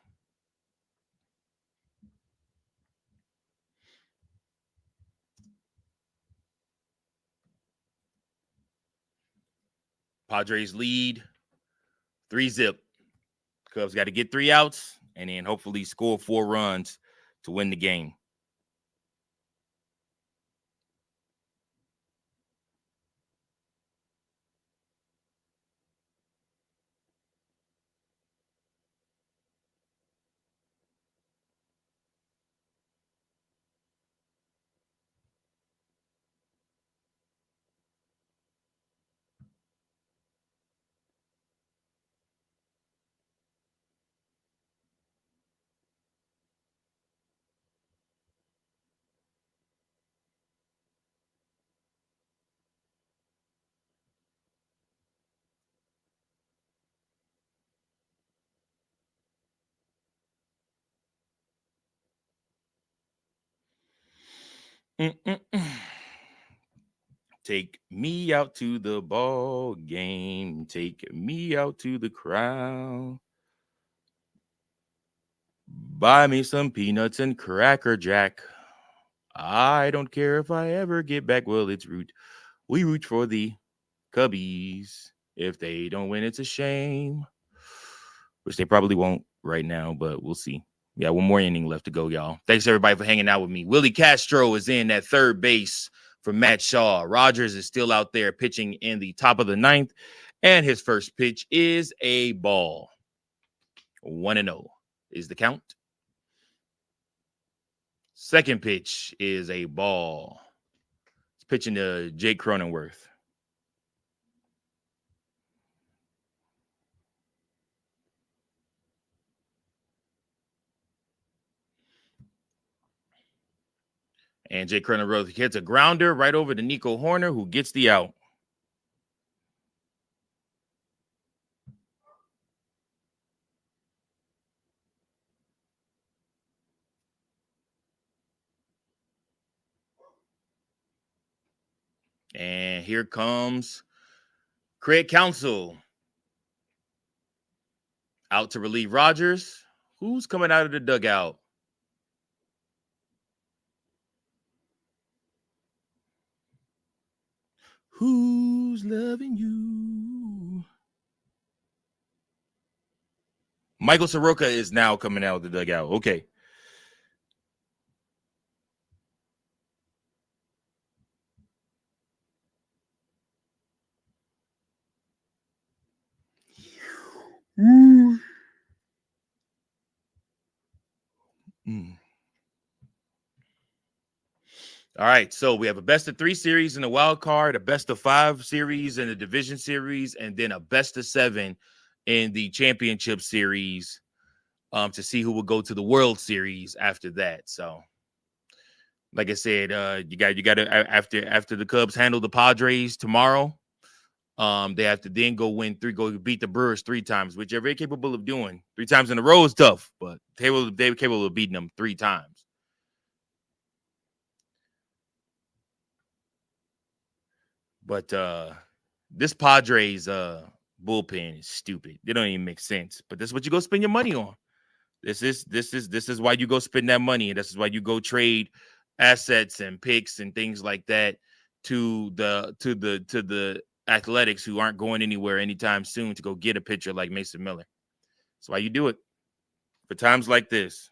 Padres lead 3-0. Cubs got to get 3 outs and then hopefully score 4 runs to win the game. Take me out to the ball game. Take me out to the crowd. Buy me some peanuts and Cracker Jack. I don't care if I ever get back. Well, it's root. We root for the Cubbies. If they don't win, it's a shame. Which they probably won't right now, but we'll see. Yeah, one more inning left to go, y'all. Thanks, everybody, for hanging out with me. Willie Castro is in at third base for Matt Shaw. Rogers is still out there pitching in the top of the ninth, and his first pitch is a ball. 1-0 is the count. Second pitch is a ball. It's pitching to Jake Cronenworth. And Jake Cronenworth hits a grounder right over to Nico Horner, who gets the out. And here comes Craig Counsell out to relieve Rogers. Who's coming out of the dugout? Who's loving you? Michael Soroka is now coming out of the dugout. Okay. Mm. All right, so we have a best of 3 series in the wild card, a best of 5 series in the division series, and then a best of 7 in the championship series to see who will go to the World Series after that. So, like I said, you got to after the Cubs handle the Padres tomorrow, they have to then go beat the Brewers 3 times, which they're very capable of doing. 3 times in a row is tough, but they're capable of beating them 3 times. But this Padres bullpen is stupid. They don't even make sense. But this is what you go spend your money on. This is why you go spend that money, and this is why you go trade assets and picks and things like that to the Athletics who aren't going anywhere anytime soon to go get a pitcher like Mason Miller. That's why you do it for times like this.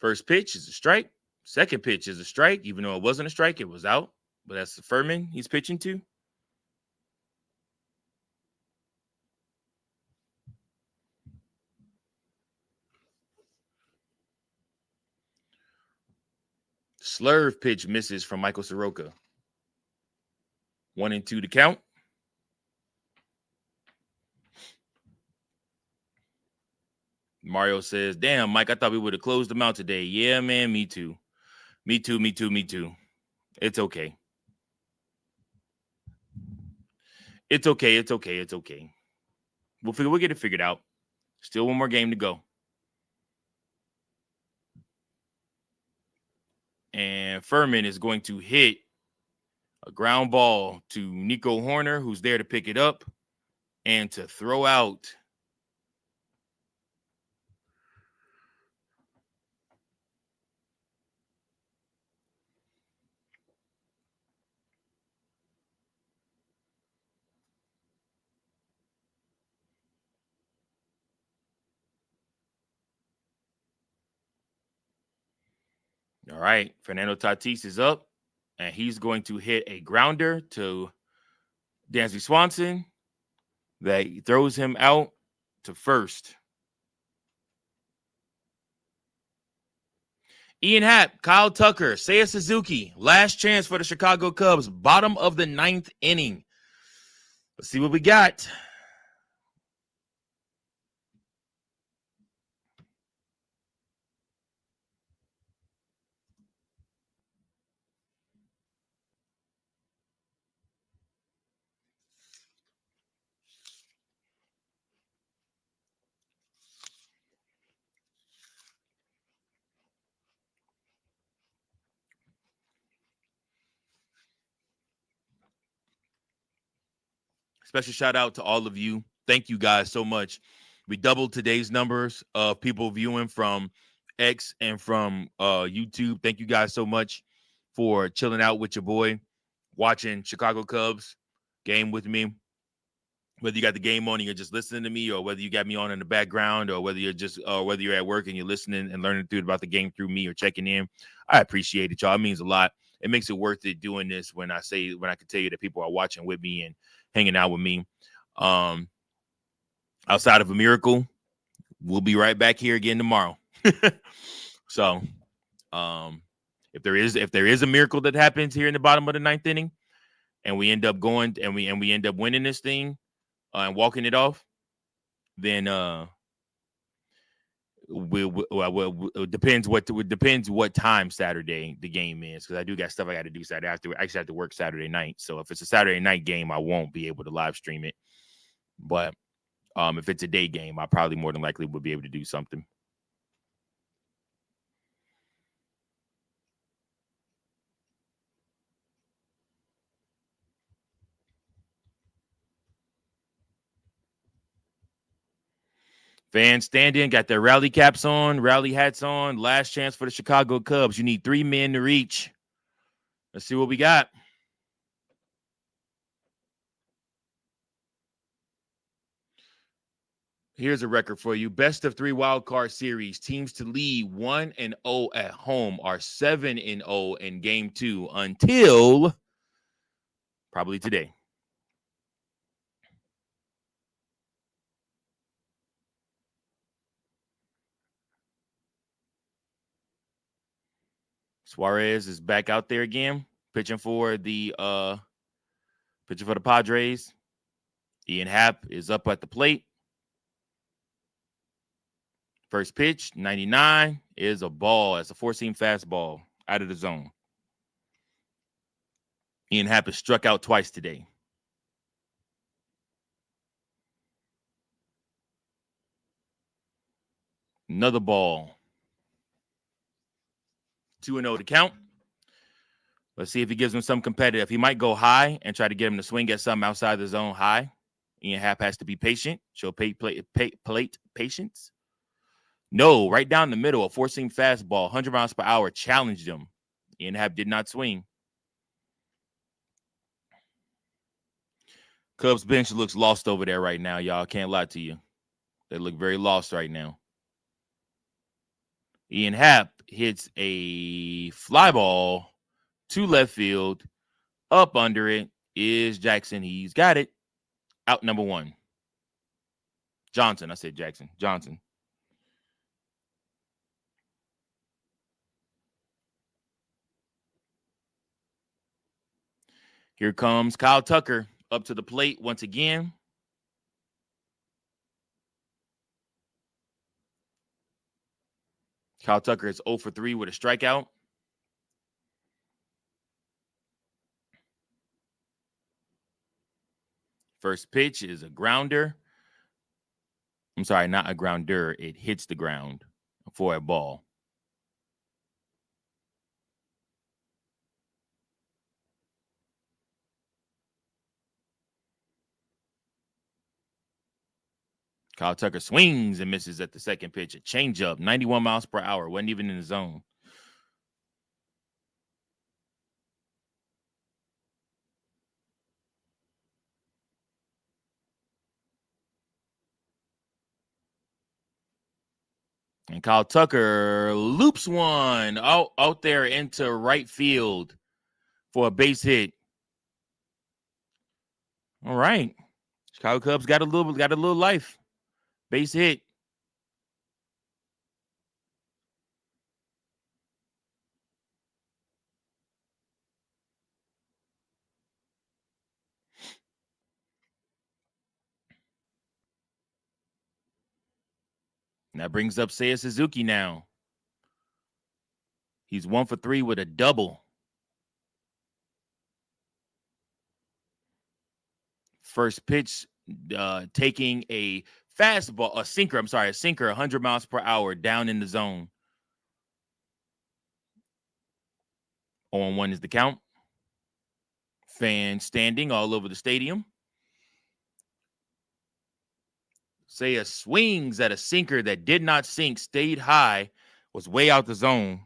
First pitch is a strike. Second pitch is a strike, even though it wasn't a strike, it was out. But that's the Furman he's pitching to. Slurve pitch misses from Michael Soroka. 1-2 to count. Mario says, damn, Mike, I thought we would have closed them out today. Yeah, man, me too. Me too. It's okay. It's okay. We'll get it figured out. Still one more game to go. And Furman is going to hit a ground ball to Nico Horner, who's there to pick it up and to throw out. All right, Fernando Tatis is up, and he's going to hit a grounder to Dansby Swanson that throws him out to first. Ian Happ, Kyle Tucker, Seiya Suzuki, last chance for the Chicago Cubs, bottom of the 9th inning. Let's see what we got. Special shout out to all of you. Thank you guys so much. We doubled today's numbers of people viewing from X and from YouTube. Thank you guys so much for chilling out with your boy, watching Chicago Cubs game with me. Whether you got the game on and you're just listening to me, or whether you got me on in the background, or whether you're at work and you're listening and learning about the game through me or checking in, I appreciate it, y'all. It means a lot. It makes it worth it doing this when I can tell you that people are watching with me and hanging out with me. Outside of a miracle, we'll be right back here again tomorrow. So, if there is a miracle that happens here in the bottom of the 9th inning, and we end up going and we end up winning this thing and walking it off, then it depends what time Saturday the game is, because I do got stuff I got to do Saturday after. I actually have to work Saturday night, so if it's a Saturday night game, I won't be able to live stream it. But if it's a day game, I probably more than likely would be able to do something. Fans standing, got their rally caps on, rally hats on. Last chance for the Chicago Cubs. You need 3 men to reach. Let's see what we got. Here's a record for you. Best of 3 wild card series. Teams to lead 1-0 at home are 7-0 in game 2 until probably today. Suarez is back out there again, pitching for the Padres. Ian Happ is up at the plate. First pitch, 99, is a ball. That's a four-seam fastball out of the zone. Ian Happ has struck out twice today. Another ball. 2-0 to count. Let's see if he gives him some competitive. He might go high and try to get him to swing at something outside the zone high. Ian Happ has to be patient. Show plate patience. No, right down the middle, a four-seam fastball, 100 miles per hour, challenged him. Ian Happ did not swing. Cubs bench looks lost over there right now, y'all. Can't lie to you. They look very lost right now. Ian Happ hits a fly ball to left field. Up under it is Jackson. He's got it. Out number one. Johnson. I said Jackson. Johnson. Here comes Kyle Tucker up to the plate once again. Kyle Tucker is 0 for 3 with a strikeout. First pitch is a grounder. I'm sorry, not a grounder. It hits the ground for a ball. Kyle Tucker swings and misses at the second pitch. A changeup, 91 miles per hour. Wasn't even in the zone. And Kyle Tucker loops one out there into right field for a base hit. All right. Chicago Cubs got a little life. Base hit. And that brings up Seiya Suzuki now. He's 1 for 3 with a double. First pitch, taking a fastball, a sinker, 100 miles per hour down in the zone. 0-1 is the count. Fans standing all over the stadium. Seiya swings at a sinker that did not sink, stayed high, was way out the zone.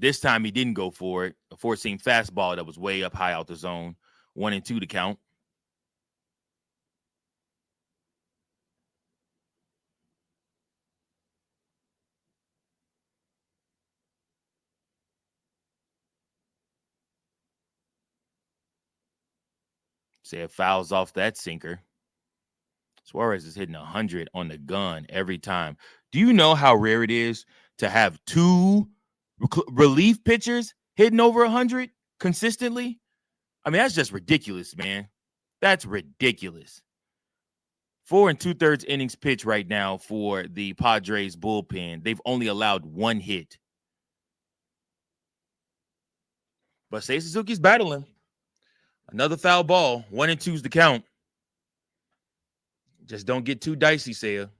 This time he didn't go for it. A four-seam fastball that was way up high out the zone. 1-2 to count. Seiya fouls off that sinker. Suarez is hitting 100 on the gun every time. Do you know how rare it is to have two relief pitchers hitting over 100 consistently? I mean, that's just ridiculous, man. That's ridiculous. 4 2/3 innings pitch right now for the Padres bullpen. They've only allowed one hit. But Seiya Suzuki's battling. Another foul ball. 1-2 is the count. Just don't get too dicey, Seiya.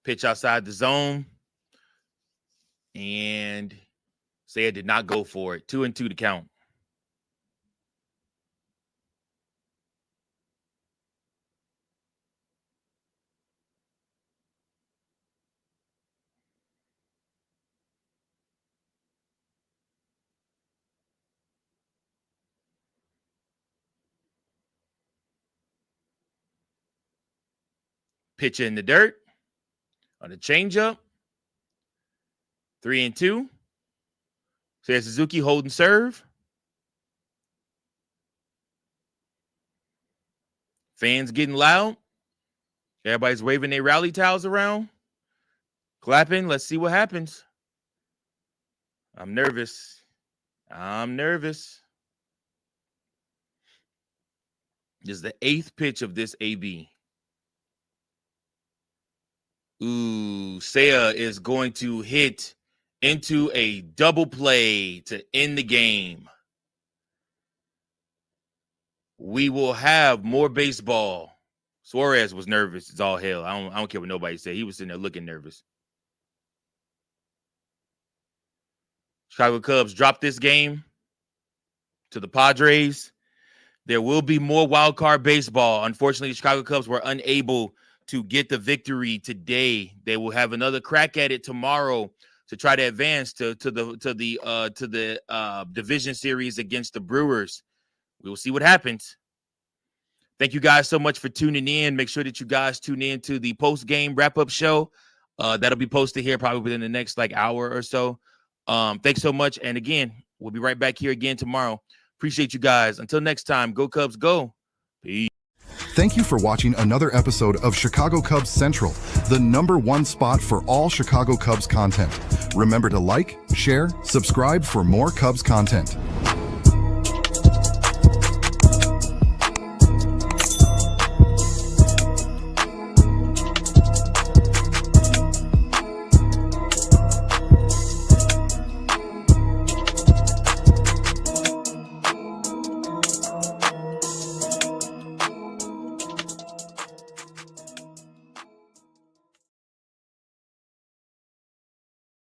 Pitch outside the zone. And Seiya did not go for it. 2-2 to count. Pitcher in the dirt on the changeup. 3-2. Seiya Suzuki holding serve. Fans getting loud. Everybody's waving their rally towels around. Clapping. Let's see what happens. I'm nervous. This is the 8th pitch of this AB. Ooh, Seiya is going to hit into a double play to end the game. We will have more baseball. Suarez was nervous. It's all hell. I don't care what nobody said. He was sitting there looking nervous. Chicago Cubs dropped this game to the Padres. There will be more wild card baseball. Unfortunately, the Chicago Cubs were unable to get the victory today. They will have another crack at it tomorrow to try to advance to the division series against the Brewers. We will see what happens. Thank you guys so much for tuning in. Make sure that you guys tune in to the post-game wrap-up show. That'll be posted here probably within the next hour or so. Thanks so much. And again, we'll be right back here again tomorrow. Appreciate you guys. Until next time, go Cubs, go. Peace. Thank you for watching another episode of Chicago Cubs Central, the #1 spot for all Chicago Cubs content. Remember to like, share, subscribe for more Cubs content.